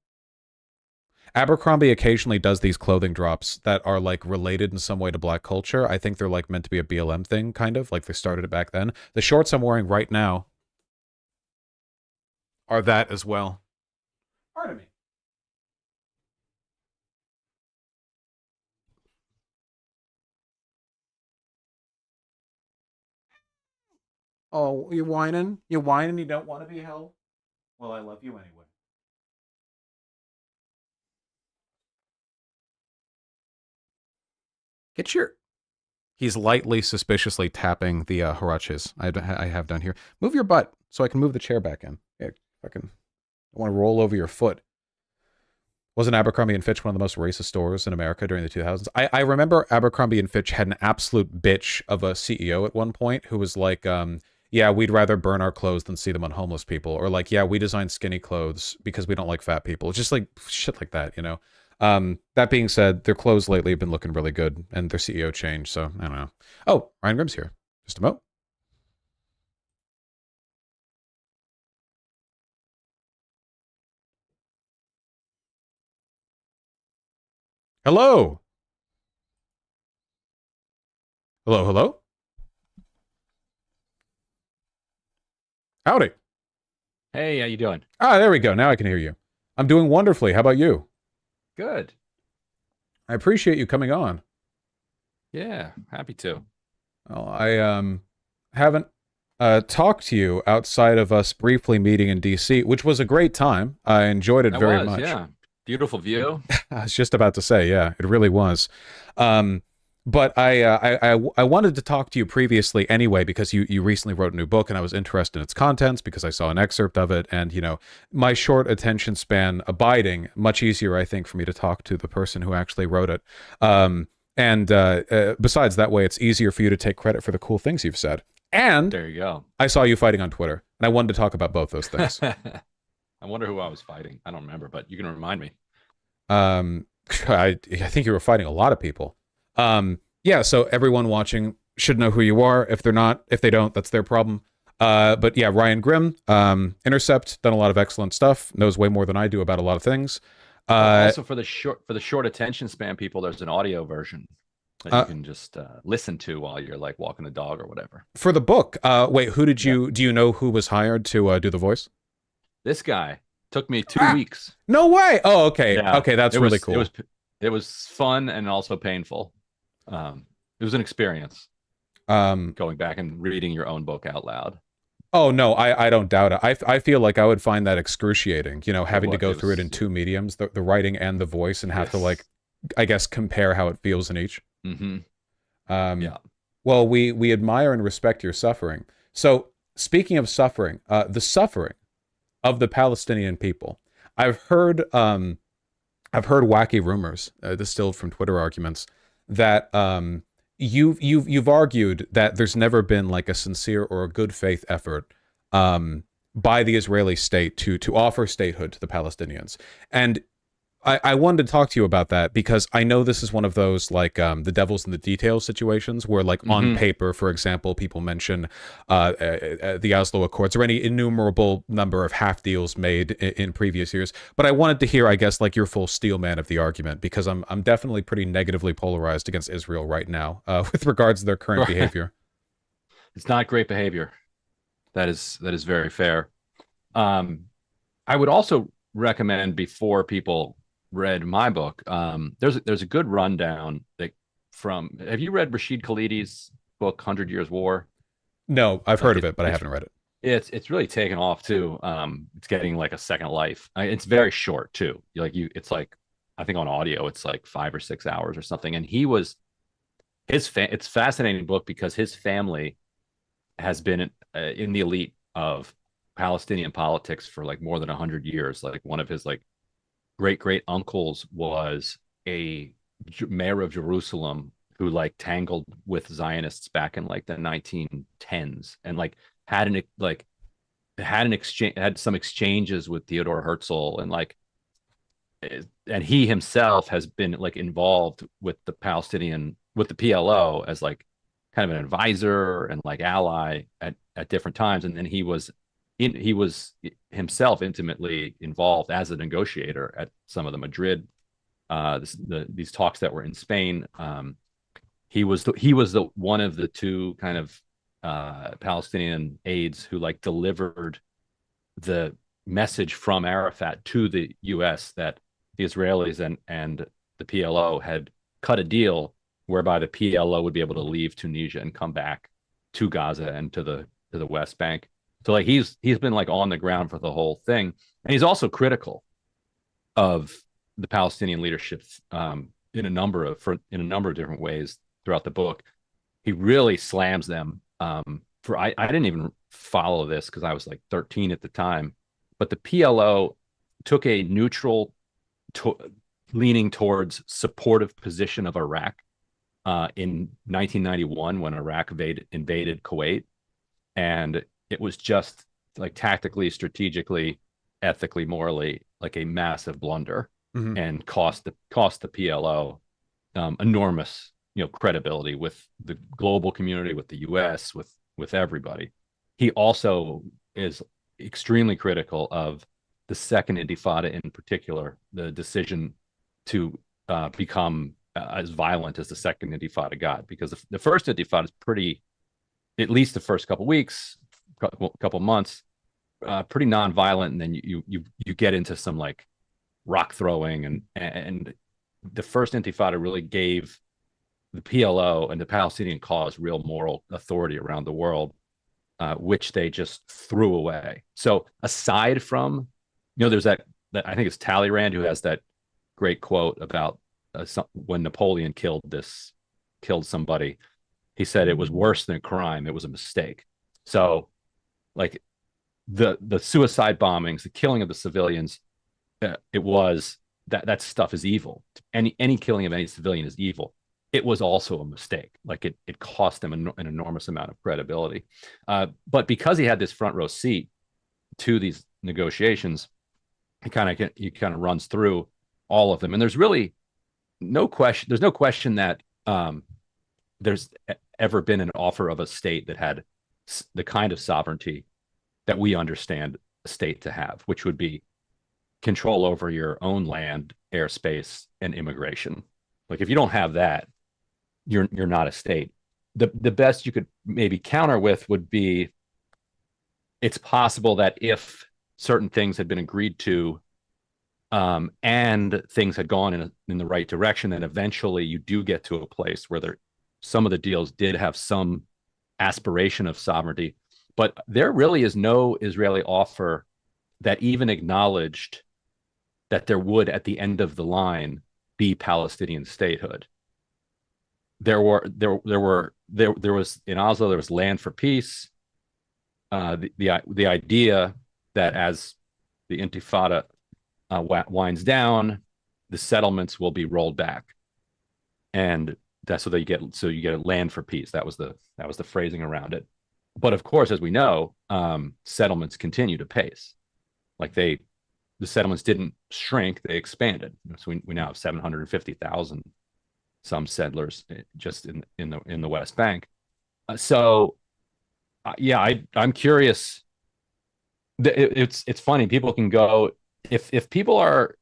A: Abercrombie occasionally does these clothing drops that are like related in some way to black culture. I think they're like meant to be a BLM thing, kind of, like they started it back then. The shorts I'm wearing right now are that as well. Pardon me. Oh, you're whining? You're whining you don't want to be held? Well, I love you anyway. Get your... He's lightly, suspiciously tapping the huaraches I have down here. Move your butt so I can move the chair back in. Yeah, fucking... I want to roll over your foot. Wasn't Abercrombie & Fitch one of the most racist stores in America during the 2000s? I remember Abercrombie & Fitch had an absolute bitch of a CEO at one point who was like, yeah, we'd rather burn our clothes than see them on homeless people. Or like, yeah, we design skinny clothes because we don't like fat people. It's just like shit like that, you know? That being said, their clothes lately have been looking really good and their CEO changed, so I don't know. Oh, Ryan Grimm's here. Just a mo. Hello. Hello, hello. Howdy.
K: Hey, how you doing?
A: Ah, there we go. Now I can hear you. I'm doing wonderfully. How about you?
K: Good.
A: I appreciate you coming on.
K: Yeah, happy to.
A: Well, I haven't talked to you outside of us briefly meeting in DC, which was a great time. I enjoyed it very much.
K: Yeah. Beautiful view.
A: I was just about to say, yeah, it really was. But I wanted to talk to you previously anyway because you recently wrote a new book and I was interested in its contents because I saw an excerpt of it, and you know, my short attention span abiding, much easier I think for me to talk to the person who actually wrote it. And besides, that way it's easier for you to take credit for the cool things you've said. And
K: there you go.
A: I saw you fighting on Twitter, and I wanted to talk about both those things.
K: I wonder who I was fighting. I don't remember, but you can remind me.
A: I think you were fighting a lot of people. Yeah, so everyone watching should know who you are. If they're not, if they don't, that's their problem. But yeah, Ryan Grimm, Intercept, done a lot of excellent stuff, knows way more than I do about a lot of things.
K: Also for the short attention span people, there's an audio version that you can just listen to while you're like walking the dog or whatever.
A: For the book, wait, who did you, do you know who was hired to do the voice?
K: This guy took me 2 weeks.
A: No way. Oh, okay.
K: Yeah.
A: Okay, that's really cool.
K: It was fun and also painful. It was an experience. Going back and reading your own book out loud.
A: Oh no, I don't doubt it. I feel like I would find that excruciating, you know, having to go through it in two mediums, the writing and the voice, and have to like, I guess, compare how it feels in each.
K: Mm-hmm.
A: Yeah. Well, we admire and respect your suffering. So speaking of suffering, the suffering of the Palestinian people. I've heard wacky rumors distilled from Twitter arguments that you've argued that there's never been like a sincere or a good faith effort by the Israeli state to offer statehood to the Palestinians. And I wanted to talk to you about that because I know this is one of those like the devil's in the details situations where like on paper, for example, people mention the Oslo Accords or any innumerable number of half deals made in previous years. But I wanted to hear, I guess, like your full steel man of the argument because I'm definitely pretty negatively polarized against Israel right now with regards to their current behavior.
K: It's not great behavior. That is very fair. I would also recommend before people read my book, there's a good rundown that have you read Rashid Khalidi's book 100 Years War?
A: No, I've heard of it, but I haven't read it.
K: It's really taken off too. It's getting like a second life. It's very short too. It's like, I think on audio it's like 5 or 6 hours or something. And it's a fascinating book because his family has been in the elite of Palestinian politics for like more than 100 years. Like one of his like great uncles was a mayor of Jerusalem who like tangled with Zionists back in like the 1910s and like had some exchanges with Theodore Herzl and he himself has been like involved with the PLO as like kind of an advisor and like ally at different times. And then he was himself intimately involved as a negotiator at some of the Madrid, these talks that were in Spain. He was one of the two kind of Palestinian aides who like delivered the message from Arafat to the U.S. that the Israelis and the PLO had cut a deal whereby the PLO would be able to leave Tunisia and come back to Gaza and to the West Bank. So like he's been like on the ground for the whole thing, and he's also critical of the Palestinian leadership in a number of different ways throughout the book. He really slams them. I didn't even follow this because I was like 13 at the time, but the PLO took a neutral, leaning towards supportive position of Iraq in 1991 when Iraq invaded Kuwait, and it was just like tactically, strategically, ethically, morally, like a massive blunder, and cost the PLO enormous, credibility with the global community, with the U.S., with everybody. He also is extremely critical of the Second Intifada in particular, the decision to become as violent as the Second Intifada got, because the First Intifada is pretty, at least the first couple weeks, couple months, pretty non-violent, and then you get into some like rock throwing, and the First Intifada really gave the PLO and the Palestinian cause real moral authority around the world, which they just threw away. So aside from, there's that I think it's Talleyrand who has that great quote about when Napoleon killed somebody. He said it was worse than a crime; it was a mistake. So like the suicide bombings, the killing of the civilians, it was that stuff is evil. Any killing of any civilian is evil. It was also a mistake. Like it cost him an enormous amount of credibility. But because he had this front row seat to these negotiations, he kind of runs through all of them. And there's really no question. There's no question that there's ever been an offer of a state that had the kind of sovereignty that we understand a state to have, which would be control over your own land, airspace, and immigration. Like if you don't have that, you're not a state. The best you could maybe counter with would be, it's possible that if certain things had been agreed to, and things had gone in the right direction, then eventually you do get to a place where some of the deals did have some aspiration of sovereignty, but there really is no Israeli offer that even acknowledged that there would, at the end of the line, be Palestinian statehood. There was in Oslo, there was land for peace. The idea that as the Intifada winds down, the settlements will be rolled back, and that's so you get a land for peace. That was the phrasing around it. But of course, as we know, settlements continue to pace. Like the settlements didn't shrink; they expanded. So we now have 750,000 some settlers just in the West Bank. I'm curious. It's funny. People can go if people are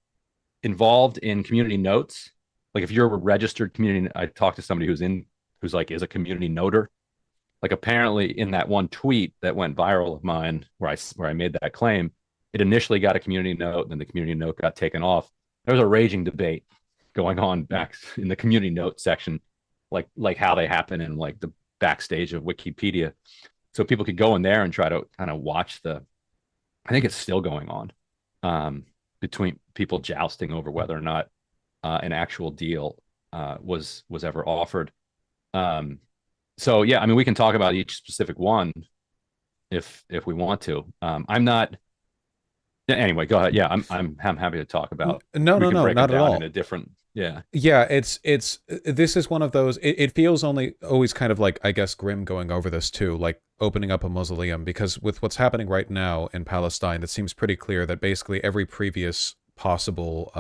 K: involved in community notes. Like if you're a registered community, I talked to somebody who's a community noter. Like apparently in that one tweet that went viral of mine where I made that claim, it initially got a community note, and then the community note got taken off. There was a raging debate going on back in the community note section, like how they happen in like the backstage of Wikipedia. So people could go in there and try to kind of watch I think it's still going on, between people jousting over whether or not an actual deal was ever offered. So yeah, I mean, we can talk about each specific one if we want to. I'm not. Anyway, go ahead. Yeah, I'm happy to talk about.
A: No, not at all.
K: In a different. Yeah.
A: Yeah, this is one of those. It feels always kind of like, I guess, grim going over this too, like opening up a mausoleum, because with what's happening right now in Palestine, it seems pretty clear that basically every previous possible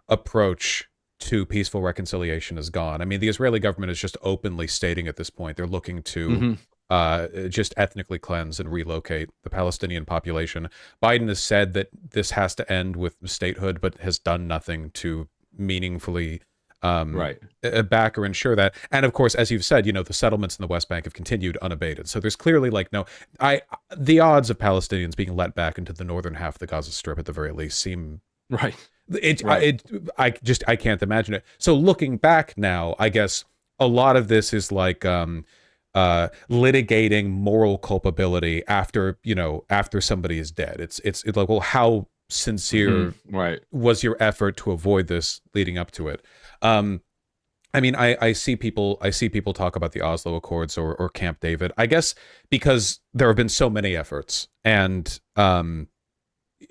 A: approach to peaceful reconciliation is gone. I mean, the Israeli government is just openly stating at this point they're looking to just ethnically cleanse and relocate the Palestinian population. Biden has said that this has to end with statehood, but has done nothing to meaningfully back or ensure that. And of course, as you've said, the settlements in the West Bank have continued unabated. So there's clearly the odds of Palestinians being let back into the northern half of the Gaza Strip at the very least seem
K: right.
A: I can't imagine it. So looking back now, I guess a lot of this is like litigating moral culpability after somebody is dead. It's like, well, how sincere was your effort to avoid this leading up to it? I mean, I see people talk about the Oslo Accords or Camp David, I guess because there have been so many efforts, and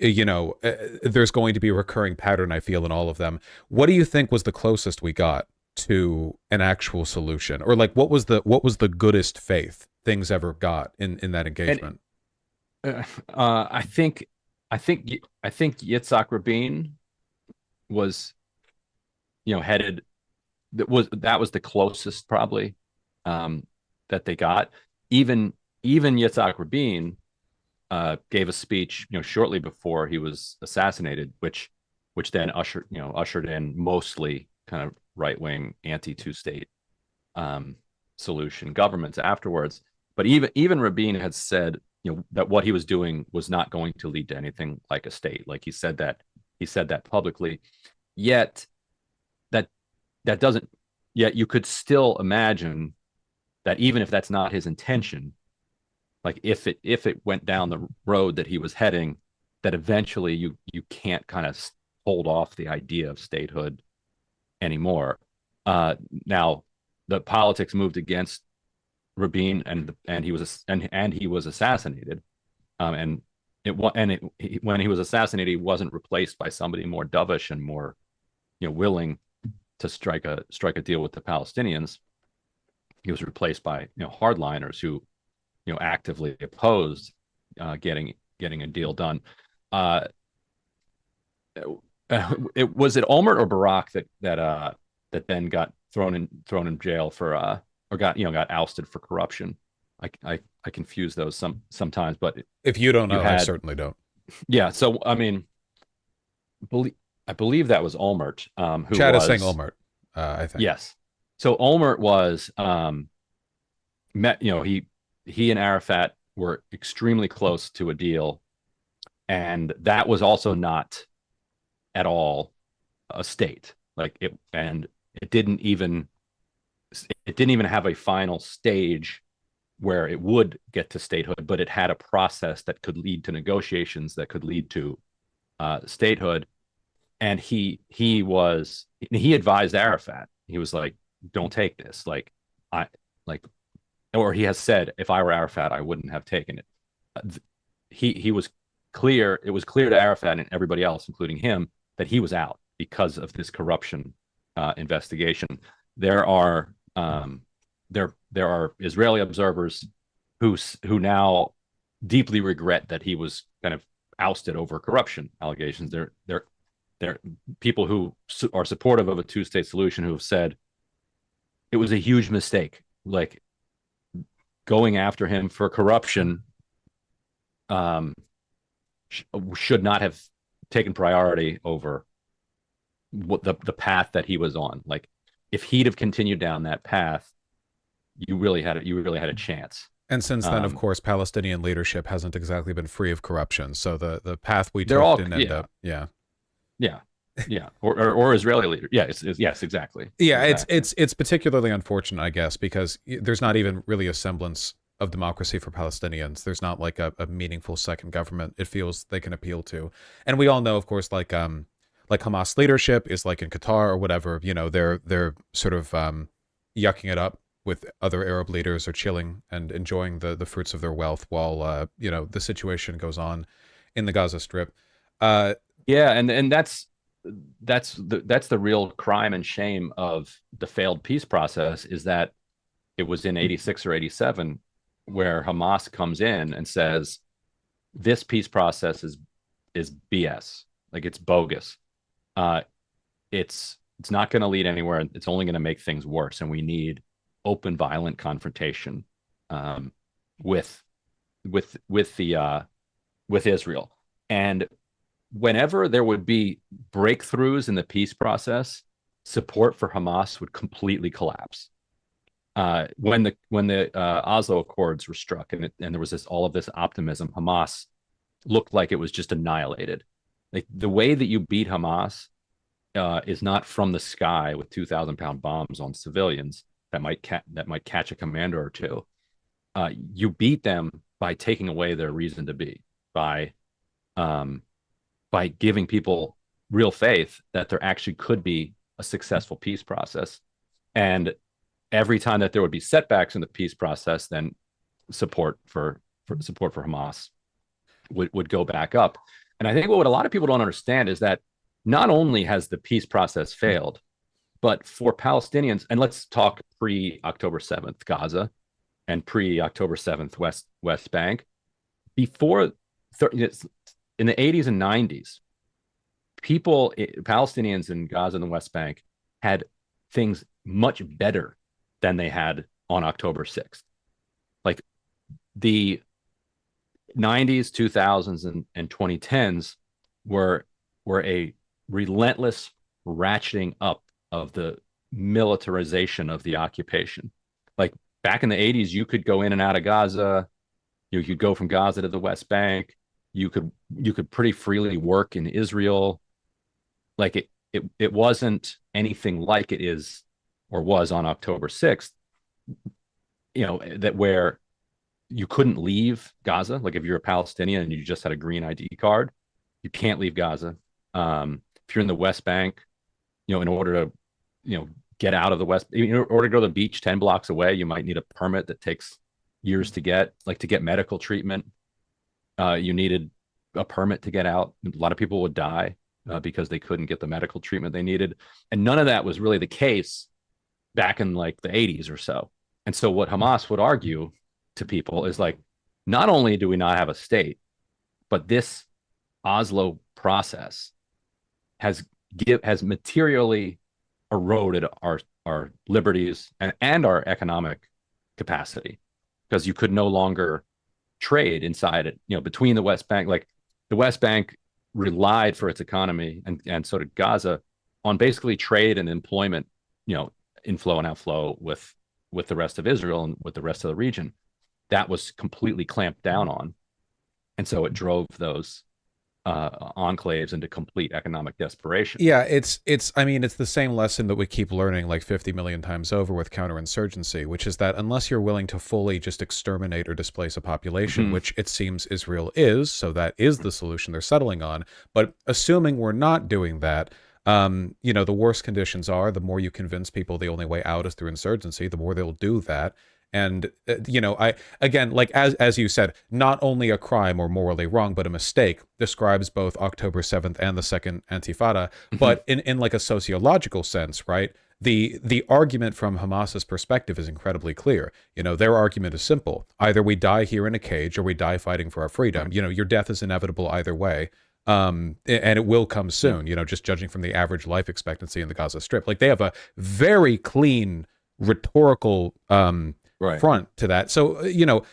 A: there's going to be a recurring pattern, I feel, in all of them. What do you think was the closest we got to an actual solution, or like what was the goodest faith things ever got in that engagement?
K: I think Yitzhak Rabin was, headed. That was the closest probably that they got. Even Yitzhak Rabin gave a speech, shortly before he was assassinated, which then ushered in mostly kind of right-wing anti-two-state solution governments afterwards. But even Rabin had said, that what he was doing was not going to lead to anything like a state. Like he said that publicly. Yet that doesn't. Yet you could still imagine that even if that's not his intention, like if it went down the road that he was heading, that eventually you can't kind of hold off the idea of statehood anymore. Now the politics moved against Rabin, and he was assassinated. When he was assassinated, he wasn't replaced by somebody more dovish and more willing to strike a deal with the Palestinians. He was replaced by hardliners who actively opposed getting a deal done. Was it Olmert or Barak that then got thrown in jail for or got ousted for corruption? I confuse those sometimes, but
A: if you don't know, I certainly don't.
K: Yeah, so I mean, I believe that was Olmert. Who
A: Chad
K: was
A: is saying Olmert, I think.
K: Yes. So Olmert was he and Arafat were extremely close to a deal, and that was also not at all a state. It didn't even have a final stage where it would get to statehood, but it had a process that could lead to negotiations that could lead to statehood. And he advised Arafat. He was like, "Don't take this." Or he has said, "If I were Arafat, I wouldn't have taken it." He was clear. It was clear to Arafat and everybody else, including him, that he was out because of this corruption investigation. There are Israeli observers who now deeply regret that he was kind of ousted over corruption allegations. They're people who are supportive of a two-state solution who have said it was a huge mistake. Like, going after him for corruption should not have taken priority over what the path that he was on. Like, if he'd have continued down that path, you really had a chance.
A: And since then, of course, Palestinian leadership hasn't exactly been free of corruption. So the path we took didn't end up. Yeah. Or
K: Israeli leader. Yeah. Yes, exactly.
A: Yeah.
K: Exactly.
A: It's particularly unfortunate, I guess, because there's not even really a semblance of democracy for Palestinians. There's not like a meaningful second government it feels they can appeal to. And we all know, of course, like Hamas leadership is like in Qatar or whatever, you know, they're sort of yucking it up with other Arab leaders, or chilling and enjoying the fruits of their wealth while you know, the situation goes on in the Gaza Strip.
K: Yeah, and that's the real crime and shame of the failed peace process, is that it was in 86 or 87 where Hamas comes in and says this peace process is BS, like it's bogus. It's not going to lead anywhere. It's only going to make things worse, and we need open, violent confrontation with Israel. And whenever there would be breakthroughs in the peace process, support for Hamas would completely collapse. When the Oslo Accords were struck, and there was all of this optimism, Hamas looked like it was just annihilated. Like, the way that you beat Hamas is not from the sky with 2,000-pound bombs on civilians that might catch a commander or two. You beat them by taking away their reason to be, by giving people real faith that there actually could be a successful peace process. And every time that there would be setbacks in the peace process, then support for Hamas would go back up. And I think what a lot of people don't understand is that not only has the peace process failed, but for Palestinians, and let's talk pre-October 7th Gaza and pre-October 7th West Bank, before in the 80s and 90s, Palestinians in Gaza and the West Bank had things much better than they had on October 6th. Like, the 90s, 2000s, and 2010s were a relentless ratcheting up of the militarization of the occupation. Like, back in the 80s, you could go in and out of Gaza. You could go from Gaza to the West Bank. You could pretty freely work in Israel. Like, it wasn't anything like it is or was on October 6th, you know, that where you couldn't leave Gaza. Like, if you're a Palestinian and you just had a green ID card, you can't leave Gaza. If you're in the West Bank, you know, in order to, you know, get out of the West, in order to go to the beach 10 blocks away, you might need a permit that takes years to get. Like, to get medical treatment, you needed a permit to get out. A lot of people would die because they couldn't get the medical treatment they needed. And none of that was really the case back in like the 80s or so. And so what Hamas would argue to people is, like, not only do we not have a state, but this Oslo process has materially eroded our liberties and our economic capacity, because you could no longer trade inside it, you know, between the West Bank. Like, the West Bank relied for its economy, and so did Gaza, on basically trade and employment, you know, inflow and outflow with the rest of Israel and with the rest of the region. That was completely clamped down on. And so it drove those enclaves into complete economic desperation.
A: Yeah, it's I mean, it's the same lesson that we keep learning like 50 million times over with counterinsurgency, which is that unless you're willing to fully just exterminate or displace a population, which it seems Israel is, so that is the solution they're settling on. But assuming we're not doing that, you know, the worse conditions are, the more you convince people the only way out is through insurgency, the more they'll do that. And you know, I again, like as you said, not only a crime or morally wrong, but a mistake describes both October 7th and the Second Intifada. But in like a sociological sense, right? The argument from Hamas's perspective is incredibly clear. You know, their argument is simple: either we die here in a cage, or we die fighting for our freedom. You know, your death is inevitable either way. And it will come soon. You know, just judging from the average life expectancy in the Gaza Strip, like they have a very clean rhetorical front to that. So, you know,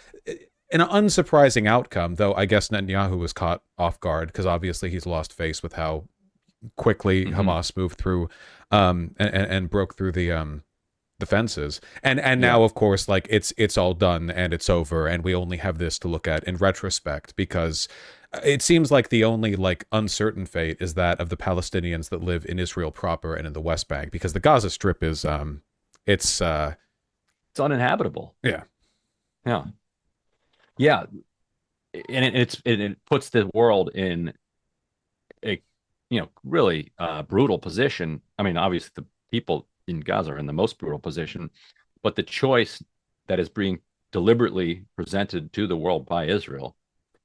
A: an unsurprising outcome, though I guess Netanyahu was caught off guard because obviously he's lost face with how quickly Hamas moved through and broke through the fences. And now, of course, like it's all done and it's over, and we only have this to look at in retrospect, because it seems like the only like uncertain fate is that of the Palestinians that live in Israel proper and in the West Bank, because the Gaza Strip is it's
K: uninhabitable.
A: Yeah.
K: And it puts the world in a really brutal position. I mean, obviously the people in Gaza are in the most brutal position, but the choice that is being deliberately presented to the world by Israel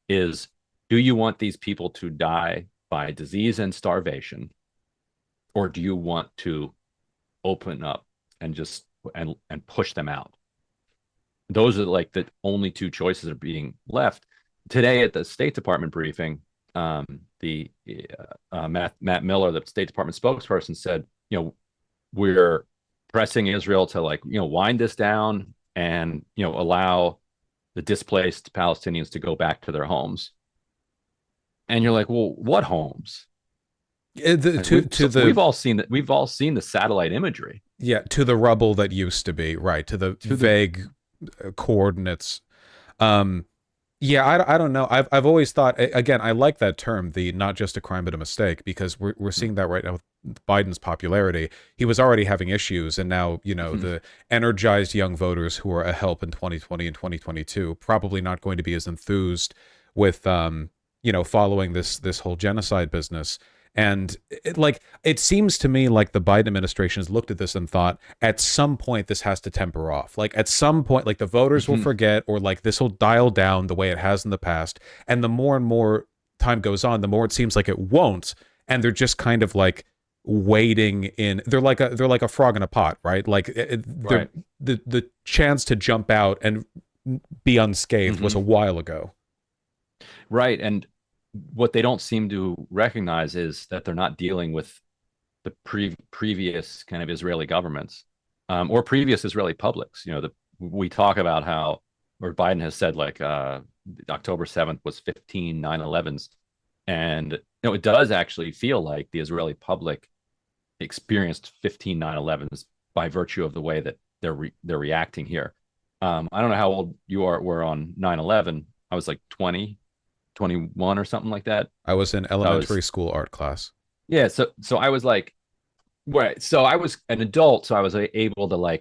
K: is: do you want these people to die by disease and starvation, or do you want to open up and just and push them out? Those are like the only two choices that are being left. Today at the State Department briefing, Matt Miller, the State Department spokesperson, said, we're pressing Israel to wind this down and allow the displaced Palestinians to go back to their homes. And you're like, well, what homes? We've all seen that. We've all seen the satellite imagery.
A: Yeah, to the rubble that used to be, right? To the vague coordinates. Yeah, I don't know. I've always thought, again, I like that term, the not just a crime but a mistake, because we're seeing that right now with Biden's popularity. He was already having issues, and now the energized young voters who are a help in 2020 and 2022 probably not going to be as enthused with following this whole genocide business. And it seems to me like the Biden administration has looked at this and thought, at some point this has to temper off. Like at some point, like the voters will forget, or like this will dial down the way it has in the past. And the more and more time goes on, the more it seems like it won't. And they're just kind of like waiting in. They're like a frog in a pot, right? Like
K: right.
A: The chance to jump out and be unscathed was a while ago.
K: Right. And what they don't seem to recognize is that they're not dealing with the previous kind of Israeli governments or previous Israeli publics. We talk about how, or Biden has said, October 7th was 15 9/11s. And it does actually feel like the Israeli public experienced 15 9/11s by virtue of the way that they're reacting here. I don't know how old you were on 9/11. I was like 20. 21 or something like that.
A: I was in elementary school art class.
K: Yeah, so I was like, right. So I was an adult, so I was able to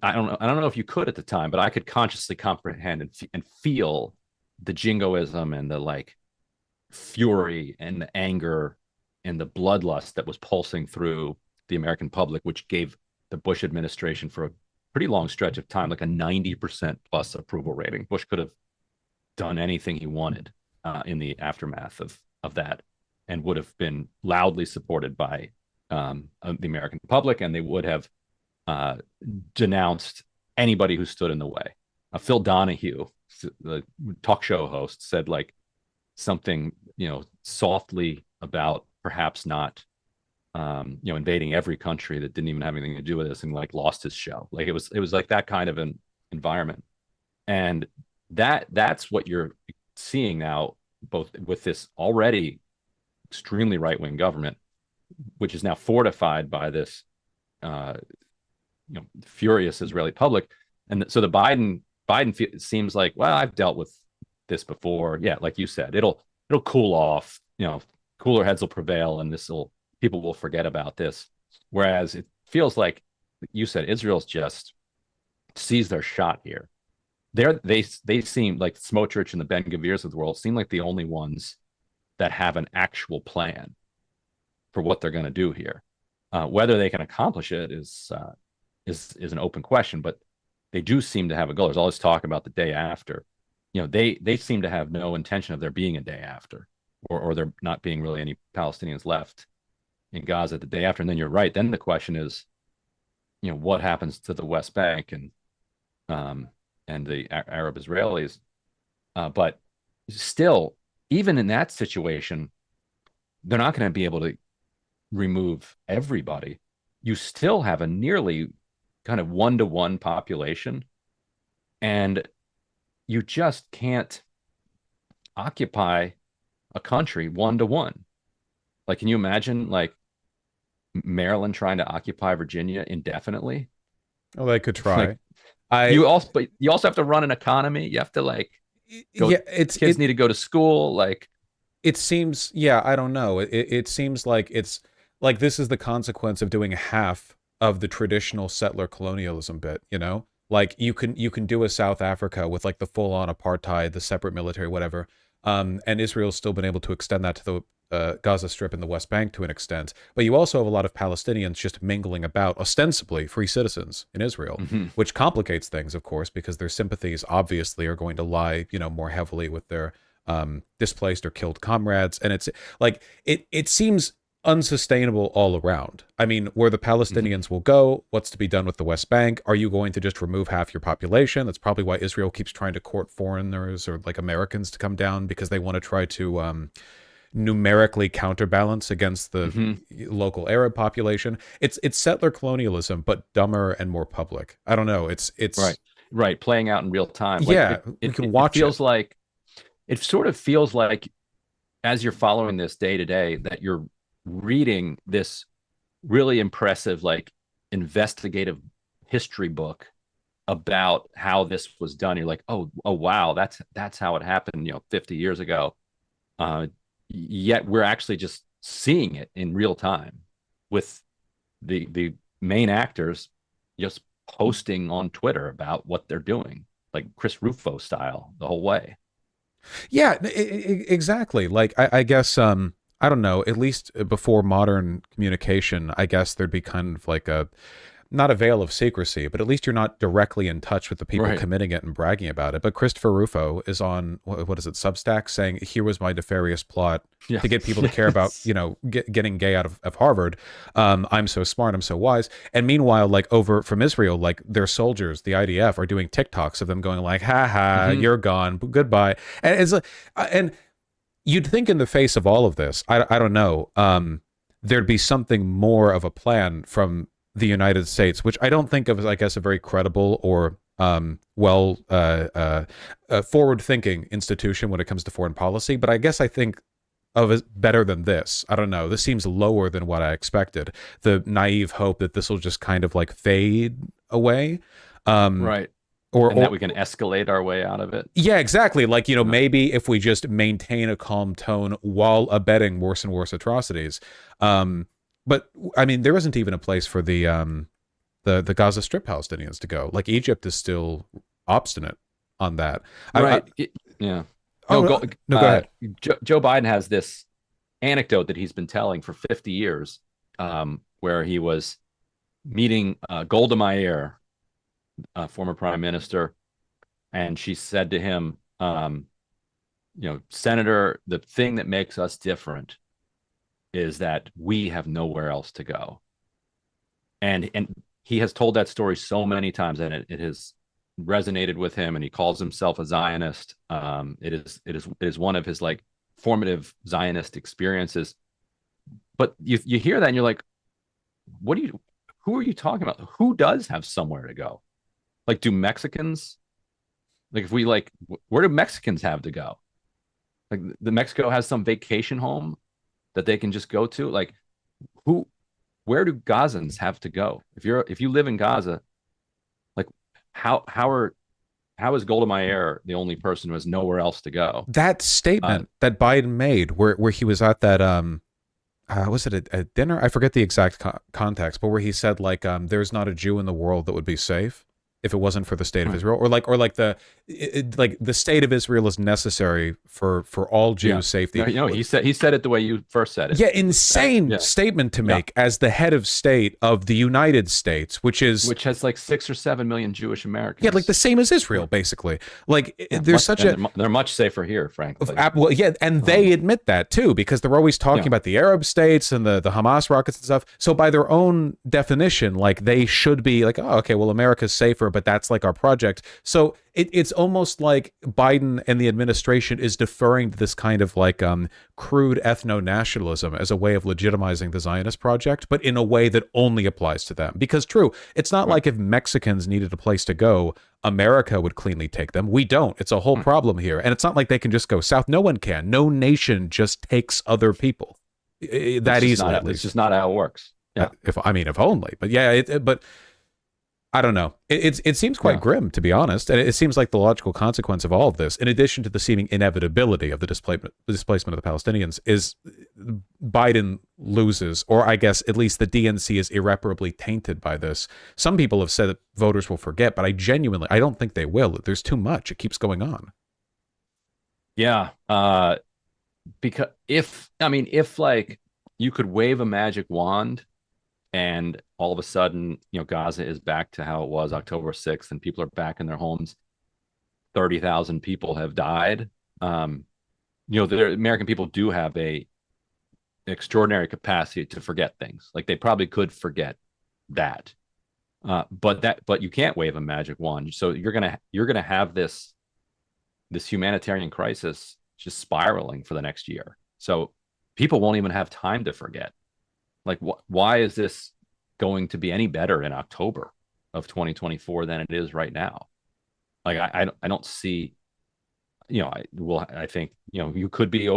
K: I don't know if you could at the time, but I could consciously comprehend and feel the jingoism and the fury and the anger and the bloodlust that was pulsing through the American public, which gave the Bush administration for a pretty long stretch of time like a 90% plus approval rating. Bush could have done anything he wanted in the aftermath of that, and would have been loudly supported by the American public, and they would have denounced anybody who stood in the way. Phil Donahue, the talk show host, said something softly about perhaps not invading every country that didn't even have anything to do with this, and lost his show. It was like that kind of an environment. And that's what you're seeing now, both with this already extremely right-wing government, which is now fortified by this furious Israeli public. And so the Biden seems like, well, I've dealt with this before. Yeah, like you said, it'll cool off, cooler heads will prevail, and people will forget about this. Whereas it feels like you said, Israel's just seized their shot here. They seem like Smotrich and the Ben-Gavirs of the world seem like the only ones that have an actual plan for what they're going to do here. Whether they can accomplish it is an open question. But they do seem to have a goal. There's all this talk about the day after. You know, they seem to have no intention of there being a day after, or there not being really any Palestinians left in Gaza the day after. And then you're right. Then the question is, you know, what happens to the West Bank and the Arab Israelis? But still, even in that situation, they're not going to be able to remove everybody. You still have a nearly kind of 1-to-1 population, and you just can't occupy a country 1-to-1. Like, can you imagine like Maryland trying to occupy Virginia indefinitely?
A: Oh, they could try. But
K: you also have to run an economy. You have to like go, kids need to go to school. Like,
A: it seems, yeah, I don't know. It seems like it's like this is the consequence of doing half of the traditional settler colonialism bit, you know? Like you can do a South Africa with like the full-on apartheid, the separate military, whatever. And Israel's still been able to extend that to the Gaza Strip and the West Bank to an extent. But you also have a lot of Palestinians just mingling about, ostensibly free citizens in Israel, which complicates things, of course, because their sympathies obviously are going to lie, you know, more heavily with their displaced or killed comrades. And it's like, it seems unsustainable all around. I mean, where the Palestinians will go, what's to be done with the West Bank? Are you going to just remove half your population? That's probably why Israel keeps trying to court foreigners or like Americans to come down, because they want to try to numerically counterbalance against the local Arab population. It's settler colonialism, but dumber and more public. I don't know. It's
K: right, playing out in real time. Like,
A: yeah, you can watch it.
K: Feels like it sort of feels like as you're following this day to day that you're reading this really impressive like investigative history book about how this was done. You're like, oh wow, that's how it happened, you know, 50 years ago. Yet we're actually just seeing it in real time with the main actors just posting on Twitter about what they're doing, like Chris Rufo style the whole way.
A: Yeah, exactly. Like I guess I don't know, at least before modern communication, I guess there'd be kind of like not a veil of secrecy, but at least you're not directly in touch with the people committing it and bragging about it. But Christopher Rufo is on, what is it, Substack, saying, here was my nefarious plot to get people to care about, you know, getting gay out of Harvard. I'm so smart, I'm so wise. And meanwhile, like over from Israel, like their soldiers, the IDF, are doing TikToks of them going like, ha ha, you're gone, goodbye. And it's and you'd think in the face of all of this, I don't know, there'd be something more of a plan from the United States, which I don't think of as, I guess, a very credible or forward-thinking institution when it comes to foreign policy. But I guess I think of it better than this. I don't know. This seems lower than what I expected. The naive hope that this will just kind of like fade away.
K: Right. Or that we can escalate our way out of it.
A: Yeah, exactly. Like, you know, maybe if we just maintain a calm tone while abetting worse and worse atrocities. But I mean, there isn't even a place for the Gaza Strip Palestinians to go. Like, Egypt is still obstinate on that.
K: Right. Yeah.
A: No, go ahead.
K: Joe Biden has this anecdote that he's been telling for 50 years, where he was meeting Golda Meir, former prime minister, and she said to him, you know, Senator, the thing that makes us different is that we have nowhere else to go. And he has told that story so many times, and it has resonated with him, and he calls himself a Zionist. It is one of his like formative Zionist experiences. But you hear that and you're like, who are you talking about? Who does have somewhere to go? Like, do Mexicans, like, if we like, where do Mexicans have to go? Like, the Mexico has some vacation home that they can just go to. Like, where do Gazans have to go? If you live in Gaza, like, how is Golda Meir the only person who has nowhere else to go?
A: That statement that Biden made, where he was at that was it a dinner? I forget the exact context, but where he said like, there's not a Jew in the world that would be safe if it wasn't for the state of Israel, or like the like the state of Israel is necessary for all Jews' safety.
K: No, he said it the way you first said it.
A: Yeah, insane statement to make as the head of state of the United States, which has
K: like 6 or 7 million Jewish Americans.
A: Yeah, like the same as Israel, basically. Like there's such
K: they're much safer here, frankly.
A: Well, yeah, and they admit that too, because they're always talking about the Arab states and the Hamas rockets and stuff. So by their own definition, like they should be like, oh, okay, well, America's safer, but that's like our project. So it's almost like Biden and the administration is deferring to this kind of like crude ethno-nationalism as a way of legitimizing the Zionist project, but in a way that only applies to them. Because true, it's not like if Mexicans needed a place to go, America would cleanly take them. We don't. It's a whole problem here. And it's not like they can just go south. No one can. No nation just takes other people that easily.
K: It's just not how it works. Yeah.
A: If only. But yeah, but I don't know. It seems quite grim, to be honest. And it seems like the logical consequence of all of this, in addition to the seeming inevitability of the displacement of the Palestinians, is Biden loses, or I guess at least the DNC is irreparably tainted by this. Some people have said that voters will forget, but I don't think they will. There's too much. It keeps going on.
K: Yeah. Because if like you could wave a magic wand and all of a sudden, Gaza is back to how it was October 6th and people are back in their homes. 30,000 people have died. The American people do have a extraordinary capacity to forget things. Like they probably could forget that. But you can't wave a magic wand. So you're gonna have this humanitarian crisis just spiraling for the next year. So people won't even have time to forget. Like, why is this going to be any better in October of 2024 than it is right now? Like, I don't see, I think, you could be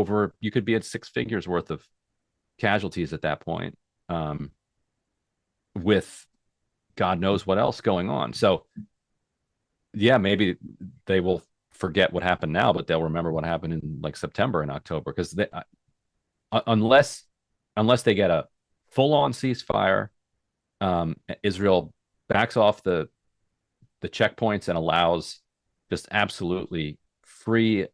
K: at 6 figures worth of casualties at that point, with God knows what else going on. So yeah, maybe they will forget what happened now, but they'll remember what happened in like September and October, because unless they get a full-on ceasefire, Israel backs off the checkpoints and allows just absolutely free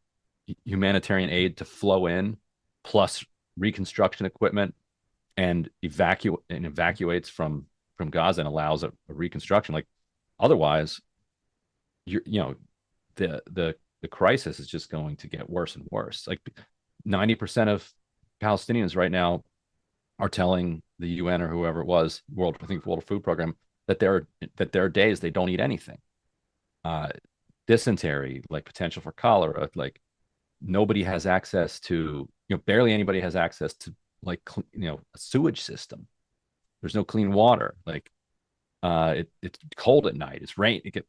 K: humanitarian aid to flow in, plus reconstruction equipment, and evacuates from Gaza and allows a reconstruction. Like otherwise, the crisis is just going to get worse and worse. Like 90% of Palestinians right now are telling the UN or whoever it was, World Food Program, that there are days they don't eat anything. Dysentery, like potential for cholera, like nobody has access to, barely anybody has access to like, a sewage system. There's no clean water. Like, it's cold at night. It's rain. It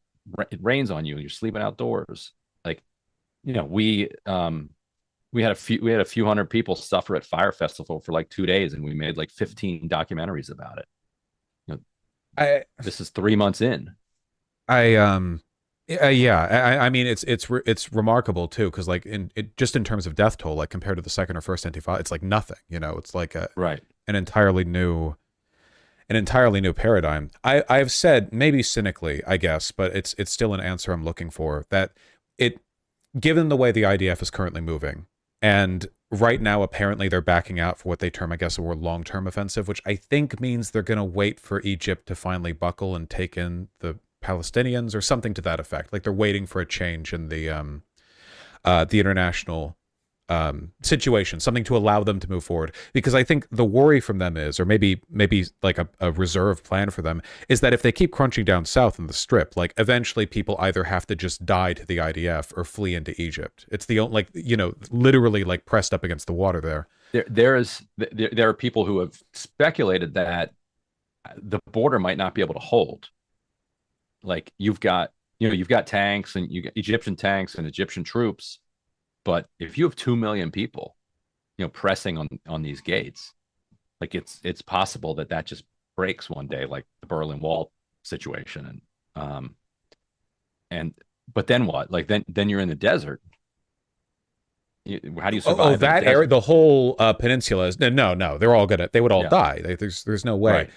K: rains on you and you're sleeping outdoors. Like, we had a few hundred people suffer at Fire Festival for like 2 days, and we made like 15 documentaries about it. This is 3 months in.
A: I mean, it's remarkable too, because like in terms of death toll, like compared to the second or first Intifada, it's like nothing. It's like an entirely new paradigm. I've said, maybe cynically, I guess, but it's still an answer I'm looking for, that given the way the IDF is currently moving, and right now apparently they're backing out for what they term, I guess, a more long-term offensive, which I think means they're going to wait for Egypt to finally buckle and take in the Palestinians or something to that effect. Like they're waiting for a change in the international situation, something to allow them to move forward. Because I think the worry from them is, or maybe like a reserve plan for them, is that if they keep crunching down south in the Strip, like eventually people either have to just die to the IDF or flee into Egypt. It's the only, literally like pressed up against the water there.
K: There are people who have speculated that the border might not be able to hold. Like you've got tanks, and you got Egyptian tanks and Egyptian troops. But if you have 2 million people, pressing on these gates, like it's possible that just breaks one day, like the Berlin Wall situation. But then what? Like then you're in the desert. How do you survive?
A: Oh, that area, the whole peninsula is no. They would all die. There's no way.
K: Right.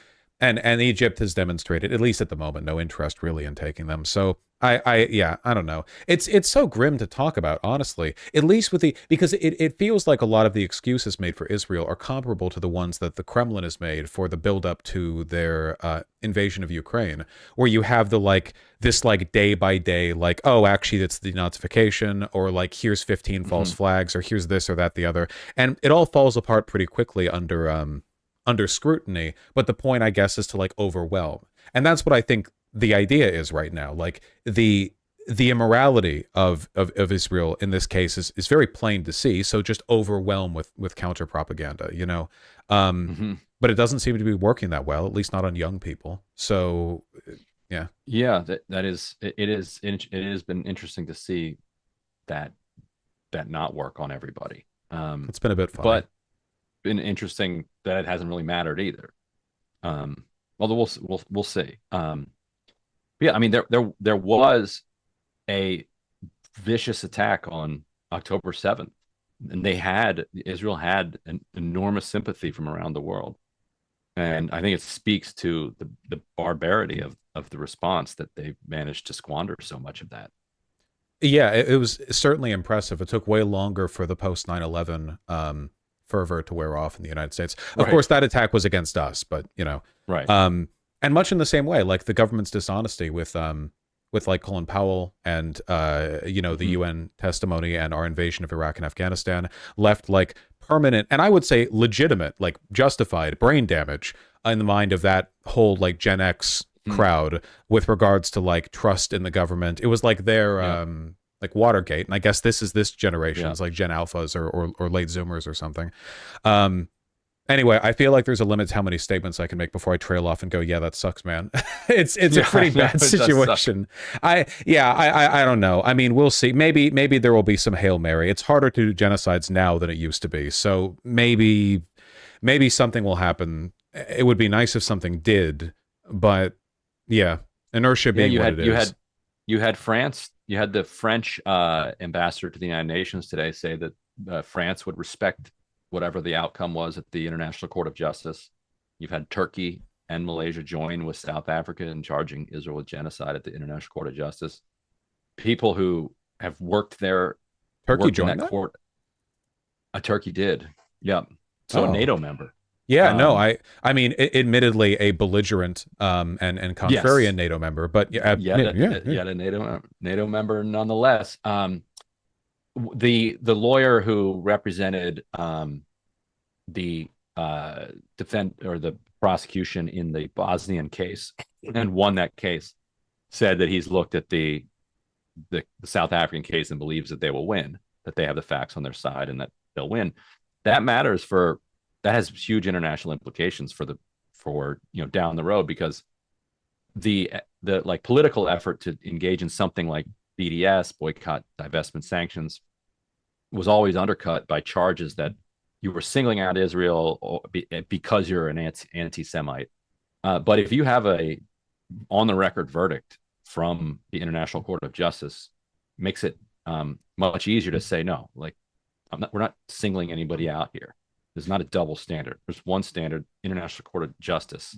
A: And Egypt has demonstrated, at least at the moment, no interest really in taking them. So yeah, I don't know. It's so grim to talk about, honestly. At least because it feels like a lot of the excuses made for Israel are comparable to the ones that the Kremlin has made for the buildup to their invasion of Ukraine, where you have this day by day, oh, actually that's the denazification, or here's 15 false flags, or here's this or that, the other, and it all falls apart pretty quickly under scrutiny. But the point, I guess, is to overwhelm. And that's what I think the idea is right now. The immorality of Israel in this case is very plain to see. So just overwhelm with counter propaganda, but it doesn't seem to be working that well, at least not on young people. So yeah.
K: Yeah, it has been interesting to see that not work on everybody.
A: It's been a bit funny.
K: But been interesting that it hasn't really mattered either. Although we'll see. Yeah, I mean there was a vicious attack on October 7th, and Israel had an enormous sympathy from around the world, and I think it speaks to the barbarity of the response that they managed to squander so much of that.
A: Yeah, it was certainly impressive. It took way longer for the post 9/11 fervor to wear off in the United States. Of course, that attack was against us, but
K: right.
A: And much in the same way, the government's dishonesty with Colin Powell and the UN testimony and our invasion of Iraq and Afghanistan left permanent, and I would say legitimate, justified brain damage in the mind of that whole Gen X crowd with regards to trust in the government. It was their Watergate, and I guess this is this generation's Gen Alphas or late Zoomers or something. Anyway, I feel like there's a limit to how many statements I can make before I trail off and go, yeah, that sucks, man. It's a pretty bad situation. I don't know. I mean, we'll see. Maybe there will be some Hail Mary. It's harder to do genocides now than it used to be. So maybe something will happen. It would be nice if something did, but yeah, inertia being what it is.
K: You had France. You had the French ambassador to the United Nations today say that France would respect whatever the outcome was at the International Court of Justice. You've had Turkey and Malaysia join with South Africa in charging Israel with genocide at the International Court of Justice. People who have worked there.
A: Turkey joined
K: that court. Turkey did. Yeah. So a NATO member.
A: Yeah, no, I mean, admittedly, a belligerent and contrarian NATO member, but
K: a NATO member nonetheless. The lawyer who represented the the prosecution in the Bosnian case and won that case said that he's looked at the South African case and believes that they will win, that they have the facts on their side and that they'll win. That matters that has huge international implications for down the road, because the political effort to engage in something like BDS, boycott, divestment, sanctions, was always undercut by charges that you were singling out Israel because you're an anti-Semite. But if you have a on-the-record verdict from the International Court of Justice, makes it much easier to say no. We're not singling anybody out here. There's not a double standard. There's one standard. International Court of Justice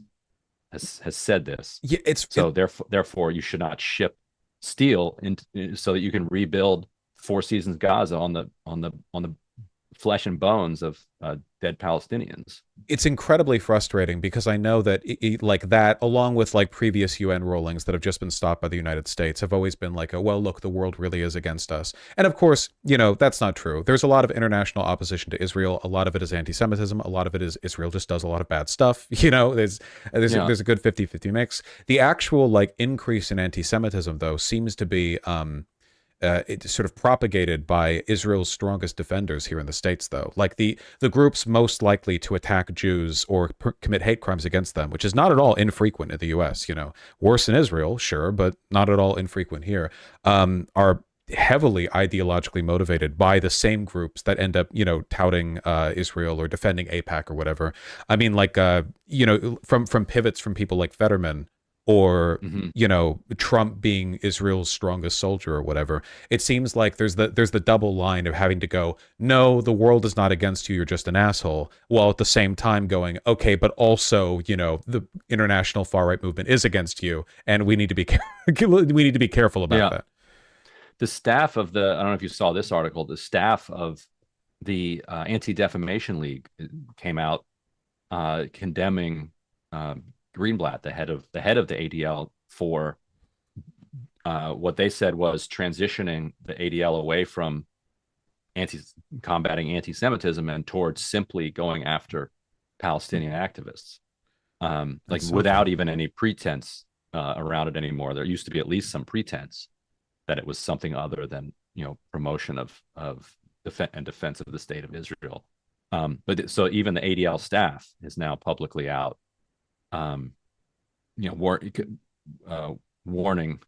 K: has said this.
A: Yeah,
K: therefore you should not ship steel so that you can rebuild Four Seasons Gaza on the flesh and bones of dead Palestinians.
A: It's incredibly frustrating because I know that that, along with previous UN rulings that have just been stopped by the United States, have always been well, look, the world really is against us. And of course, that's not true. There's a lot of international opposition to Israel. A lot of it is anti-Semitism. A lot of it is Israel just does a lot of bad stuff. There's a good 50-50 mix. The actual increase in anti-Semitism, though, seems to be it's sort of propagated by Israel's strongest defenders here in the States, though. The groups most likely to attack Jews or commit hate crimes against them, which is not at all infrequent in the U.S., worse in Israel, sure, but not at all infrequent here, are heavily ideologically motivated by the same groups that end up, touting Israel or defending AIPAC or whatever. I mean, from pivots from people like Fetterman, or
K: Mhm.
A: you know, Trump being Israel's strongest soldier or whatever. It seems like there's the double line of having to go, no, the world is not against you, you're just an asshole, while at the same time going, okay, but also, you know, the international far right movement is against you, and we need to be we need to be careful about
K: Yeah.
A: that.
K: The staff of the, I don't know if you saw this article, the staff of the Anti-Defamation League came out condemning Greenblatt, the head of the ADL, for what they said was transitioning the ADL away from combating anti-Semitism and towards simply going after Palestinian activists, like without even any pretense around it anymore. There used to be at least some pretense that it was something other than, you know, promotion of defense of the state of Israel. But so even the ADL staff is now publicly out, you know, warning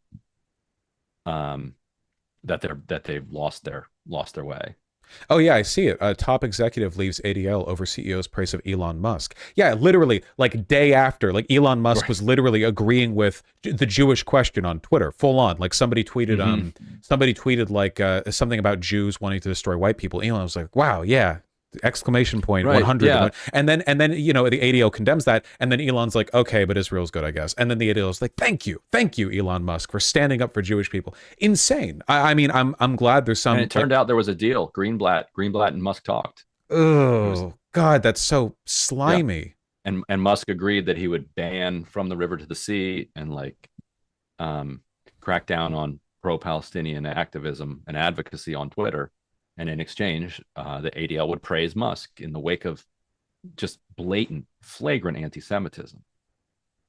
K: that they've lost their way.
A: Oh yeah, I see it. A top executive leaves ADL over CEO's praise of Elon Musk. Yeah, literally, like day after, like Elon Musk was literally agreeing with the Jewish question on Twitter, full on. Like somebody tweeted, like something about Jews wanting to destroy white people. Elon was like, "Wow, yeah." Exclamation point, 100.
K: Yeah.
A: And then you know, the ADL condemns that, and then Elon's like, okay, but Israel's good, I guess. And then the ADL is like, thank you, Elon Musk, for standing up for Jewish people. Insane. I mean, I'm glad there's some.
K: And it turned out there was a deal. Greenblatt and Musk talked.
A: Oh God, that's so slimy.
K: Yeah. And Musk agreed that he would ban From the River to the Sea and like crack down on pro-Palestinian activism and advocacy on Twitter. And in exchange, the ADL would praise Musk in the wake of just blatant, flagrant anti-Semitism.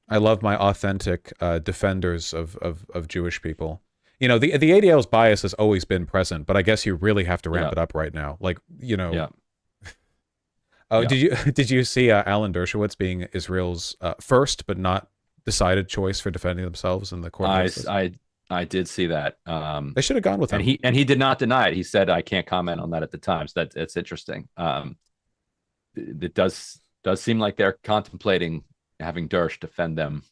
A: I love my authentic defenders of Jewish people. You know, the ADL's bias has always been present, but I guess you really have to ramp it up right now. Like, you know.
K: Yeah.
A: Oh, did you see Alan Dershowitz being Israel's first but not decided choice for defending themselves in the court?
K: I did see that.
A: They should have gone with him.
K: And he did not deny it. He said, "I can't comment on that at the time." So that's interesting. It does seem like they're contemplating having Dersh defend them.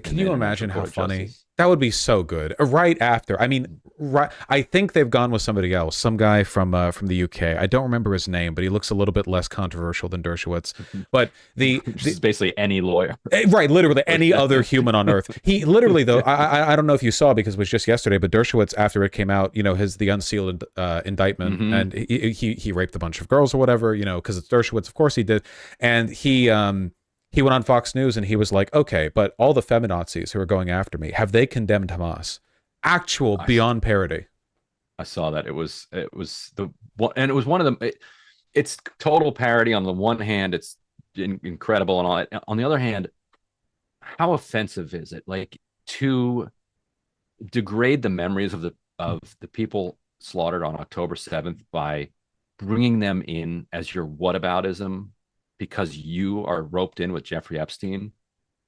A: Can you imagine how funny that would be? So good. Right after, I mean, right. I think they've gone with somebody else, some guy from the UK. I don't remember his name, but he looks a little bit less controversial than Dershowitz. But
K: it's basically any lawyer,
A: right? Literally any other human on earth. He literally, though, I don't know if you saw, because it was just yesterday, but Dershowitz, after it came out, you know, the unsealed indictment, and he raped a bunch of girls or whatever, you know, because it's Dershowitz, of course he did, and he went on Fox News and he was like, okay, but all the feminazis who are going after me, have they condemned Hamas? Actual beyond parody.
K: I saw that. It was the one, and it was one of them. It's total parody. On the one hand, it's incredible, and all that. On the other hand, how offensive is it? Like, to degrade the memories of the people slaughtered on October 7th by bringing them in as your whataboutism because you are roped in with Jeffrey Epstein.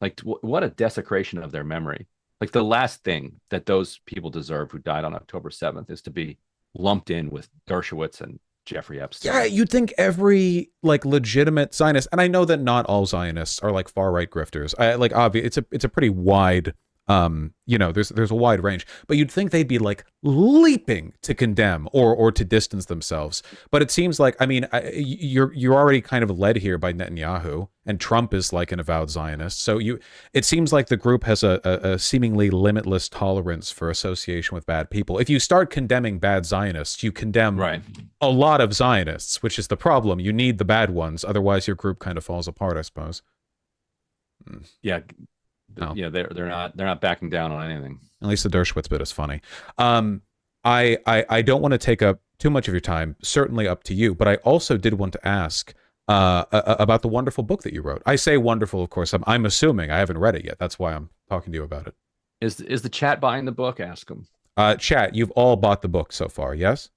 K: Like, what a desecration of their memory. Like, the last thing that those people deserve who died on October 7th is to be lumped in with Dershowitz and Jeffrey Epstein.
A: Yeah, you'd think every like legitimate Zionist, and I know that not all Zionists are like far right grifters. It's a pretty wide you know, there's a wide range, but you'd think they'd be like leaping to condemn or to distance themselves. But it seems like, I mean, you're already kind of led here by Netanyahu, and Trump is like an avowed Zionist. So it seems like the group has a seemingly limitless tolerance for association with bad people. If you start condemning bad Zionists, you condemn a lot of Zionists, which is the problem. You need the bad ones, otherwise your group kind of falls apart, I suppose.
K: Yeah. Yeah, they're not backing down on anything.
A: At least the Dershowitz bit is funny. I don't want to take up too much of your time. Certainly up to you. But I also did want to ask about the wonderful book that you wrote. I say wonderful, of course. I'm assuming I haven't read it yet. That's why I'm talking to you about it.
K: Is the chat buying the book? Ask them.
A: Chat, you've all bought the book so far, yes?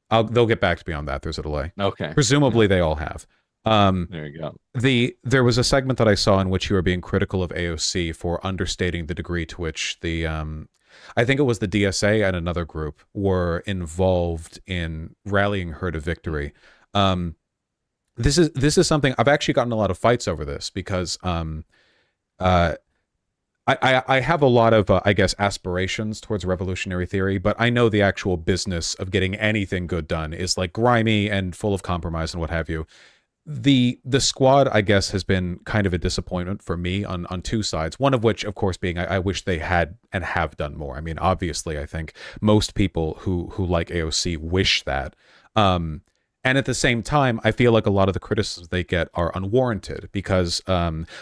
A: They'll get back to me on that. There's a delay.
K: Okay.
A: Presumably they all have.
K: There you go.
A: There was a segment that I saw in which you were being critical of AOC for understating the degree to which the I think it was the DSA and another group were involved in rallying her to victory. This is something I've actually gotten a lot of fights over this because I I have a lot of, I guess, aspirations towards revolutionary theory, but I know the actual business of getting anything good done is like grimy and full of compromise and what have you. The squad, I guess, has been kind of a disappointment for me on two sides. One of which, of course, being I wish they had and have done more. I mean, obviously, I think most people who like AOC wish that. And at the same time, I feel like a lot of the criticisms they get are unwarranted because,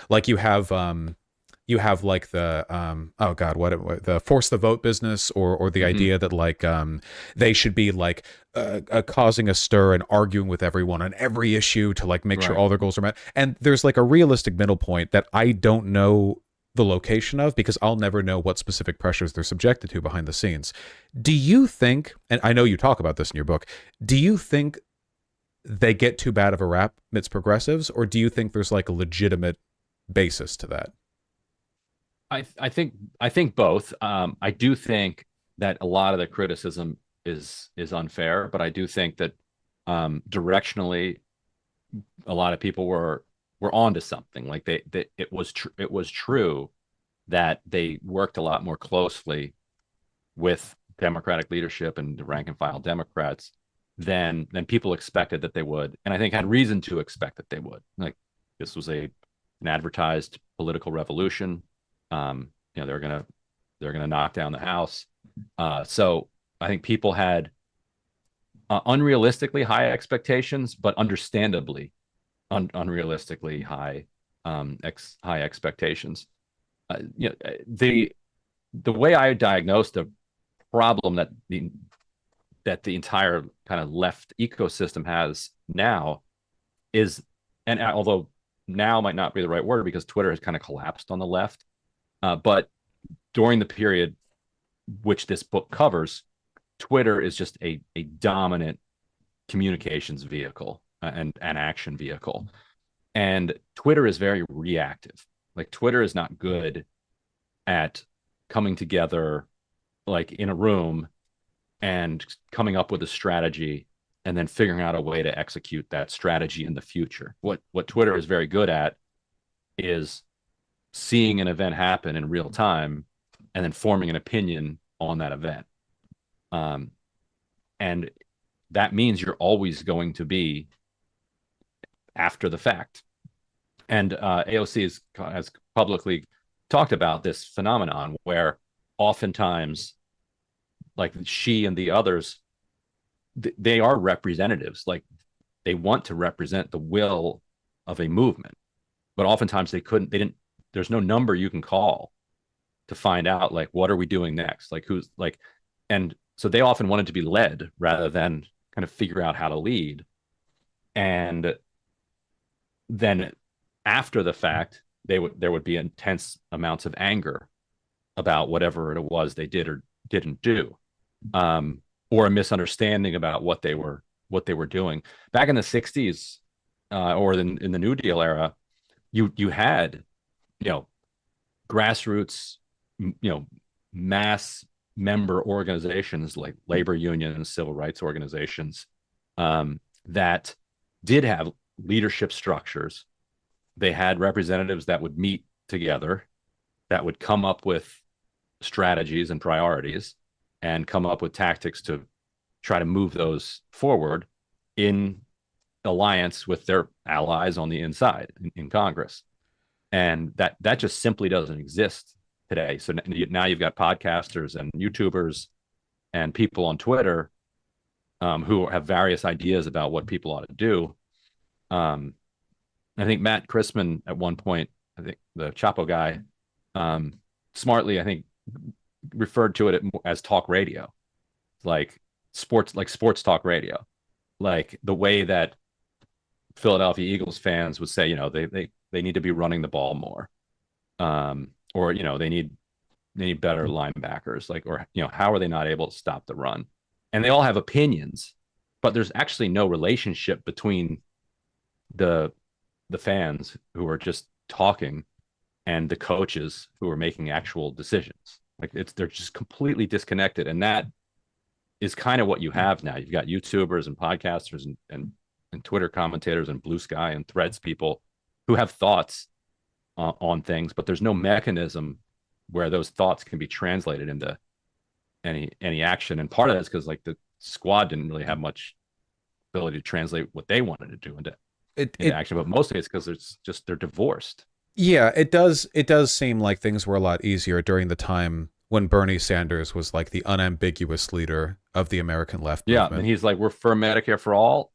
A: like you have like the oh god, what the force the vote business, or the idea that like they should be like causing a stir and arguing with everyone on every issue to like make sure all their goals are met. And there's like a realistic middle point that I don't know the location of because I'll never know what specific pressures they're subjected to behind the scenes. Do you think, and I know you talk about this in your book, do you think they get too bad of a rap amidst progressives, or do you think there's like a legitimate basis to that?
K: I think both. I do think that a lot of the criticism is unfair, but I do think that directionally, a lot of people were onto something. Like it was true that they worked a lot more closely with Democratic leadership and the rank and file Democrats than people expected that they would, and I think had reason to expect that they would. Like this was an advertised political revolution. They're gonna knock down the House. So I think people had unrealistically high expectations, but understandably unrealistically high high expectations. The way I diagnosed the problem that the entire kind of left ecosystem has now is, and although now might not be the right word because Twitter has kind of collapsed on the left. But during the period which this book covers, Twitter is just a dominant communications vehicle and an action vehicle. And Twitter is very reactive. Like Twitter is not good at coming together like in a room and coming up with a strategy and then figuring out a way to execute that strategy in the future. What Twitter is very good at is seeing an event happen in real time and then forming an opinion on that event. And that means you're always going to be after the fact. And AOC has publicly talked about this phenomenon where oftentimes, like she and the others, they are representatives. Like they want to represent the will of a movement, but oftentimes they didn't. There's no number you can call to find out like what are we doing next, like who's like, and so they often wanted to be led rather than kind of figure out how to lead. And then after the fact, there would be intense amounts of anger about whatever it was they did or didn't do, or a misunderstanding about what they were doing. Back in the 60s, or in the New Deal era, you had grassroots, mass member organizations like labor unions, civil rights organizations, that did have leadership structures. They had representatives that would meet together, that would come up with strategies and priorities and come up with tactics to try to move those forward in alliance with their allies on the inside in Congress. And that just simply doesn't exist today. So now you've got podcasters and YouTubers and people on Twitter who have various ideas about what people ought to do. I think Matt Christman at one point, I think the Chapo guy, smartly, I think, referred to it as talk radio, like sports talk radio, like the way that Philadelphia Eagles fans would say, they need to be running the ball more, or they need better linebackers, like, or how are they not able to stop the run? And they all have opinions, but there's actually no relationship between the fans who are just talking and the coaches who are making actual decisions. Like they're just completely disconnected, and that is kind of what you have now. You've got YouTubers and podcasters and Twitter commentators and Blue Sky and Threads people who have thoughts on things, but there's no mechanism where those thoughts can be translated into any action. And part of that's because like the squad didn't really have much ability to translate what they wanted to do into action, but mostly it's because it's just they're divorced.
A: Yeah, it does seem like things were a lot easier during the time when Bernie Sanders was like the unambiguous leader of the American left movement.
K: And he's like, we're for Medicare for all.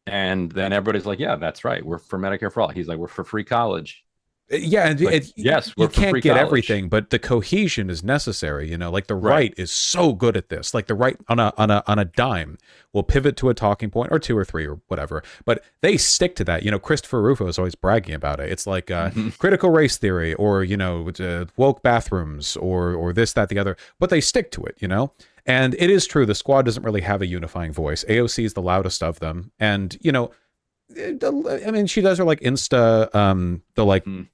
K: And then everybody's like, yeah, that's right. We're for Medicare for all. He's like, we're for free college.
A: Yeah, and
K: like, yes, we're
A: you can't
K: for free
A: get
K: college.
A: everything, but the cohesion is necessary. You know, like the right is so good at this. Like the right on a dime will pivot to a talking point or two or three or whatever, but they stick to that. You know, Christopher Rufo is always bragging about it. It's like critical race theory, or you know, woke bathrooms, or this, that, the other. But they stick to it. You know. And it is true, the squad doesn't really have a unifying voice. AOC is the loudest of them. And, you know, I mean, she does her like Insta,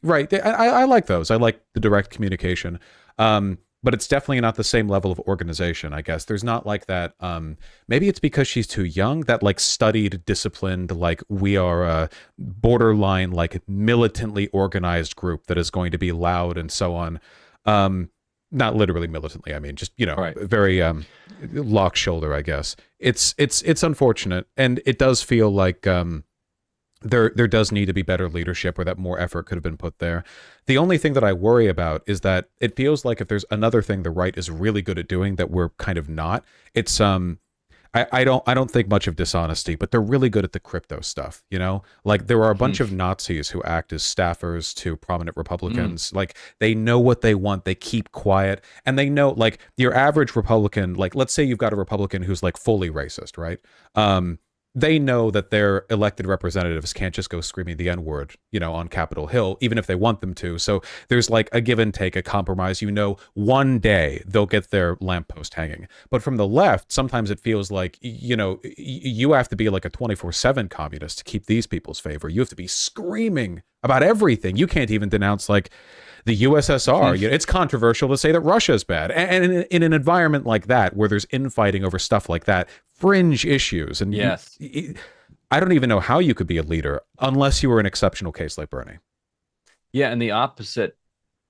A: right. I like those. I like the direct communication. But it's definitely not the same level of organization, I guess. There's not like that. Maybe it's because she's too young, that like studied, disciplined, like we are a borderline, like militantly organized group that is going to be loud and so on. Not literally militantly, I mean, just, you know, very lock shoulder, I guess. It's unfortunate, and it does feel like there does need to be better leadership, or that more effort could have been put there. The only thing that I worry about is that it feels like if there's another thing the right is really good at doing that we're kind of not, it's I don't think much of dishonesty, but they're really good at the crypto stuff, you know? Like there are a bunch of Nazis who act as staffers to prominent Republicans. Like they know what they want, they keep quiet, and they know, like your average Republican, like let's say you've got a Republican who's like fully racist, right? They know that their elected representatives can't just go screaming the N-word, you know, on Capitol Hill, even if they want them to. So there's like a give and take, a compromise. You know, one day they'll get their lamppost hanging. But from the left, sometimes it feels like, you know, you have to be like a 24/7 communist to keep these people's favor. You have to be screaming about everything. You can't even denounce like the USSR. You know, it's controversial to say that Russia is bad. And in an environment like that, where there's infighting over stuff like that, fringe issues, and I don't even know how you could be a leader unless you were an exceptional case like Bernie.
K: Yeah, and the opposite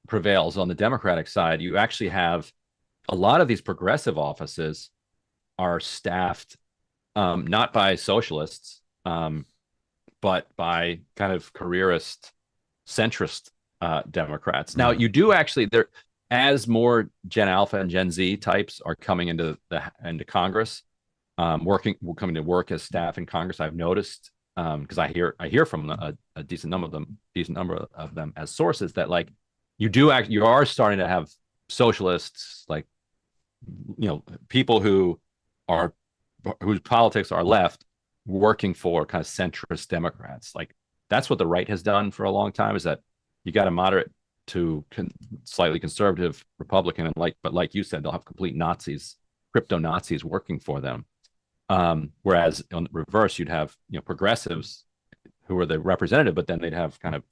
K: prevails on the Democratic side. You actually have a lot of these progressive offices are staffed not by socialists, but by kind of careerist, centrist Democrats. Now, you do actually, there, as more Gen Alpha and Gen Z types are coming into Congress, coming to work as staff in Congress, I've noticed, because I hear from a decent number of them as sources, that like you are starting to have socialists, like, you know, people whose politics are left, working for kind of centrist Democrats. Like that's what the right has done for a long time, is that you got a moderate to slightly conservative Republican, and but like you said, they'll have complete Nazis, crypto Nazis working for them. Whereas on the reverse, you'd have, you know, progressives who are the representative, but then they'd have kind of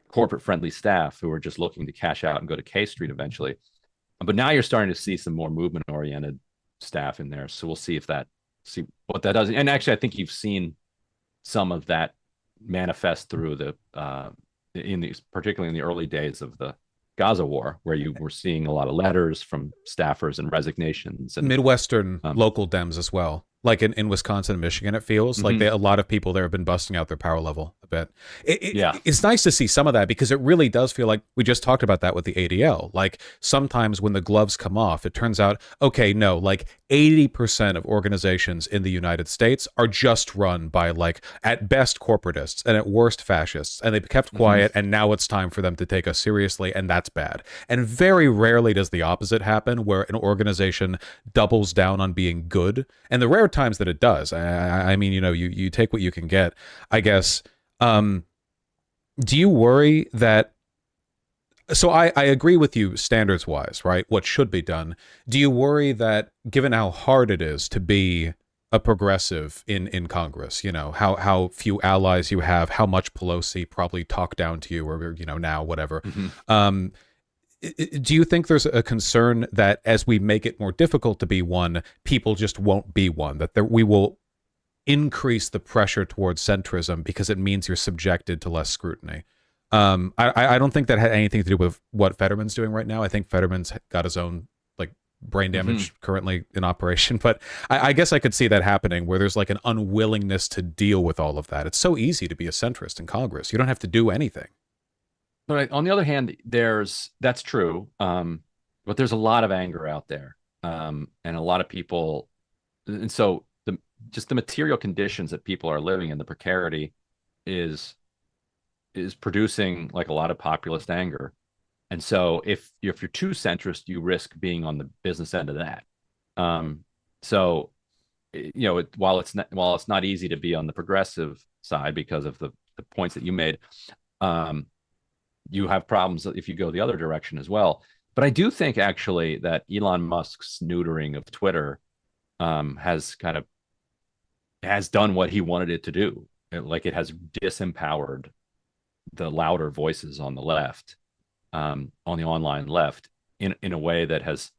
K: corporate friendly staff who are just looking to cash out and go to K Street eventually. But now you're starting to see some more movement oriented staff in there. So we'll see what that does. And actually, I think you've seen some of that manifest through particularly in the early days of the Gaza war, where you were seeing a lot of letters from staffers and resignations, and
A: Midwestern local Dems as well. Like in Wisconsin and Michigan, it feels like a lot of people there have been busting out their power level a bit. It's nice to see some of that, because it really does feel like we just talked about that with the ADL. Like sometimes when the gloves come off, it turns out, okay, no, like 80% of organizations in the United States are just run by like at best corporatists and at worst fascists, and they've kept quiet, and now it's time for them to take us seriously, and that's bad. And very rarely does the opposite happen, where an organization doubles down on being good. And the rare times that it does, I mean, you know, you take what you can get, I guess. Do you worry that, so I agree with you standards wise, right, what should be done. Do you worry that given how hard it is to be a progressive in Congress, you know, how few allies you have, how much Pelosi probably talked down to you, or, you know, now whatever, do you think there's a concern that as we make it more difficult to be one, people just won't be one, that we will increase the pressure towards centrism because it means you're subjected to less scrutiny? I don't think that had anything to do with what Fetterman's doing right now. I think Fetterman's got his own like brain damage currently in operation, but I guess I could see that happening where there's like an unwillingness to deal with all of that. It's so easy to be a centrist in Congress. You don't have to do anything.
K: But on the other hand, that's true. But there's a lot of anger out there, and a lot of people, and so just the material conditions that people are living in, the precarity, is producing like a lot of populist anger. And so if you're too centrist, you risk being on the business end of that. So while it's not easy to be on the progressive side because of the points that you made, you have problems if you go the other direction as well. But I do think actually that Elon Musk's neutering of Twitter has done what he wanted it to do. It has disempowered the louder voices on the left, on the online left, in a way that has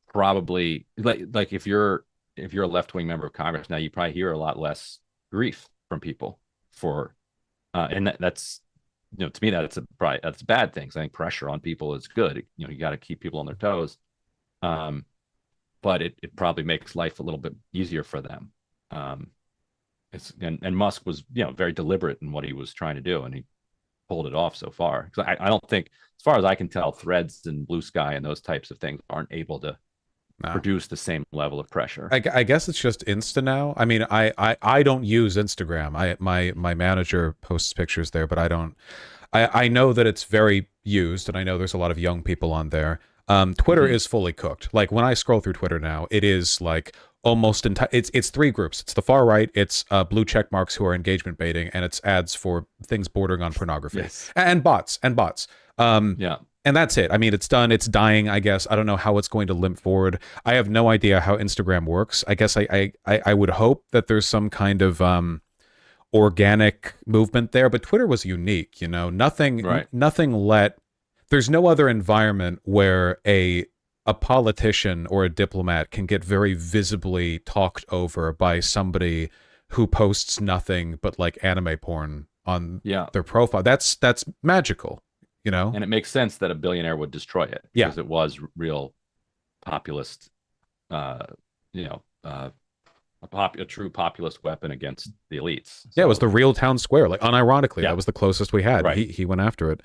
K: probably like if you're a left-wing member of Congress now, you probably hear a lot less grief from people for and that's to me that's a bad thing. I think pressure on people is good. You got to keep people on their toes, but it probably makes life a little bit easier for them. And Musk was very deliberate in what he was trying to do, and he pulled it off so far. Because I don't think, as far as I can tell, Threads and Blue Sky and those types of things aren't able to produce the same level of pressure.
A: I guess it's just Insta now. I mean, I don't use Instagram. My manager posts pictures there, but I don't. I know that it's very used, and I know there's a lot of young people on there. Twitter is fully cooked. Like when I scroll through Twitter now, it is like almost it's three groups. It's the far right, it's blue check marks who are engagement baiting, and it's ads for things bordering on pornography, and bots. And that's it. I mean, it's done. It's dying, I guess. I don't know how it's going to limp forward. I have no idea how Instagram works. I guess I would hope that there's some kind of organic movement there, but Twitter was unique. Nothing let. There's no other environment where a politician or a diplomat can get very visibly talked over by somebody who posts nothing but like anime porn on their profile. That's magical,
K: And it makes sense that a billionaire would destroy it because it was real populist, a true populist weapon against the elites.
A: So, it was the real town square. Like unironically, that was the closest we had. Right. He went after it.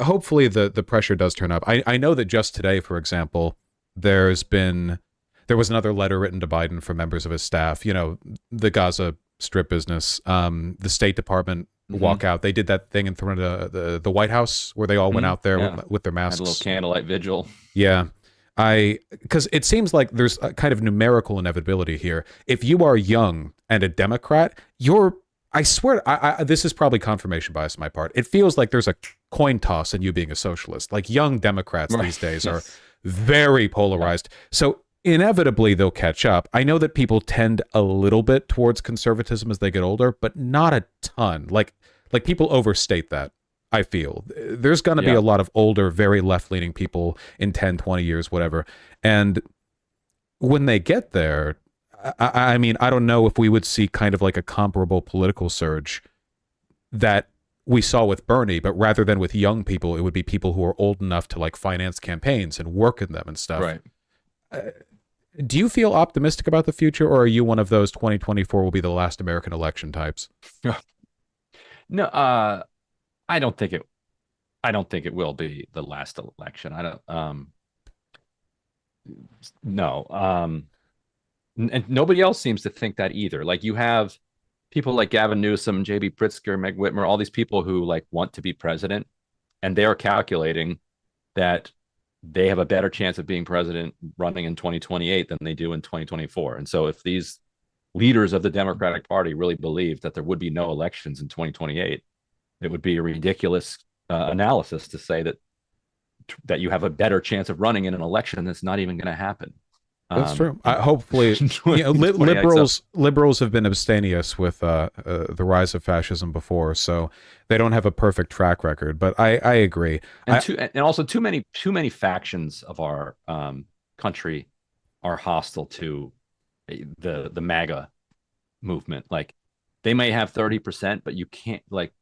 A: Hopefully the pressure does turn up. I know that just today, for example, there was another letter written to Biden from members of his staff. The Gaza Strip business, the State Department walkout. They did that thing in front of the White House where they all went out there with their masks.
K: Had a little candlelight vigil.
A: Yeah. Because it seems like there's a kind of numerical inevitability here. If you are young and a Democrat, I swear, this is probably confirmation bias on my part. It feels like there's a coin toss in you being a socialist. Like young Democrats these days are very polarized. So inevitably they'll catch up. I know that people tend a little bit towards conservatism as they get older, but not a ton. Like people overstate that, I feel. There's going to be a lot of older, very left-leaning people in 10, 20 years, whatever. And when they get there, I mean, I don't know if we would see kind of like a comparable political surge that we saw with Bernie, but rather than with young people, it would be people who are old enough to like finance campaigns and work in them and stuff.
K: Right.
A: Do you feel optimistic about the future, or are you one of those 2024 will be the last American election types?
K: No, I don't think it will be the last election. And nobody else seems to think that either. Like you have people like Gavin Newsom, J.B. Pritzker, Meg Whitmer, all these people who like want to be president, and they are calculating that they have a better chance of being president running in 2028 than they do in 2024. And so if these leaders of the Democratic Party really believed that there would be no elections in 2028, it would be a ridiculous analysis to say that you have a better chance of running in an election that's not even going to happen.
A: That's true. Hopefully, liberals have been abstemious with the rise of fascism before, so they don't have a perfect track record. But I agree.
K: And also too many factions of our country are hostile to the MAGA movement. Like they may have 30%, but you can't like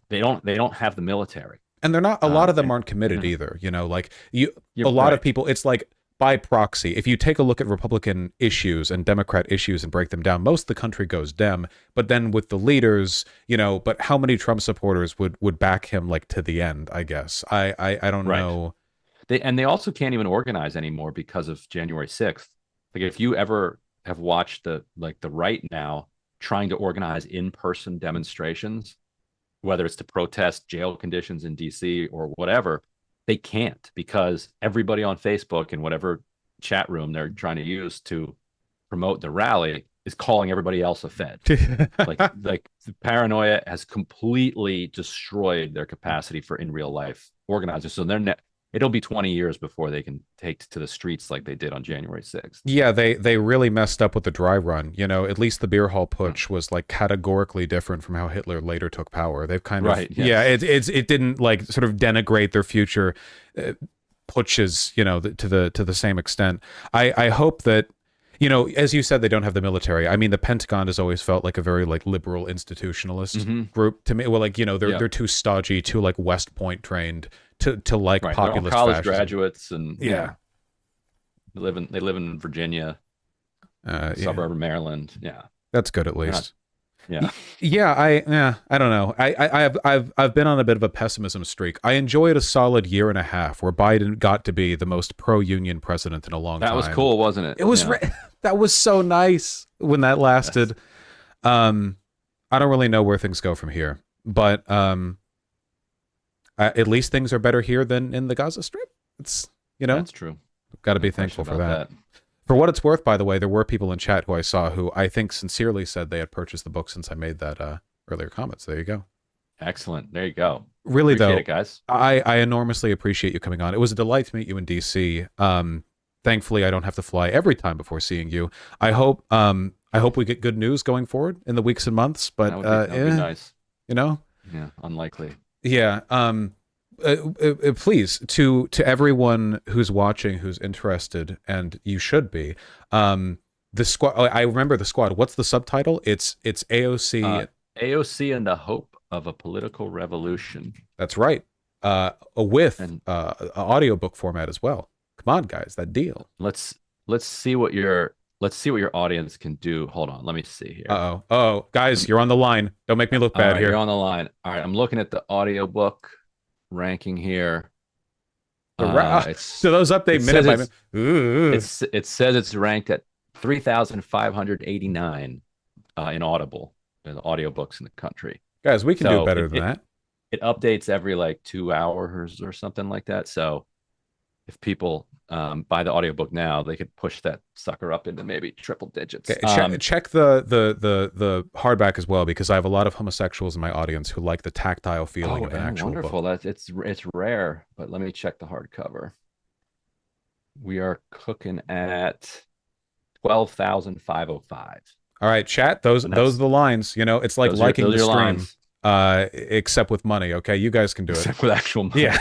K: they don't have the military.
A: And they're not, a lot of them
K: and-
A: aren't committed
K: Mhm.
A: either. You know, like a
K: You're
A: lot of
K: right.
A: people, it's like by proxy. If you take a look at Republican issues and Democrat issues and break them down, most of the country goes Dem. But then with the leaders, you know, but how many Trump supporters would back him like to the end? I guess I don't
K: Right.
A: know.
K: They also can't even organize anymore because of January 6th. Like if you ever have watched the right now trying to organize in-person demonstrations, whether it's to protest jail conditions in DC or whatever, they can't because everybody on Facebook and whatever chat room they're trying to use to promote the rally is calling everybody else a Fed. like the paranoia has completely destroyed their capacity for in real life organizers. So it'll be 20 years before they can take to the streets like they did on January 6th.
A: Yeah, they really messed up with the dry run. You know, at least the beer hall putsch was like categorically different from how Hitler later took power. They've kind of
K: Right, yes.
A: yeah, it didn't like sort of denigrate their future putsches, you know, to the same extent. I hope that, you know, as you said, they don't have the military. I mean, the Pentagon has always felt like a very like liberal institutionalist group to me. Well, like, you know, they're too stodgy, too like West Point trained to like
K: Right. They're all
A: populist
K: college
A: fascism.
K: graduates and
A: Yeah.
K: they live in Virginia,
A: Yeah.
K: suburb of Maryland. Yeah.
A: That's good at least.
K: Yeah.
A: Yeah, I don't know. I've been on a bit of a pessimism streak. I enjoyed a solid year and a half where Biden got to be the most pro-union president in a long time.
K: That was cool, wasn't it?
A: It was
K: Yeah.
A: that was so nice when that lasted.
K: Yes.
A: I don't really know where things go from here, but at least things are better here than in the Gaza Strip. It's, you know,
K: That's true.
A: got to be
K: No question
A: thankful for
K: about
A: that. For what it's worth, by the way, there were people in chat who I saw who I think sincerely said they had purchased the book since I made that earlier comment. So there you go.
K: Excellent. There you go.
A: Really,
K: Appreciate
A: though,
K: it, guys.
A: I enormously appreciate you coming on. It was a delight to meet you in DC. Thankfully, I don't have to fly every time before seeing you. I hope we get good news going forward in the weeks and months. But
K: That would be nice.
A: You know,
K: Yeah. Unlikely.
A: yeah. Please, to everyone who's watching, who's interested, and you should be. The squad. Oh, I remember the squad. What's the subtitle? It's AOC.
K: AOC and the Hope of a Political Revolution.
A: That's right. With
K: And-
A: audiobook format as well. Come on, guys, that deal.
K: Let's see what your audience can do. Hold on, let me see here.
A: Oh, guys, you're on the line. Don't make me look
K: All
A: bad
K: right,
A: here.
K: You're on the line. All right, I'm looking at the audiobook ranking here.
A: So those update minute by minute. Ooh.
K: It says it's ranked at 3,589 in Audible, in the audiobooks in the country.
A: Guys, we can do
K: So
A: better than that.
K: It updates every like 2 hours or something like that. So if people buy the audiobook now, they could push that sucker up into maybe triple digits.
A: Okay, check the hardback as well, because I have a lot of homosexuals in my audience who like the tactile feeling of an actual
K: wonderful.
A: book.
K: It's rare, but let me check the hardcover. We are cooking at 12,505.
A: All right, chat. Those are the lines. You know, it's like liking the
K: those are your
A: stream,
K: lines.
A: except with money. Okay, you guys can do it.
K: Except with actual money.
A: Yeah.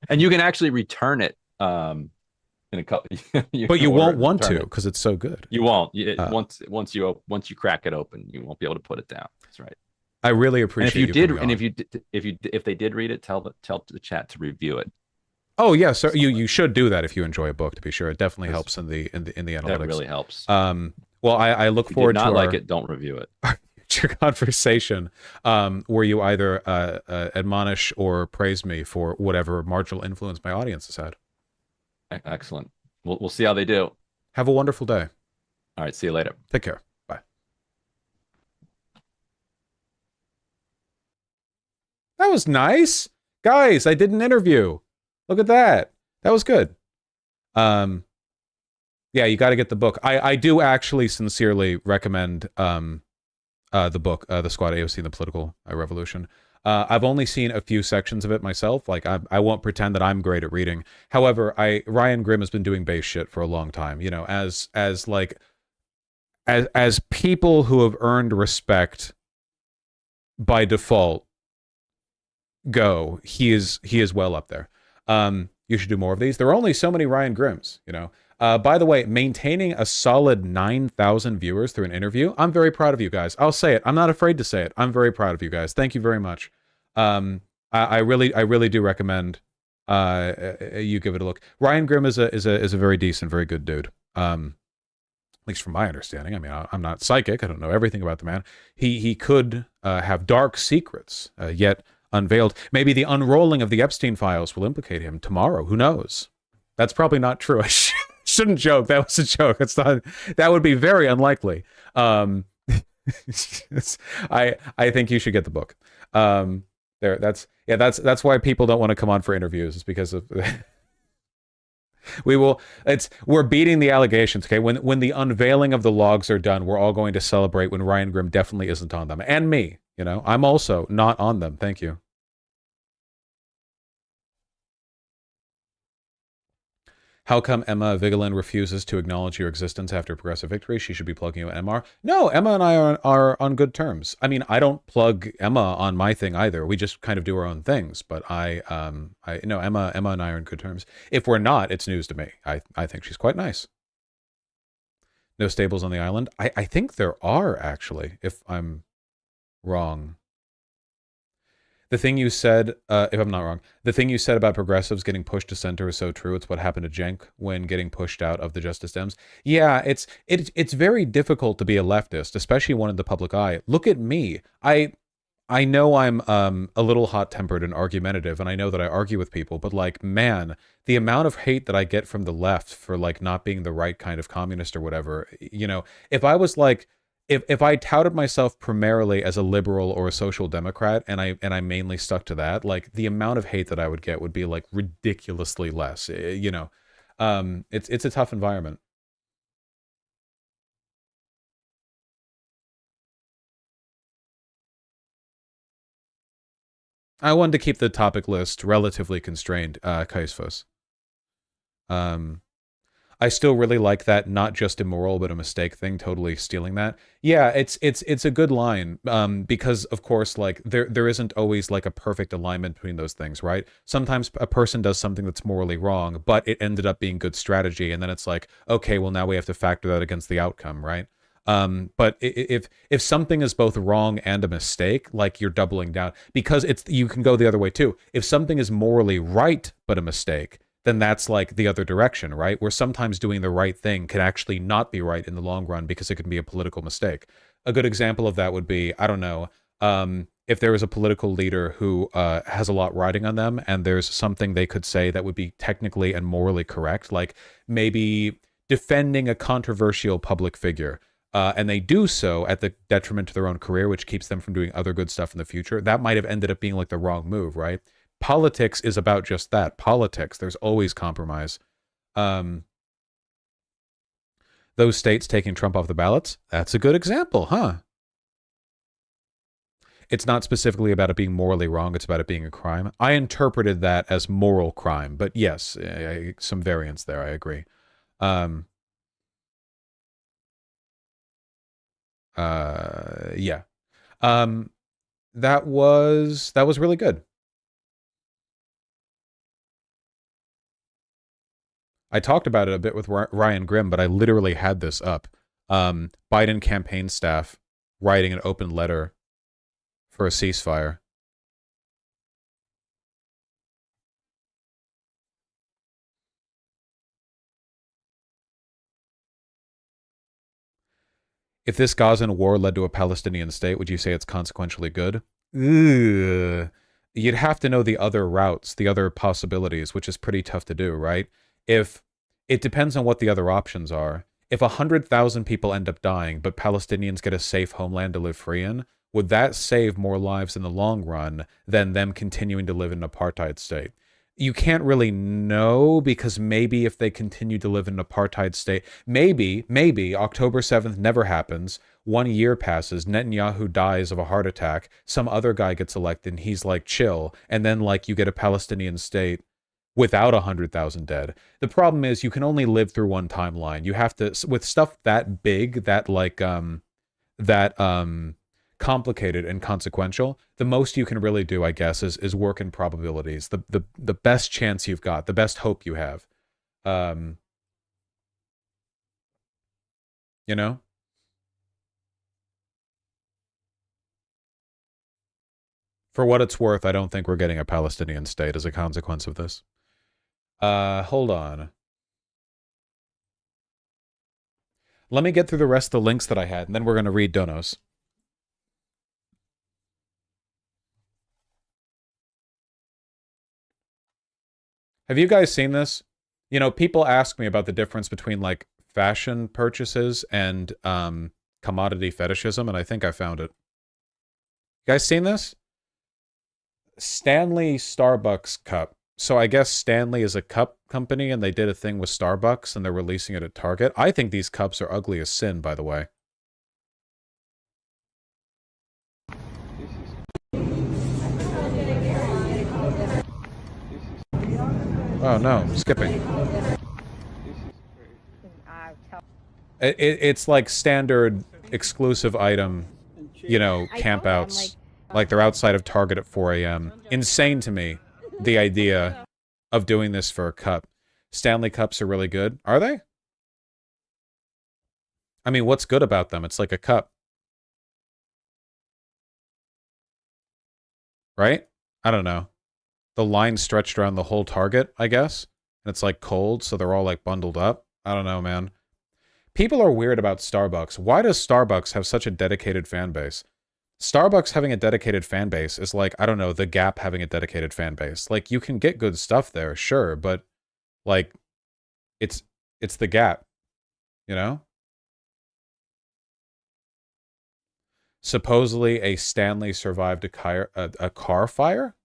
K: And you can actually return it in a couple.
A: But you
K: can
A: won't want
K: return
A: to
K: it.
A: because it's so good.
K: You won't. Once you crack it open, you won't be able to put it down. That's right.
A: I really
K: And
A: appreciate.
K: if they did read it, tell the chat to review it.
A: Oh yeah, so you should do that if you enjoy a book. To be sure, it definitely helps in the analytics.
K: That really helps.
A: Well, I look
K: If you
A: forward
K: did not
A: to
K: like it. Don't review it.
A: your conversation, where you either admonish or praise me for whatever marginal influence my audience has had.
K: Excellent. We'll see how they do.
A: Have a wonderful day.
K: All right. See you later.
A: Take care. Bye. That was nice, guys. I did an interview. Look at that. That was good. Yeah, you got to get the book. I do actually sincerely recommend the book, The Squad, AOC and the Political Revolution. I've only seen a few sections of it myself. Like I won't pretend that I'm great at reading. However, Ryan Grimm has been doing base shit for a long time. You know, as people who have earned respect by default go, he is well up there. You should do more of these. There are only so many Ryan Grimms, you know. By the way, maintaining a solid 9,000 viewers through an interview, I'm very proud of you guys. I'll say it. I'm not afraid to say it. I'm very proud of you guys. Thank you very much. I really do recommend you give it a look. Ryan Grimm is a very decent, very good dude. At least from my understanding. I mean, I'm not psychic. I don't know everything about the man. He could have dark secrets yet unveiled. Maybe the unrolling of the Epstein files will implicate him tomorrow. Who knows? That's probably not true. I shouldn't joke. That was a joke. It's not. That would be very unlikely. I think you should get the book. That's why people don't want to come on for interviews. It's because of we're beating the allegations. Okay, when the unveiling of the logs are done, we're all going to celebrate when Ryan Grimm definitely isn't on them, and me. You know, I'm also not on them. Thank you. How come Emma Vigeland refuses to acknowledge your existence after progressive victory? She should be plugging you at MR. No, Emma and I are on good terms. I mean, I don't plug Emma on my thing either. We just kind of do our own things. But Emma and I are on good terms. If we're not, it's news to me. I think she's quite nice. No stables on the island. I think there are, actually, if I'm wrong. The thing you said, if I'm not wrong, the thing you said about progressives getting pushed to center is so true. It's what happened to Cenk when getting pushed out of the Justice Dems. Yeah, it's very difficult to be a leftist, especially one in the public eye. Look at me. I know I'm a little hot-tempered and argumentative, and I know that I argue with people, but like, man, the amount of hate that I get from the left for like not being the right kind of communist or whatever, you know, if I was like, if I touted myself primarily as a liberal or a social democrat and I mainly stuck to that, like the amount of hate that I would get would be like ridiculously less. You know, it's a tough environment. I wanted to keep the topic list relatively constrained, Kaisfos. I still really like that not just immoral but a mistake thing, totally stealing that. Yeah, it's a good line, because of course, like there isn't always like a perfect alignment between those things, right? Sometimes a person does something that's morally wrong, but it ended up being good strategy, and then it's like, okay, well now we have to factor that against the outcome, right? But if something is both wrong and a mistake, like you're doubling down, because you can go the other way too. If something is morally right but a mistake, then that's like the other direction, right? Where sometimes doing the right thing can actually not be right in the long run because it can be a political mistake. A good example of that would be, I don't know, if there is a political leader who has a lot riding on them and there's something they could say that would be technically and morally correct, like maybe defending a controversial public figure, and they do so at the detriment to their own career, which keeps them from doing other good stuff in the future, that might have ended up being like the wrong move, right? Politics is about just that. Politics. There's always compromise. Those states taking Trump off the ballots, that's a good example, huh? It's not specifically about it being morally wrong. It's about it being a crime. I interpreted that as moral crime, but yes, some variance there. I agree. Yeah. That was really good. I talked about it a bit with Ryan Grimm, but I literally had this up. Biden campaign staff writing an open letter for a ceasefire. If this Gazan war led to a Palestinian state, would you say it's consequentially good? Ugh. You'd have to know the other routes, the other possibilities, which is pretty tough to do, right? If it depends on what the other options are. If 100,000 people end up dying, but Palestinians get a safe homeland to live free in, would that save more lives in the long run than them continuing to live in an apartheid state? You can't really know, because maybe if they continue to live in an apartheid state, maybe October 7th never happens. 1 year passes, Netanyahu dies of a heart attack, some other guy gets elected and he's like, chill. And then like you get a Palestinian state without 100,000 dead. The problem is you can only live through one timeline. You have to, with stuff that big, that like, complicated and consequential, the most you can really do, I guess, is work in probabilities. The best chance you've got, the best hope you have. You know? For what it's worth, I don't think we're getting a Palestinian state as a consequence of this. Hold on. Let me get through the rest of the links that I had, and then we're going to read donos. Have you guys seen this? You know, people ask me about the difference between, like, fashion purchases and commodity fetishism, and I think I found it. You guys seen this? Stanley Starbucks cup. So I guess Stanley is a cup company, and they did a thing with Starbucks, and they're releasing it at Target. I think these cups are ugly as sin, by the way. Oh no, skipping. It's like standard exclusive item, you know, campouts. Like they're outside of Target at 4 a.m. Insane to me, the idea of doing this for a cup. Stanley cups are really good. Are they? I mean, what's good about them? It's like a cup. Right? I don't know. The line stretched around the whole Target, I guess. And it's like cold, so they're all like bundled up. I don't know, man. People are weird about Starbucks. Why does Starbucks have such a dedicated fan base? Starbucks having a dedicated fan base is like, I don't know, The Gap having a dedicated fan base. Like, you can get good stuff there, sure, but like, it's The Gap, you know? Supposedly a Stanley survived a car fire?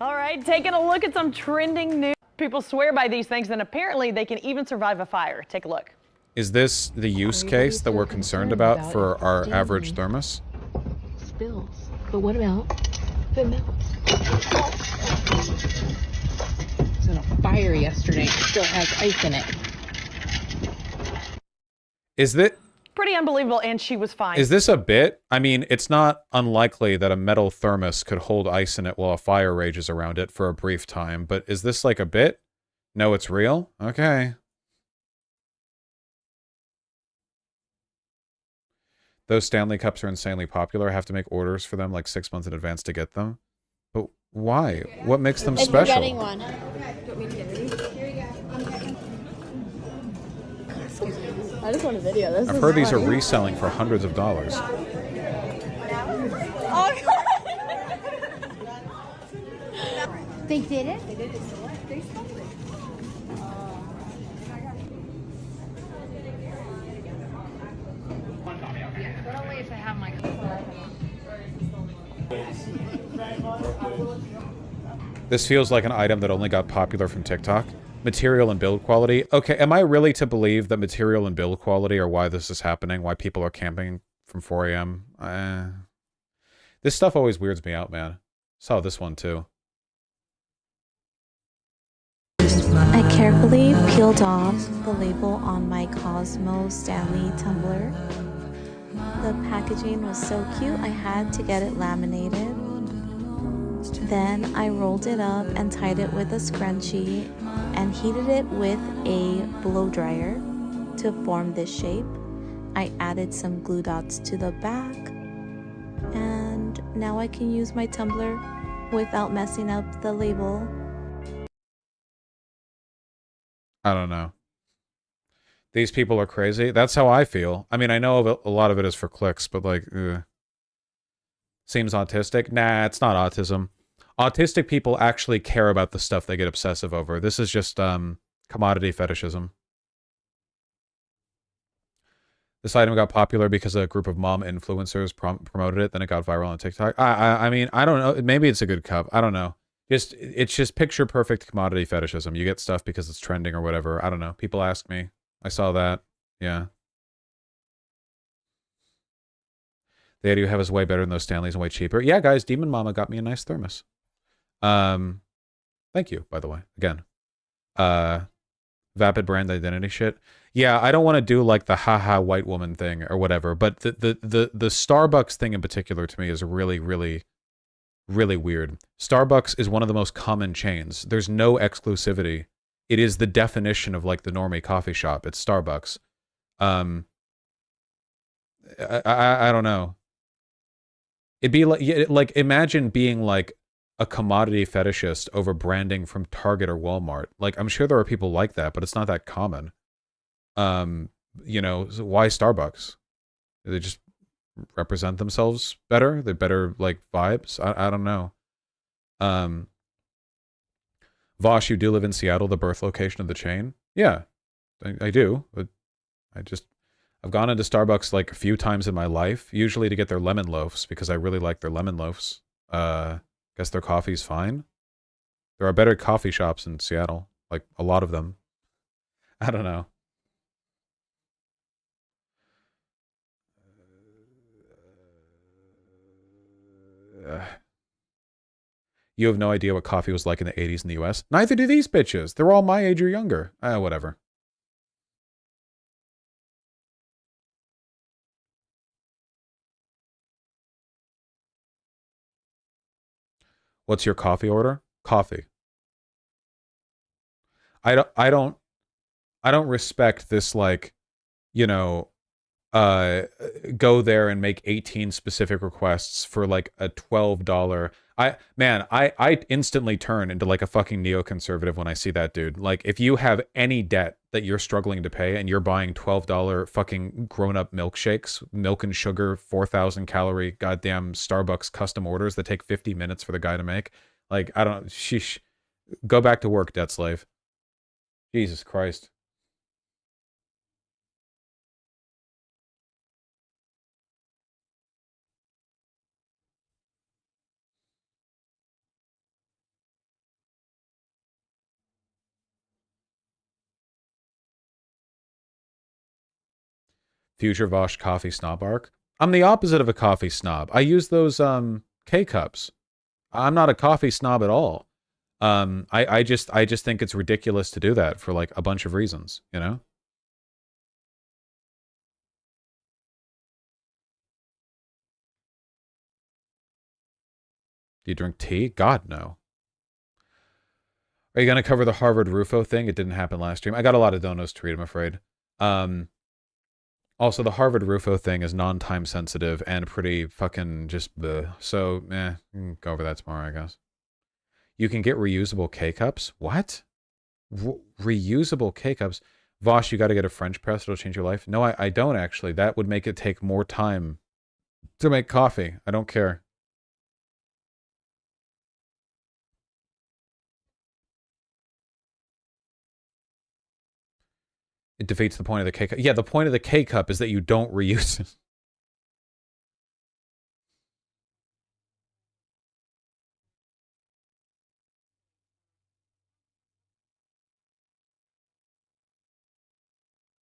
L: All right, taking a look at some trending news. People swear by these things, and apparently they can even survive a fire. Take a look.
A: Is this the use case that we're concerned about for our average thermos?
J: Spills. But what about the milk? It was in a fire yesterday. It still has ice in it.
A: Is that...
L: Pretty unbelievable, and she was fine.
A: Is this a bit? I mean, it's not unlikely that a metal thermos could hold ice in it while a fire rages around it for a brief time, but is this like a bit? No, it's real? Okay. Those Stanley cups are insanely popular. I have to make orders for them like 6 months in advance to get them. But why? What makes them special?
J: You're getting one. Do you want me to get it? Here you go. I just want a video. This
A: I've heard these are reselling for hundreds of dollars.
J: They did it? They did it. They sold it. But only if I have my
A: This feels like an item that only got popular from TikTok. Material and build quality. Okay, am I really to believe that material and build quality are why this is happening? Why people are camping from 4 a.m.? This stuff always weirds me out, man. Saw this one too.
M: I carefully peeled off the label on my Cosmo Stanley tumbler. The packaging was so cute, I had to get it laminated. Then I rolled it up and tied it with a scrunchie and heated it with a blow dryer to form this shape. I added some glue dots to the back, and now I can use my tumbler without messing up the label.
A: I don't know. These people are crazy. That's how I feel. I mean, I know a lot of it is for clicks, but like, seems autistic. Nah, it's not autism. Autistic people actually care about the stuff they get obsessive over. This is just commodity fetishism. This item got popular because a group of mom influencers promoted it. Then it got viral on TikTok. I mean, I don't know. Maybe it's a good cup. I don't know. It's just picture perfect commodity fetishism. You get stuff because it's trending or whatever. I don't know. People ask me. I saw that. Yeah. The idea you have is way better than those Stanleys and way cheaper. Yeah, guys, Demon Mama got me a nice thermos. Thank you, by the way. Again. Vapid brand identity shit. Yeah, I don't want to do like the haha white woman thing or whatever, but the Starbucks thing in particular to me is really, really, really weird. Starbucks is one of the most common chains. There's no exclusivity it is the definition of like the normie coffee shop. It's Starbucks. I don't know. It'd be like imagine being like a commodity fetishist over branding from Target or Walmart. Like, I'm sure there are people like that, but it's not that common. You know, so why Starbucks? Do they just represent themselves better? They're better like vibes? I don't know. Vosh, you do live in Seattle, the birth location of the chain? Yeah, I do. But I've gone into Starbucks like a few times in my life, usually to get their lemon loaves because I really like their lemon loaves. Guess their coffee's fine. There are better coffee shops in Seattle, like a lot of them. I don't know. You have no idea what coffee was like in the 80s in the US? Neither do these bitches. They're all my age or younger. Whatever. What's your coffee order? Coffee. I don't respect this, like, you know, go there and make 18 specific requests for like a $12. I instantly turn into like a fucking neoconservative when I see that dude. Like, if you have any debt that you're struggling to pay and you're buying $12 fucking grown-up milkshakes, milk and sugar, 4,000 calorie goddamn Starbucks custom orders that take 50 minutes for the guy to make, like, I don't, sheesh. Go back to work, debt slave. Jesus Christ. Future Vosh coffee snob arc. I'm the opposite of a coffee snob. I use those K-cups. I'm not a coffee snob at all. I just think it's ridiculous to do that for like a bunch of reasons, you know? Do you drink tea? God, no. Are you going to cover the Harvard Rufo thing? It didn't happen last stream. I got a lot of donos to read, I'm afraid. Also, the Harvard Rufo thing is non-time sensitive and pretty fucking just bleh. So, go over that tomorrow, I guess. You can get reusable K-cups? What? Reusable K-cups? Vosh, you got to get a French press. It'll change your life. No, I don't actually. That would make it take more time to make coffee. I don't care. It defeats the point of the K-cup. Yeah, the point of the K-cup is that you don't reuse it.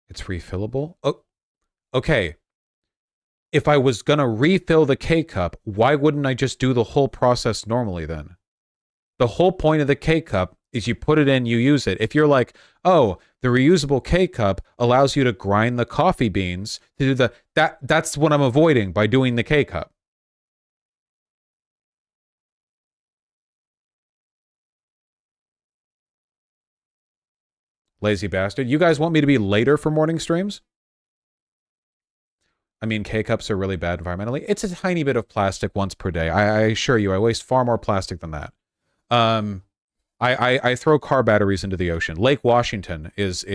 A: It's refillable? Oh, okay. If I was going to refill the K-cup, why wouldn't I just do the whole process normally then? The whole point of the K-cup is you put it in, you use it. If you're like, oh, the reusable K-cup allows you to grind the coffee beans to do that's what I'm avoiding by doing the K-cup. Lazy bastard. You guys want me to be later for morning streams? I mean, K-cups are really bad environmentally. It's a tiny bit of plastic once per day. I assure you, I waste far more plastic than that. I throw car batteries into the ocean. Lake Washington is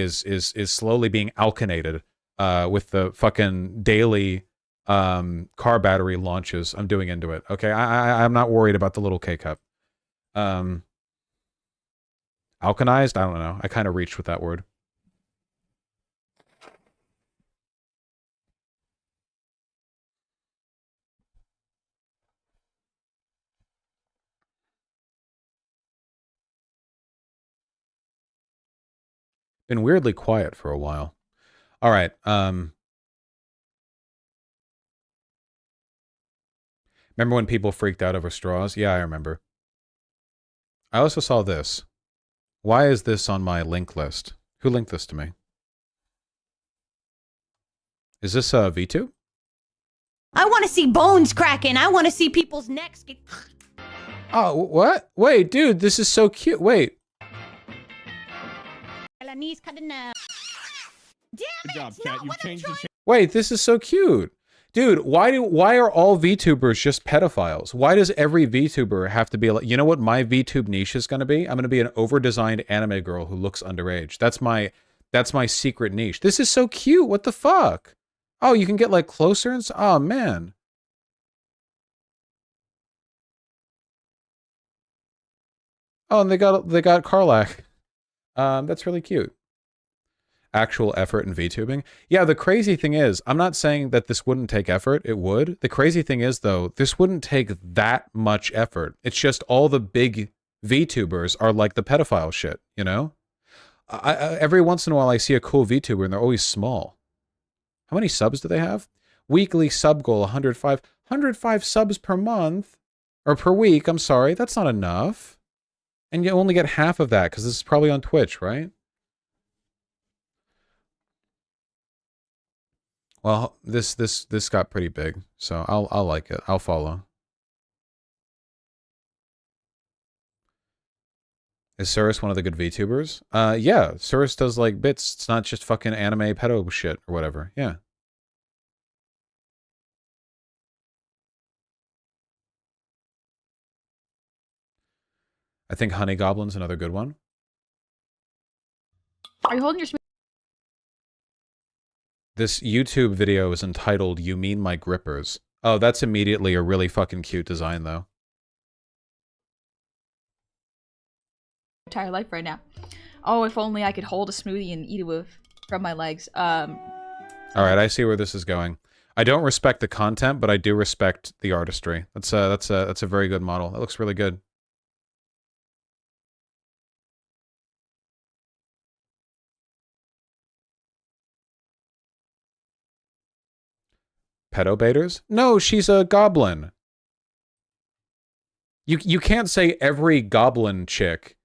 A: slowly being alkanated with the fucking daily car battery launches I'm doing into it. Okay, I'm not worried about the little K-cup. Alkanized? I don't know. I kind of reached with that word. Been weirdly quiet for a while. All right. Remember when people freaked out over straws? Yeah, I remember. I also saw this. Why is this on my link list? Who linked this to me? Is this V2?
N: I want to see bones cracking. I want to see people's necks get...
A: Oh, what? Wait, dude, this is so cute. Wait.
N: knees cut enough. Damn
O: Good job,
N: it!
O: chat.
N: Not
O: You've
N: what I'm
O: changed the
N: trying.
A: Wait, this is so cute. Dude, why are all VTubers just pedophiles? Why does every VTuber have to be like, you know what my VTube niche is going to be? I'm going to be an over-designed anime girl who looks underage. That's my secret niche. This is so cute. What the fuck? Oh, you can get like closer and oh man. Oh, and they got Karlach. That's really cute. Actual effort in VTubing. Yeah, the crazy thing is, I'm not saying that this wouldn't take effort. It would. The crazy thing is, though, this wouldn't take that much effort. It's just all the big VTubers are like the pedophile shit, you know? Every once in a while, I see a cool VTuber, and they're always small. How many subs do they have? Weekly sub goal, 105. 105 subs per month. Or per week, I'm sorry. That's not enough. And you only get half of that, because this is probably on Twitch, right? Well, this got pretty big, so I'll like it. I'll follow. Is Surus one of the good VTubers? Yeah, Surus does like bits. It's not just fucking anime pedo shit or whatever. Yeah. I think Honey Goblin's another good one.
J: Are you holding your?
A: This YouTube video is entitled "You Mean My Grippers." Oh, that's immediately a really fucking cute design, though.
J: Entire life right now. Oh, if only I could hold a smoothie and eat it with from my legs.
A: All right, I see where this is going. I don't respect the content, but I do respect the artistry. That's a very good model. That looks really good. Pedobaters? No, she's a goblin. You can't say every goblin chick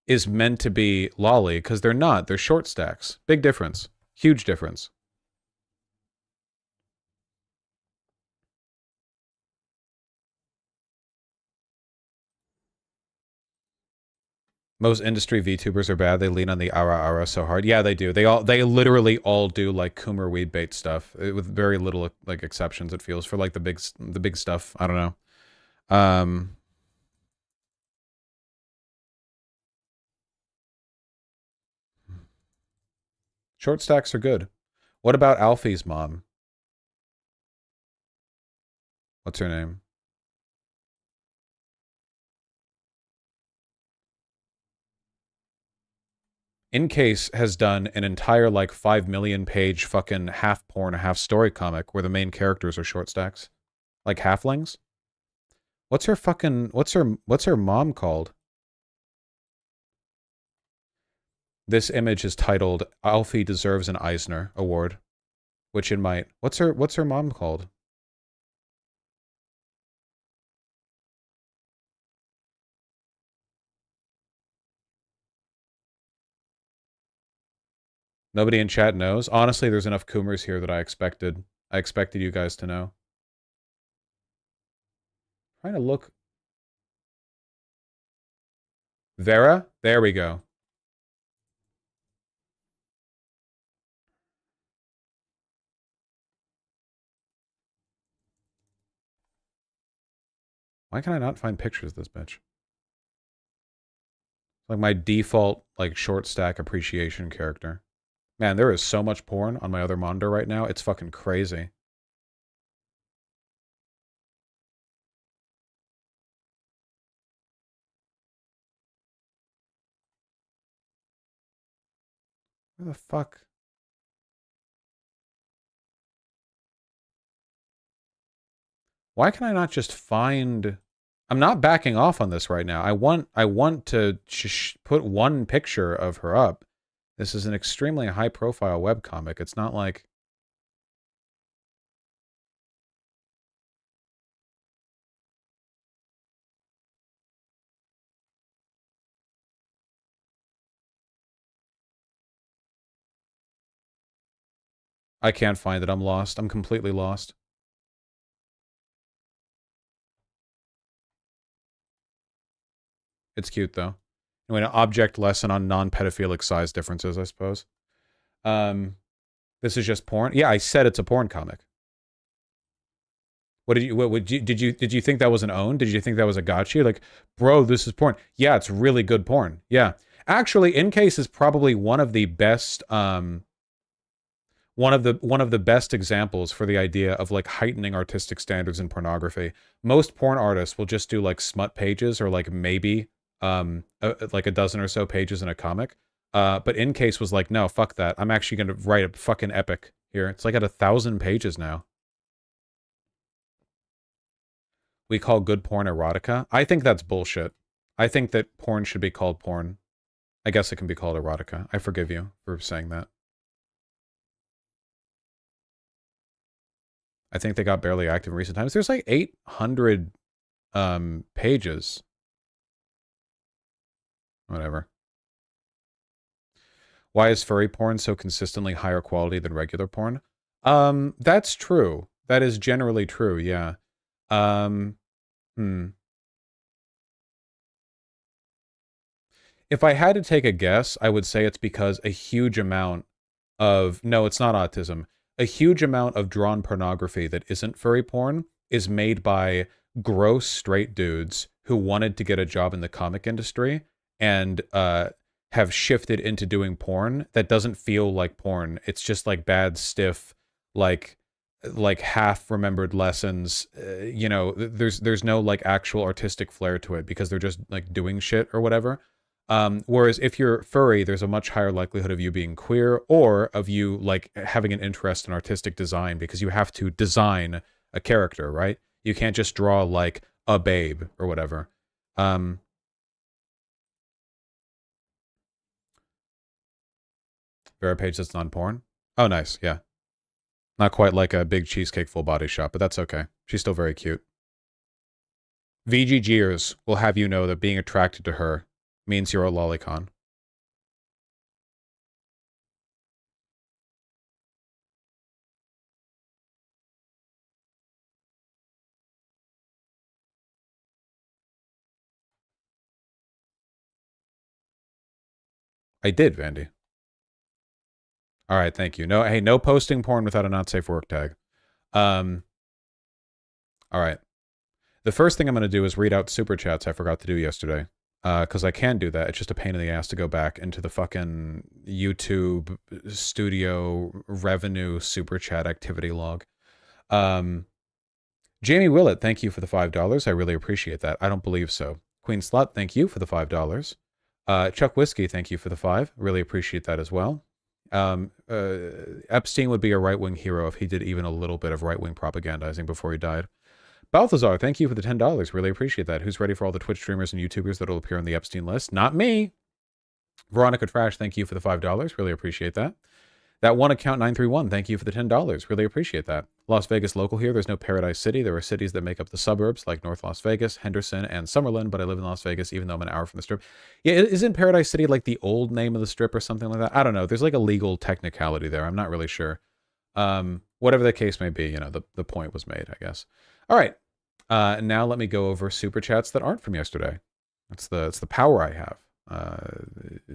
A: is meant to be lolly, because they're not. They're short stacks. Big difference. Huge difference. Most industry VTubers are bad. They lean on the ara so hard. Yeah, they do. They literally all do like Coomer weed bait stuff with very little like exceptions. It feels for like the big stuff. I don't know. Short stacks are good. What about Alfie's mom? What's her name? Incase has done an entire like 5 million page fucking half porn, half story comic where the main characters are short stacks. Like halflings? What's her mom called? This image is titled Alfie Deserves an Eisner Award. Which it might. What's her mom called? Nobody in chat knows. Honestly, there's enough Coomers here that I expected you guys to know. Trying to look. Vera? There we go. Why can I not find pictures of this bitch? Like my default like short stack appreciation character. Man, there is so much porn on my other monitor right now. It's fucking crazy. Where the fuck? Why can I not just find... I'm not backing off on this right now. I want to put one picture of her up. This is an extremely high-profile webcomic. It's not like... I can't find it. I'm lost. I'm completely lost. It's cute, though. Anyway, an object lesson on non-pedophilic size differences, I suppose. This is just porn. Yeah, I said it's a porn comic. What did you think that was an own? Did you think that was a gotcha? Like, bro, this is porn. Yeah, it's really good porn. Yeah. Actually, In Case is probably one of the best one of the best examples for the idea of like heightening artistic standards in pornography. Most porn artists will just do like smut pages or like maybe like a dozen or so pages in a comic. But In Case was like, no, fuck that. I'm actually going to write a fucking epic here. It's like at 1,000 pages now. We call good porn erotica. I think that's bullshit. I think that porn should be called porn. I guess it can be called erotica. I forgive you for saying that. I think they got barely active in recent times. There's like 800 pages. Whatever. Why is furry porn so consistently higher quality than regular porn? That's true. That is generally true, yeah. If I had to take a guess, I would say it's because a huge amount of... No, it's not autism. A huge amount of drawn pornography that isn't furry porn is made by gross straight dudes who wanted to get a job in the comic industry and have shifted into doing porn that doesn't feel like porn. It's just like bad, stiff, like half remembered lessons. You know, there's no like actual artistic flair to it because they're just like doing shit or whatever. Whereas if you're furry, there's a much higher likelihood of you being queer or of you like having an interest in artistic design because you have to design a character, right? You can't just draw like a babe or whatever. Vera Page that's non-porn. Oh, nice. Yeah. Not quite like a big cheesecake full body shot, but that's okay. She's still very cute. VGGers will have you know that being attracted to her means you're a lolicon. I did, Vandy. All right, thank you. No, hey, no posting porn without a not safe work tag. All right. The first thing I'm going to do is read out super chats I forgot to do yesterday. Because I can do that. It's just a pain in the ass to go back into the fucking YouTube studio revenue super chat activity log. Jamie Willett, thank you for the $5. I really appreciate that. I don't believe so. Queen Slut, thank you for the $5. Chuck Whiskey, thank you for the $5. Really appreciate that as well. Epstein would be a right-wing hero if he did even a little bit of right-wing propagandizing before he died. Balthazar, thank you for the $10. Really appreciate that. Who's ready for all the Twitch streamers and YouTubers that will appear on the Epstein list? Not me. Veronica Trash, thank you for the $5. Really appreciate that. That one account 931, thank you for the $10. Really appreciate that. Las Vegas local here. There's no Paradise City. There are cities that make up the suburbs like North Las Vegas, Henderson, and Summerlin, but I live in Las Vegas even though I'm an hour from the Strip. Yeah, isn't Paradise City like the old name of the Strip or something like that? I don't know. There's like a legal technicality there. I'm not really sure. Whatever the case may be, you know, the point was made, I guess. All right. Now let me go over super chats that aren't from yesterday. It's the power I have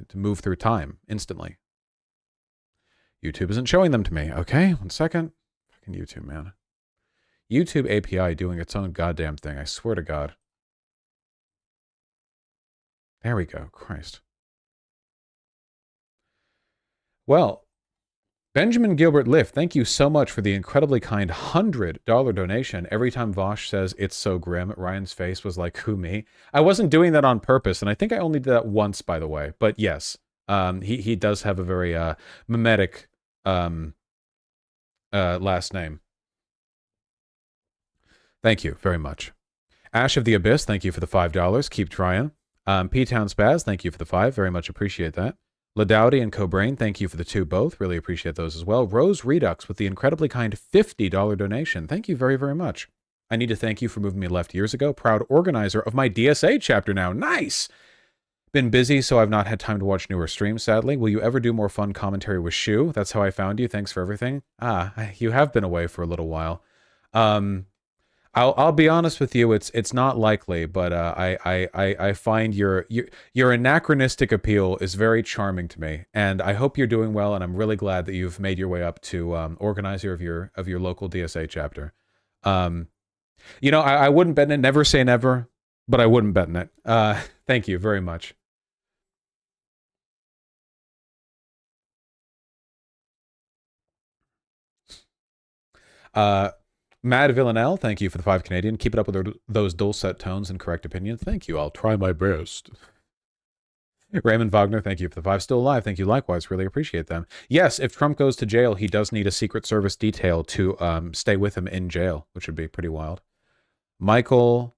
A: to move through time instantly. YouTube isn't showing them to me. Okay, 1 second. Fucking YouTube, man. YouTube API doing its own goddamn thing. I swear to God. There we go. Christ. Well, Benjamin Gilbert Lift, thank you so much for the incredibly kind $100 donation. Every time Vosh says it's so grim, Ryan's face was like, who, me? I wasn't doing that on purpose, and I think I only did that once, by the way. But yes, he does have a very mimetic last name. Thank you very much. Ash of the Abyss, thank you for the $5. Keep trying. P-Town Spaz, thank you for the 5. Very much appreciate that. Ladowdy and Cobrain, thank you for the 2 both. Really appreciate those as well. Rose Redux with the incredibly kind $50 donation. Thank you very, very much. I need to thank you for moving me left years ago. Proud organizer of my DSA chapter now. Nice! Been busy, so I've not had time to watch newer streams, sadly. Will you ever do more fun commentary with Shu? That's how I found you. Thanks for everything. You have been away for a little while. I'll be honest with you. It's not likely, but I find your anachronistic appeal is very charming to me, and I hope you're doing well. And I'm really glad that you've made your way up to organizer of your local DSA chapter. You know, I wouldn't bet in it. Never say never, but I wouldn't bet in it. Thank you very much. Mad Villanelle, thank you for the 5 Canadian. Keep it up with those dulcet tones and correct opinions. Thank you. I'll try my best. Raymond Wagner, thank you for the 5. Still alive, thank you likewise. Really appreciate them. Yes, if Trump goes to jail, he does need a Secret Service detail to stay with him in jail, which would be pretty wild. Michael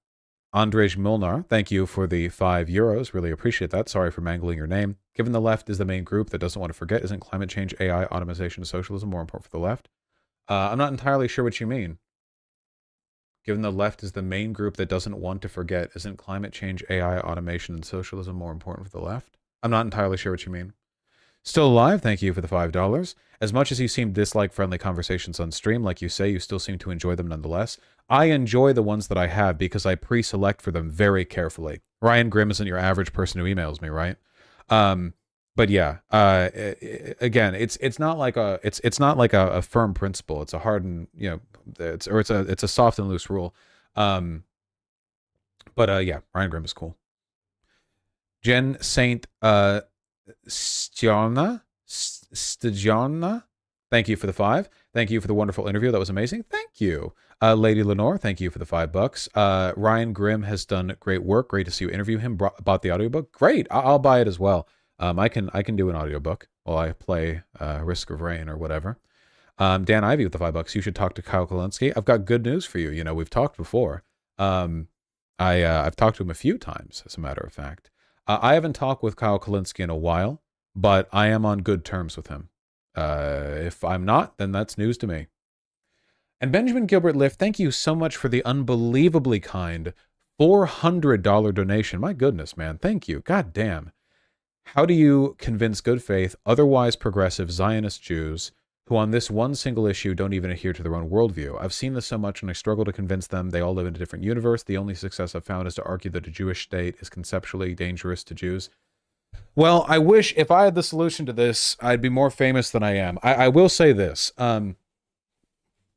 A: Andrzej Milnar, thank you for the 5 euros. Really appreciate that. Sorry for mangling your name. Given the left is the main group that doesn't want to forget, isn't climate change, AI, automation, and socialism more important for the left? I'm not entirely sure what you mean. Given the left is the main group that doesn't want to forget, isn't climate change, AI, automation, and socialism more important for the left? I'm not entirely sure what you mean. Still alive, thank you for the $5. As much as you seem to dislike friendly conversations on stream, like you say, you still seem to enjoy them nonetheless. I enjoy the ones that I have because I pre-select for them very carefully. Ryan Grimm isn't your average person who emails me, right? But yeah, again, it's not like a firm principle. It's a hard and, you know, it's a soft and loose rule. But yeah, Ryan Grimm is cool. Jen Saint Stjana, thank you for the 5. Thank you for the wonderful interview. That was amazing. Thank you. Lady Lenore, thank you for the $5. Ryan Grimm has done great work. Great to see you interview him. Bought the audiobook. Great. I'll buy it as well. I can do an audiobook while I play Risk of Rain or whatever. Dan Ivey with the $5. You should talk to Kyle Kulinski. I've got good news for you. You know, we've talked before. I've talked to him a few times, as a matter of fact. I haven't talked with Kyle Kulinski in a while, but I am on good terms with him. If I'm not, then that's news to me. And Benjamin Gilbert Lift, thank you so much for the unbelievably kind $400 donation. My goodness, man. Thank you. God damn. How do you convince good faith, otherwise progressive Zionist Jews who on this one single issue don't even adhere to their own worldview? I've seen this so much and I struggle to convince them. They all live in a different universe. The only success I've found is to argue that a Jewish state is conceptually dangerous to Jews. Well, I wish if I had the solution to this, I'd be more famous than I am. I will say this.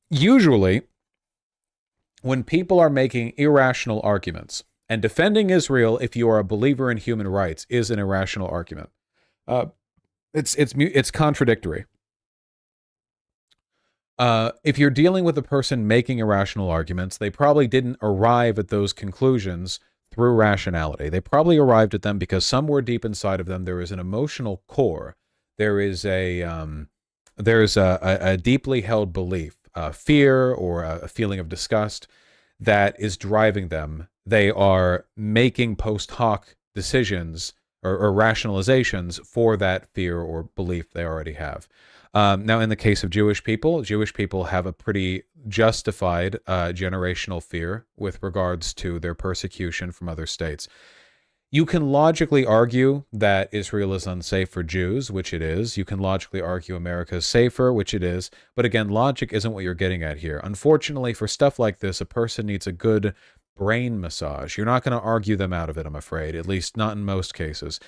A: Usually, when people are making irrational arguments, and defending Israel, if you are a believer in human rights, is an irrational argument. It's contradictory. If you're dealing with a person making irrational arguments, they probably didn't arrive at those conclusions through rationality. They probably arrived at them because somewhere deep inside of them there is an emotional core. There is a deeply held belief, fear or a feeling of disgust that is driving them. They are making post hoc decisions or rationalizations for that fear or belief they already have. Now, in the case of Jewish people have a pretty justified generational fear with regards to their persecution from other states. You can logically argue that Israel is unsafe for Jews, which it is. You can logically argue America is safer, which it is. But again, logic isn't what you're getting at here. Unfortunately, for stuff like this, a person needs a good brain massage. You're not going to argue them out of it, I'm afraid, at least not in most cases.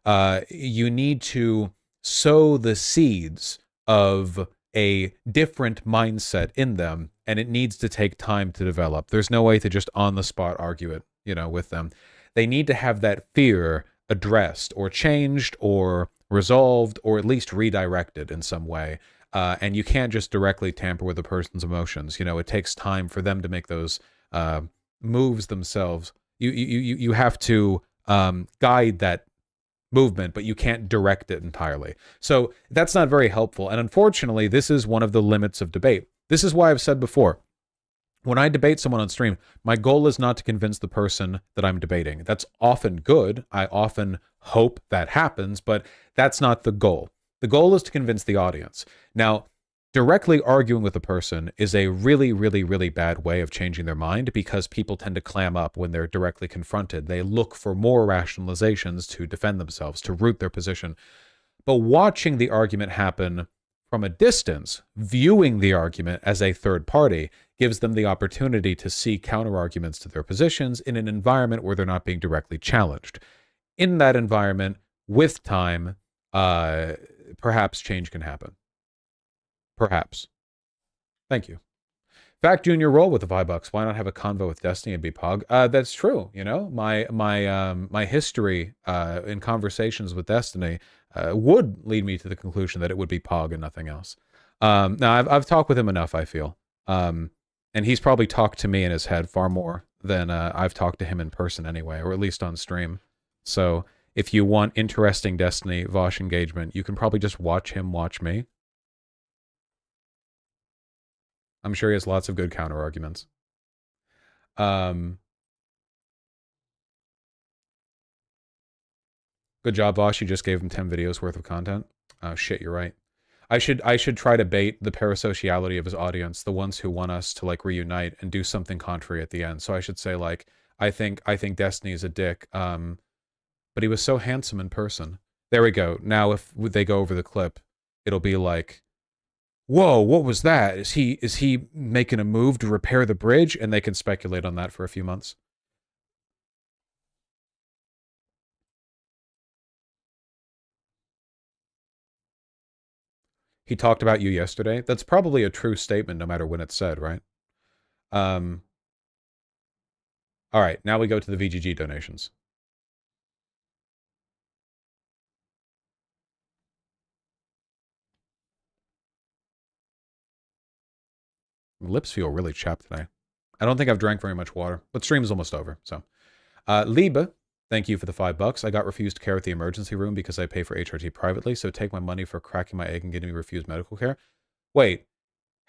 A: You need to sow the seeds of a different mindset in them, and it needs to take time to develop. There's no way to just on the spot argue it, with them. They need to have that fear addressed or changed or resolved or at least redirected in some way. And you can't just directly tamper with a person's emotions. It takes time for them to make those moves themselves. You have to guide that movement, but you can't direct it entirely. So that's not very helpful. And unfortunately, this is one of the limits of debate. This is why I've said before, when I debate someone on stream, my goal is not to convince the person that I'm debating. That's often good. I often hope that happens, but that's not the goal. The goal is to convince the audience. Now, directly arguing with a person is a really, really, really bad way of changing their mind because people tend to clam up when they're directly confronted. They look for more rationalizations to defend themselves, to root their position. But watching the argument happen from a distance, viewing the argument as a third party gives them the opportunity to see counter arguments to their positions in an environment where they're not being directly challenged. In that environment, with time, perhaps change can happen. Perhaps. Thank you. Fact Junior, roll with the $5. Why not have a convo with Destiny and be Pog? That's true. You know, my history in conversations with Destiny would lead me to the conclusion that it would be Pog and nothing else. Now I've talked with him enough, I feel, and he's probably talked to me in his head far more than I've talked to him in person anyway, or at least on stream. So if you want interesting Destiny Vosh engagement, you can probably just watch him watch me. I'm sure he has lots of good counter arguments. Good job, Vosh. You just gave him 10 videos worth of content. Oh shit, you're right. I should try to bait the parasociality of his audience, the ones who want us to like reunite and do something contrary at the end. So I should say like, I think Destiny is a dick. But he was so handsome in person. There we go. Now if they go over the clip, it'll be like, whoa, what was that? Is he making a move to repair the bridge? And they can speculate on that for a few months. He talked about you yesterday. That's probably a true statement no matter when it's said, right? All right, now we go to the VGG donations. My lips feel really chapped today. I don't think I've drank very much water, but stream's almost over. So, Liebe, thank you for the $5. I got refused care at the emergency room because I pay for HRT privately. So take my money for cracking my egg and getting me refused medical care. Wait,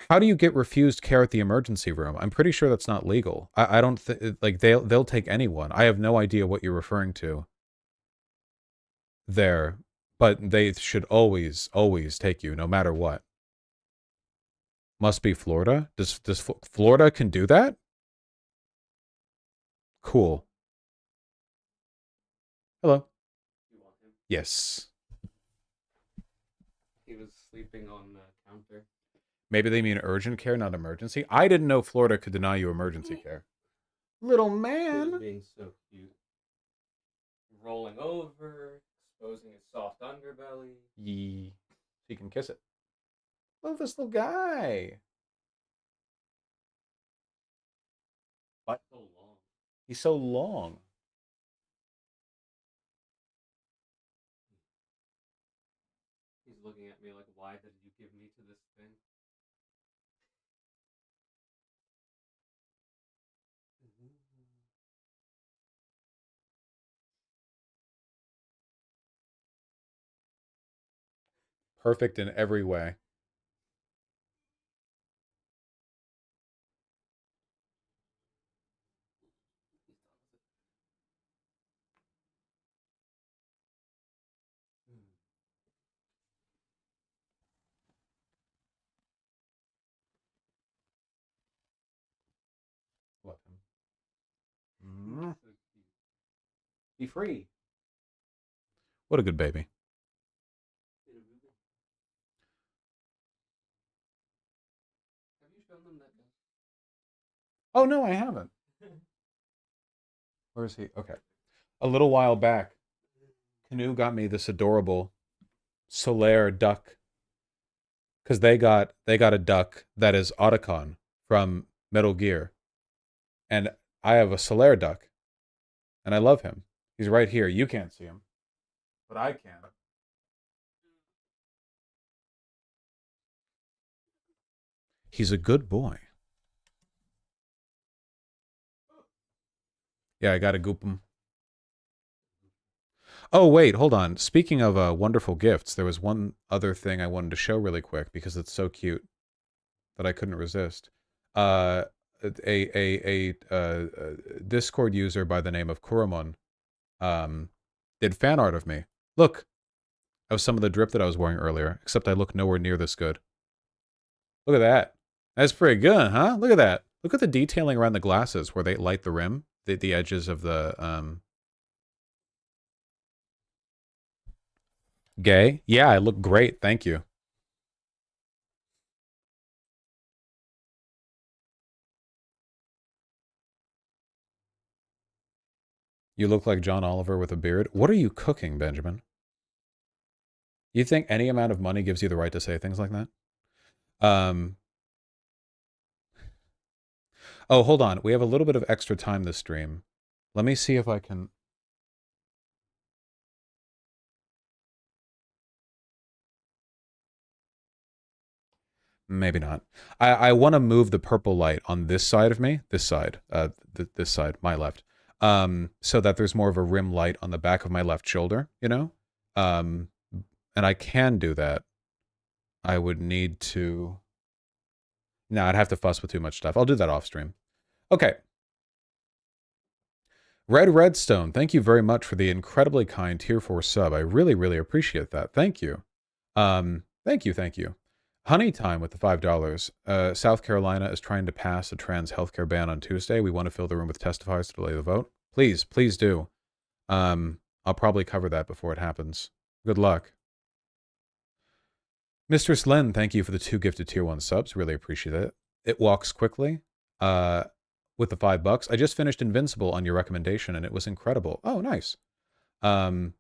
A: how do you get refused care at the emergency room? I'm pretty sure that's not legal. I don't like they'll take anyone. I have no idea what you're referring to there, but they should always take you no matter what. Must be Florida. Does Florida can do that? Cool. Hello. Yes.
O: He was sleeping on the counter.
A: Maybe they mean urgent care, not emergency. I didn't know Florida could deny you emergency care. Little man.
O: Being so cute. Rolling over, exposing his soft underbelly.
A: Yee. So you can kiss it. Love this little guy. What?
O: So long.
A: He's so long.
O: He's looking at me like, why did you give me to this thing?
A: Perfect in every way. Love him. Be free. What a good baby.
O: Have you shown them that guy?
A: Oh, no, I haven't. Where is he? Okay. A little while back, Canoe got me this adorable Solaire duck. Because they got a duck that is Otacon from Metal Gear. And I have a Solaire duck. And I love him. He's right here. You can't see him. But I can. He's a good boy. Yeah, I gotta goop him. Oh, wait, hold on. Speaking of wonderful gifts, there was one other thing I wanted to show really quick because it's so cute that I couldn't resist. A Discord user by the name of Kuromon did fan art of me. Look, of some of the drip that I was wearing earlier, except I look nowhere near this good. Look at that. That's pretty good, huh? Look at that. Look at the detailing around the glasses where they light the rim, the edges of the Gay? Yeah, I look great. Thank you. You look like John Oliver with a beard. What are you cooking, Benjamin? You think any amount of money gives you the right to say things like that? Oh, hold on. We have a little bit of extra time this stream. Let me see if I can... Maybe not. I want to move the purple light on this side of me, this side, this side, my left, so that there's more of a rim light on the back of my left shoulder, you know? And I can do that. I would need to... No, I'd have to fuss with too much stuff. I'll do that off stream. Okay. Red Redstone, thank you very much for the incredibly kind tier 4 sub. I really, really appreciate that. Thank you. Thank you. Honey Time with the $5. South Carolina is trying to pass a trans healthcare ban on Tuesday. We want to fill the room with testifiers to delay the vote. Please do. I'll probably cover that before it happens. Good luck. Mistress Lynn, thank you for the 2 gifted tier 1 subs. Really appreciate it. It walks quickly. With the $5. I just finished Invincible on your recommendation, and it was incredible. Oh, nice. I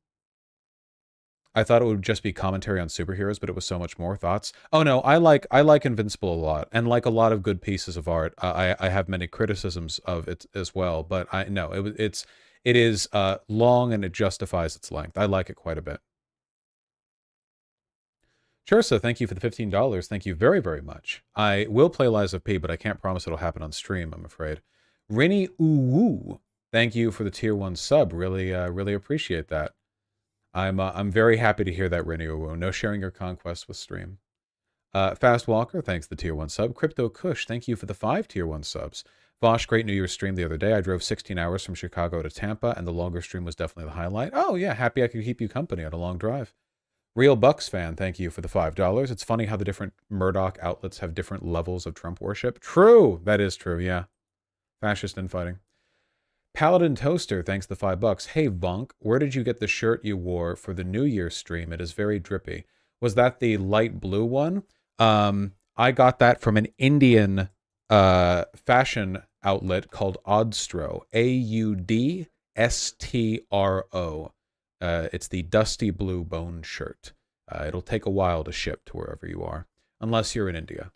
A: thought it would just be commentary on superheroes, but it was so much more. Thoughts? Oh no, I like Invincible a lot, and like a lot of good pieces of art. I have many criticisms of it as well, but it is long and it justifies its length. I like it quite a bit. Chursa, thank you for the $15. Thank you very, very much. I will play Lies of P, but I can't promise it'll happen on stream, I'm afraid. Rini Uwu, thank you for the tier 1 sub. Really, really appreciate that. I'm very happy to hear that, Rini Uwu. No sharing your conquests with stream. Fast Walker, thanks the tier 1 sub. Crypto Kush, thank you for the 5 tier 1 subs. Vosh, great New Year's stream the other day. I drove 16 hours from Chicago to Tampa, and the longer stream was definitely the highlight. Oh yeah, happy I could keep you company on a long drive. Real Bucks fan, thank you for the $5. It's funny how the different Murdoch outlets have different levels of Trump worship. True! That is true, yeah. Fascist infighting. Paladin Toaster, thanks the $5. Hey, Vunk, where did you get the shirt you wore for the New Year's stream? It is very drippy. Was that the light blue one? I got that from an Indian fashion outlet called Audstro. Audstro. It's the dusty blue bone shirt. It'll take a while to ship to wherever you are, unless you're in India.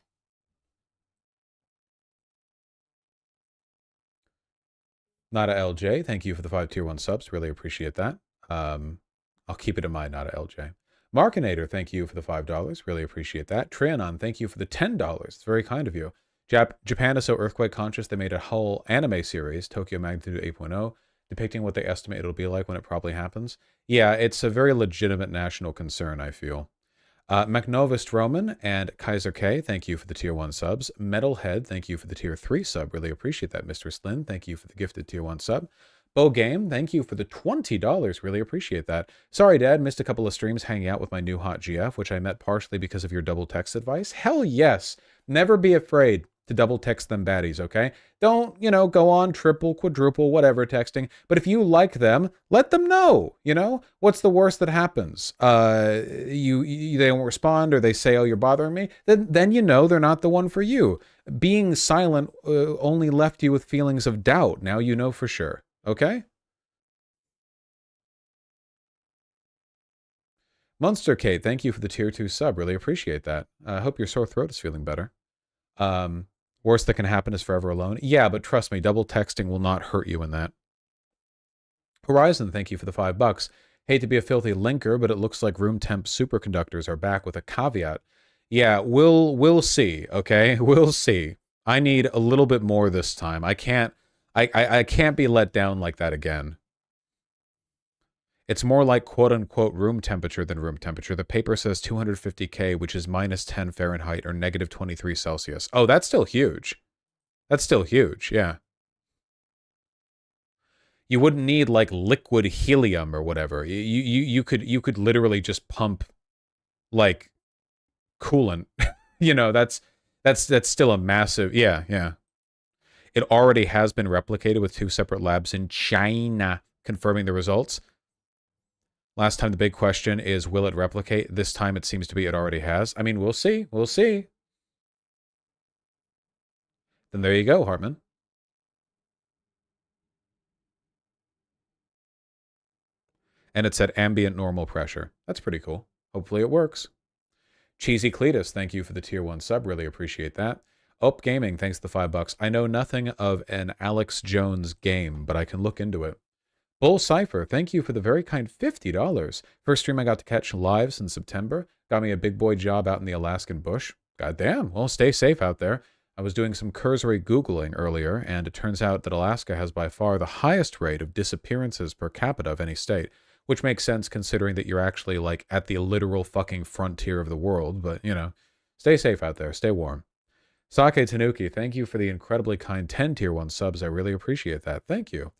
A: Nada LJ, thank you for the 5 tier 1 subs. Really appreciate that. I'll keep it in mind, Nada LJ. Markinator, thank you for the $5. Really appreciate that. Trianon, thank you for the $10. It's very kind of you. Japan is so earthquake conscious they made a whole anime series, Tokyo Magnitude 8.0, depicting what they estimate it'll be like when it probably happens. Yeah, it's a very legitimate national concern, I feel. McNovist Roman and Kaiser K, thank you for the tier 1 subs. Metalhead, thank you for the tier 3 sub. Really appreciate that. Mr. Slyn, thank you for the gifted tier 1 sub. Bo Game, thank you for the $20. Really appreciate that. Sorry, Dad, missed a couple of streams hanging out with my new hot GF, which I met partially because of your double text advice. Hell yes. Never be afraid to double text them baddies, okay? Don't, go on triple, quadruple, whatever texting. But if you like them, let them know, What's the worst that happens? They don't respond or they say, oh, you're bothering me. Then they're not the one for you. Being silent only left you with feelings of doubt. Now you know for sure, okay? Monster Kate, thank you for the tier 2 sub. Really appreciate that. I hope your sore throat is feeling better. Worst that can happen is forever alone. Yeah, but trust me, double texting will not hurt you in that. Horizon, thank you for the $5. Hate to be a filthy linker, but it looks like room temp superconductors are back with a caveat. Yeah, we'll see, okay? We'll see. I need a little bit more this time. I can't be let down like that again. It's more like quote-unquote room temperature than room temperature. The paper says 250 K, which is minus 10 Fahrenheit or negative 23 Celsius. Oh, that's still huge. That's still huge, yeah. You wouldn't need like liquid helium or whatever. You could literally just pump like coolant. That's still a massive, yeah. It already has been replicated with 2 separate labs in China confirming the results. Last time the big question is, will it replicate? This time it seems to be it already has. I mean, we'll see. We'll see. Then there you go, Hartman. and it said ambient normal pressure. That's pretty cool. Hopefully it works. Cheesy Cletus, thank you for the tier 1 sub. Really appreciate that. Ope Gaming, thanks for the $5. I know nothing of an Alex Jones game, but I can look into it. Bull Cypher, thank you for the very kind $50. First stream I got to catch live since September. Got me a big boy job out in the Alaskan bush. Goddamn. Well, stay safe out there. I was doing some cursory Googling earlier, and it turns out that Alaska has by far the highest rate of disappearances per capita of any state, which makes sense considering that you're actually, like, at the literal fucking frontier of the world. But, you know, stay safe out there. Stay warm. Sake Tanuki, thank you for the incredibly kind 10 tier 1 subs. I really appreciate that. Thank you.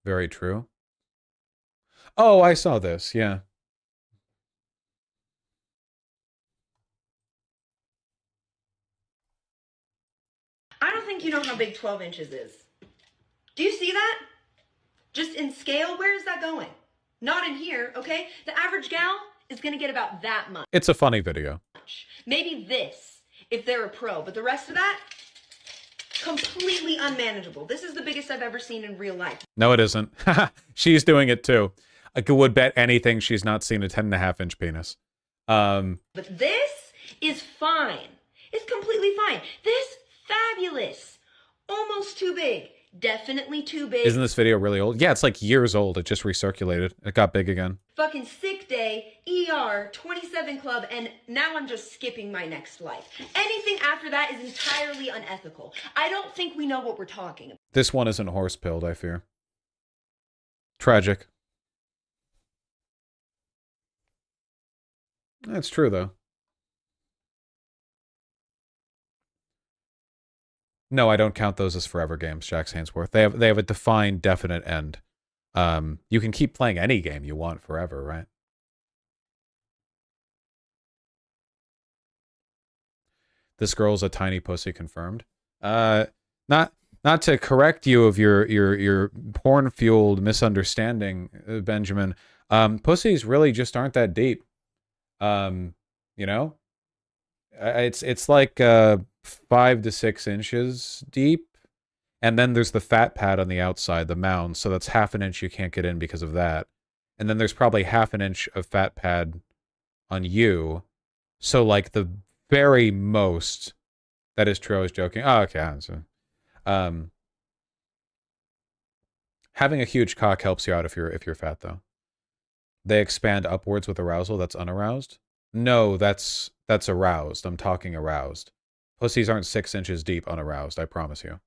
A: Very true. Oh, I saw this. Yeah.
P: I don't think you know how big 12 inches is. Do you see that? Just in scale, where is that going? Not in here, okay? The average gal is gonna get about that much.
A: It's a funny video.
P: Maybe this, if they're a pro, but the rest of that, completely unmanageable. This is the biggest I've ever seen in real life.
A: No, it isn't. She's doing it too. I would bet anything she's not seen a 10.5-inch penis.
P: But this is fine. It's completely fine. This, fabulous. Almost too big. Definitely too big.
A: Isn't this video really old? Yeah, it's like years old. It just recirculated. It got big again.
P: Fucking sick day, ER, 27 club, and now I'm just skipping my next life. Anything after that is entirely unethical. I don't think we know what we're talking about.
A: This one isn't horse-pilled, I fear. Tragic. That's true, though. No, I don't count those as forever games, Jax Hainsworth. They have a defined, definite end. You can keep playing any game you want forever, right? This girl's a tiny pussy confirmed. Not to correct you of your porn-fueled misunderstanding, Benjamin. Pussies really just aren't that deep. You know? It's like 5 to 6 inches deep, and then there's the fat pad on the outside, the mound, so that's half an inch you can't get in because of that, and then there's probably half an inch of fat pad on you, so like the very most that is true. I was joking. Oh, okay. So, having a huge cock helps you out if you're fat, though. They expand upwards with arousal. That's unaroused. No, that's aroused. I'm talking aroused. Pussies aren't 6 inches deep unaroused, I promise you.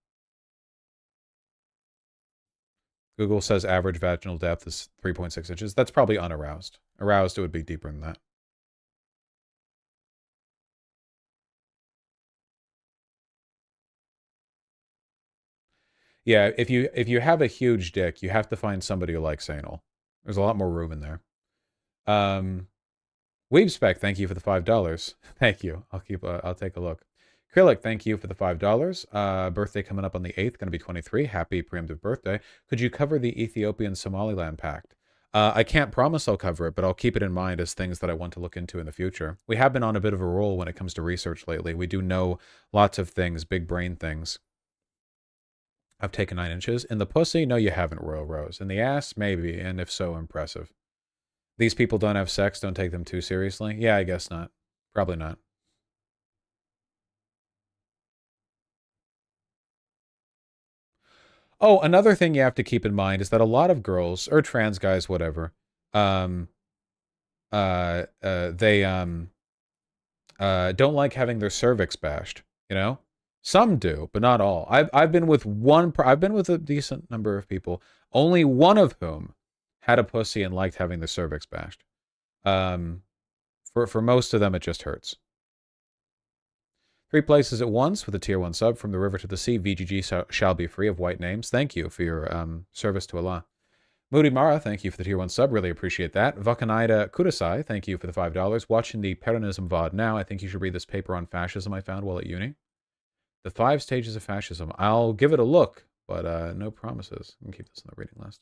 A: Google says average vaginal depth is 3.6 inches. That's probably unaroused. Aroused, it would be deeper than that. Yeah, if you have a huge dick, you have to find somebody who likes anal. There's a lot more room in there. Weebspec, thank you for the $5. Thank you. I'll take a look. Krillic, thank you for the $5. Birthday coming up on the 8th, going to be 23. Happy preemptive birthday. Could you cover the Ethiopian-Somaliland Pact? I can't promise I'll cover it, but I'll keep it in mind as things that I want to look into in the future. We have been on a bit of a roll when it comes to research lately. We do know lots of things, big brain things. I've taken 9 inches. In the pussy? No, you haven't, Royal Rose. In the ass? Maybe, and if so, impressive. These people don't have sex, don't take them too seriously? Yeah, I guess not. Probably not. Oh, another thing you have to keep in mind is that a lot of girls, or trans guys, whatever, they don't like having their cervix bashed, you know? Some do, but not all. I've been with a decent number of people, only one of whom had a pussy and liked having the cervix bashed. For most of them, it just hurts. 3 places at once with a tier 1 sub. From the river to the sea, VGG shall be free of white names. Thank you for your service to Allah. Moody Mara, thank you for the tier 1 sub. Really appreciate that. Vakanaida Kudasai, thank you for the $5. Watching the Peronism VOD now. I think you should read this paper on fascism I found while at uni. The 5 stages of fascism. I'll give it a look, but no promises. I can keep this on the reading list.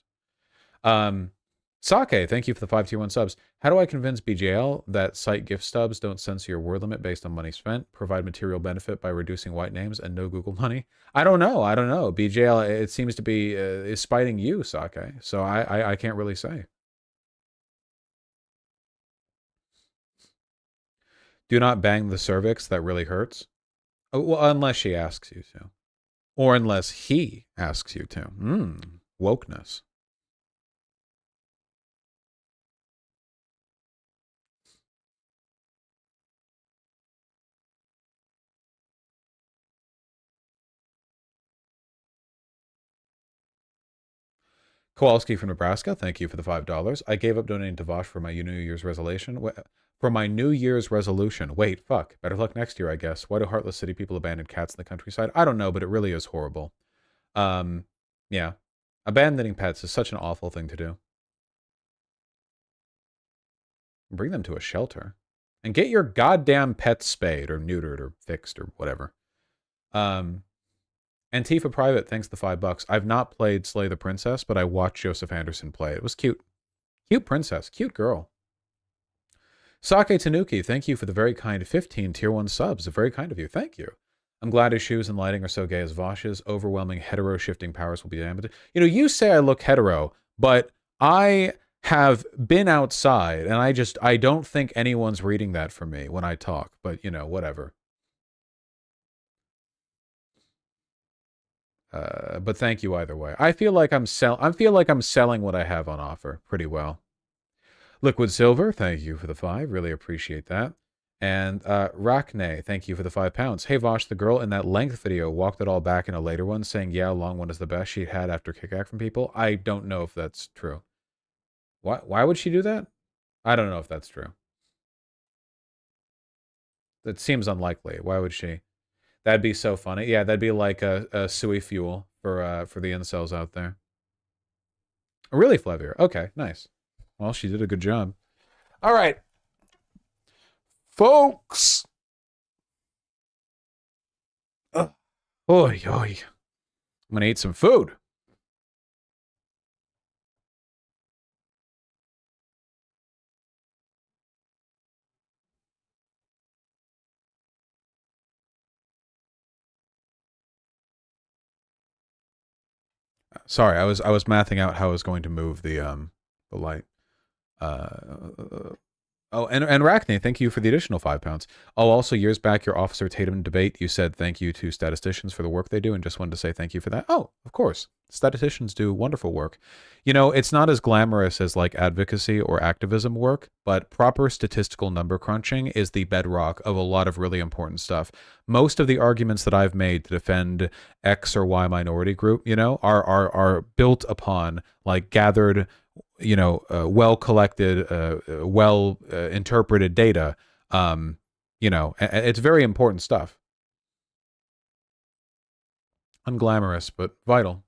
A: Sake, thank you for the 5 tier 1 subs. How do I convince BJL that site gift stubs don't censor your word limit based on money spent, provide material benefit by reducing white names, and no Google money? I don't know. BJL, it seems to be is spiting you, Sake. So I can't really say. Do not bang the cervix. That really hurts. Oh, well, unless she asks you to. Or unless he asks you to. Wokeness. Kowalski from Nebraska, thank you for the $5. I gave up donating to Vosh for my New Year's resolution. Wait, fuck. Better luck next year, I guess. Why do heartless city people abandon cats in the countryside? I don't know, but it really is horrible. Yeah. Abandoning pets is such an awful thing to do. Bring them to a shelter. And get your goddamn pets spayed or neutered or fixed or whatever. Antifa Private, thanks the $5. I've not played Slay the Princess, but I watched Joseph Anderson play. It was cute. Cute princess. Cute girl. Sake Tanuki, thank you for the very kind 15 tier 1 subs. Very kind of you. Thank you. I'm glad his shoes and lighting are so gay as Vosh's. Overwhelming hetero shifting powers will be damaged. You know, you say I look hetero, but I have been outside, and I don't think anyone's reading that from me when I talk, but, you know, whatever. But thank you either way. I feel like I'm selling what I have on offer pretty well. Liquid Silver, thank you for the 5. Really appreciate that. And Rakne, thank you for the £5. Hey Vosh, the girl in that length video walked it all back in a later one, saying, yeah, long one is the best she had after kickback from people. I don't know if that's true. Why would she do that? I don't know if that's true. That seems unlikely. Why would she? That'd be so funny. Yeah, that'd be like a sui fuel for the incels out there. Really, Flavier. Okay, nice. Well, she did a good job. All right. Folks. Oy, oy. I'm going to eat some food. Sorry, I was mathing out how I was going to move the light. Oh, and Rachne, thank you for the additional £5. Oh, also, years back, your Officer Tatum debate, you said thank you to statisticians for the work they do, and just wanted to say thank you for that. Oh, of course. Statisticians do wonderful work. You know, it's not as glamorous as like advocacy or activism work, but proper statistical number crunching is the bedrock of a lot of really important stuff. Most of the arguments that I've made to defend X or Y minority group, you know, are built upon like gathered, you know, well collected, well interpreted data. You know, it's very important stuff. Unglamorous, but vital.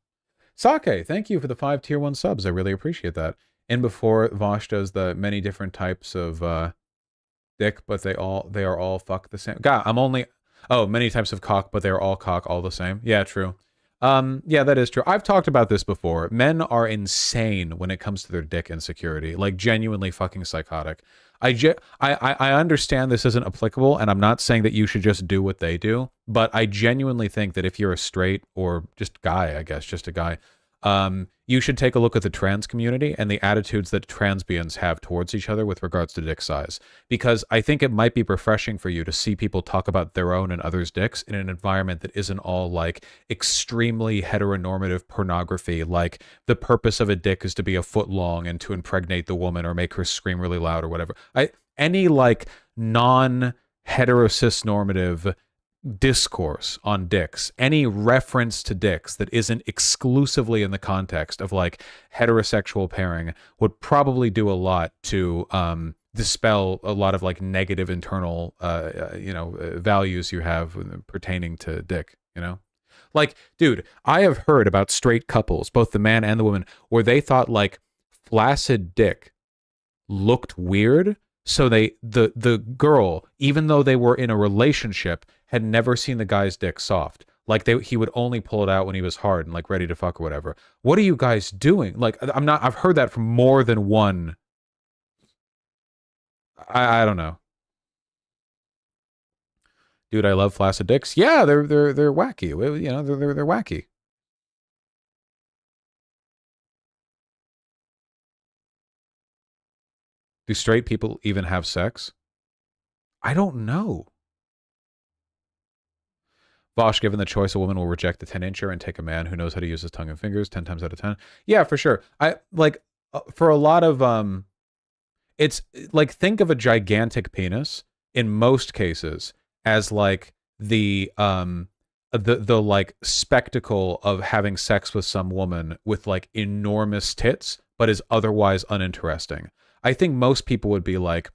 A: Sake, thank you for the 5 tier 1 subs. I really appreciate that. And before Vosh does the many different types of dick, but they are all fuck the same. God, many types of cock, but they're all cock all the same. Yeah, true. Yeah, that is true. I've talked about this before. Men are insane when it comes to their dick insecurity, like genuinely fucking psychotic. I understand this isn't applicable, and I'm not saying that you should just do what they do, but I genuinely think that if you're a straight or just guy, I guess, just a guy, you should take a look at the trans community and the attitudes that transbians have towards each other with regards to dick size. Because I think it might be refreshing for you to see people talk about their own and others' dicks in an environment that isn't all like extremely heteronormative pornography, like the purpose of a dick is to be a foot long and to impregnate the woman or make her scream really loud or whatever. Any like non-heterocis normative discourse on dicks, any reference to dicks that isn't exclusively in the context of like heterosexual pairing would probably do a lot to dispel a lot of like negative internal values you have pertaining to dick, you know? Like, dude, I have heard about straight couples, both the man and the woman, where they thought like flaccid dick looked weird, so the girl, even though they were in a relationship, had never seen the guy's dick soft. Like he would only pull it out when he was hard and like ready to fuck or whatever. What are you guys doing? Like I've heard that from more than one. I don't know. Dude, I love flaccid dicks. Yeah, they're wacky. You know, they're wacky. Do straight people even have sex? I don't know. Vosh, given the choice, a woman will reject the 10-incher and take a man who knows how to use his tongue and fingers 10 times out of 10. Yeah, for sure. I like for a lot of it's like, think of a gigantic penis in most cases as like the like spectacle of having sex with some woman with like enormous tits but is otherwise uninteresting. I think most people would be like,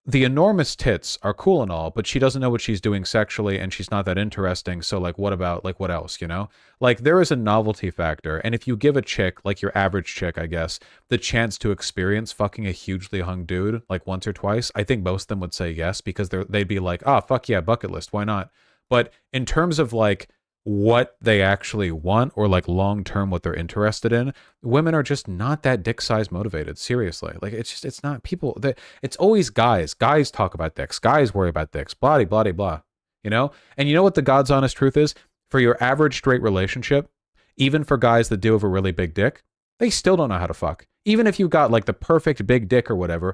A: the enormous tits are cool and all, but she doesn't know what she's doing sexually and she's not that interesting. So like, what about like, what else, you know? Like there is a novelty factor. And if you give a chick, like your average chick, I guess, the chance to experience fucking a hugely hung dude like once or twice, I think most of them would say yes, because they'd be like, oh, fuck yeah, bucket list. Why not? But in terms of like what they actually want or like long-term what they're interested in, women are just not that dick size motivated. Seriously. Like it's not people that it's always guys talk about dicks, guys worry about dicks, blah blah blah, you know? And you know what the God's honest truth is? For your average straight relationship, even for guys that do have a really big dick, they still don't know how to fuck. Even if you got like the perfect big dick or whatever,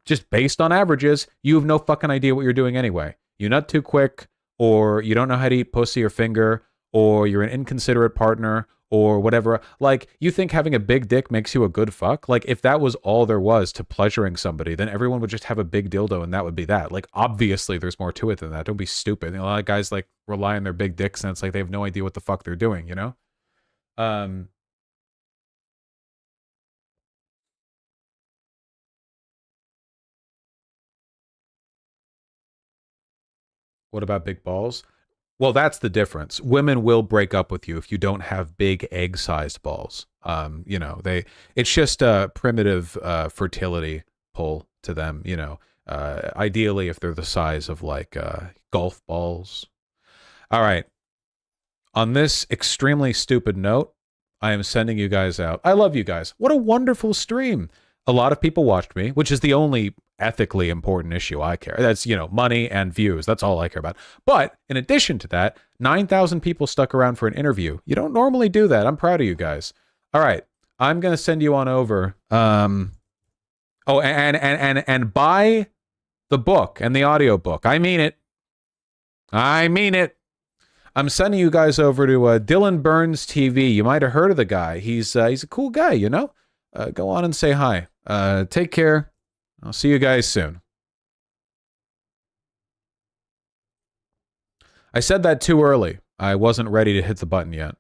A: just based on averages, you have no fucking idea what you're doing anyway. You're not too quick, or you don't know how to eat pussy or finger, or you're an inconsiderate partner, or whatever. Like, you think having a big dick makes you a good fuck? Like, if that was all there was to pleasuring somebody, then everyone would just have a big dildo and that would be that. Like, obviously there's more to it than that. Don't be stupid. You know, a lot of guys like rely on their big dicks and it's like they have no idea what the fuck they're doing, you know? What about big balls? Well, that's the difference. Women will break up with you if you don't have big egg-sized balls. You know, it's just a primitive fertility pull to them, you know. Ideally, if they're the size of like golf balls. All right. On this extremely stupid note, I am sending you guys out. I love you guys. What a wonderful stream. A lot of people watched me, which is the only ethically important issue I care. That's, you know, money and views. That's all I care about. But in addition to that, 9,000 people stuck around for an interview. You don't normally do that. I'm proud of you guys. All right. I'm going to send you on over. Oh, and buy the book and the audio book. I mean it. I mean it. I'm sending you guys over to Dylan Burns TV. You might have heard of the guy. He's a cool guy, you know? Go on and say hi. Take care. I'll see you guys soon. I said that too early. I wasn't ready to hit the button yet.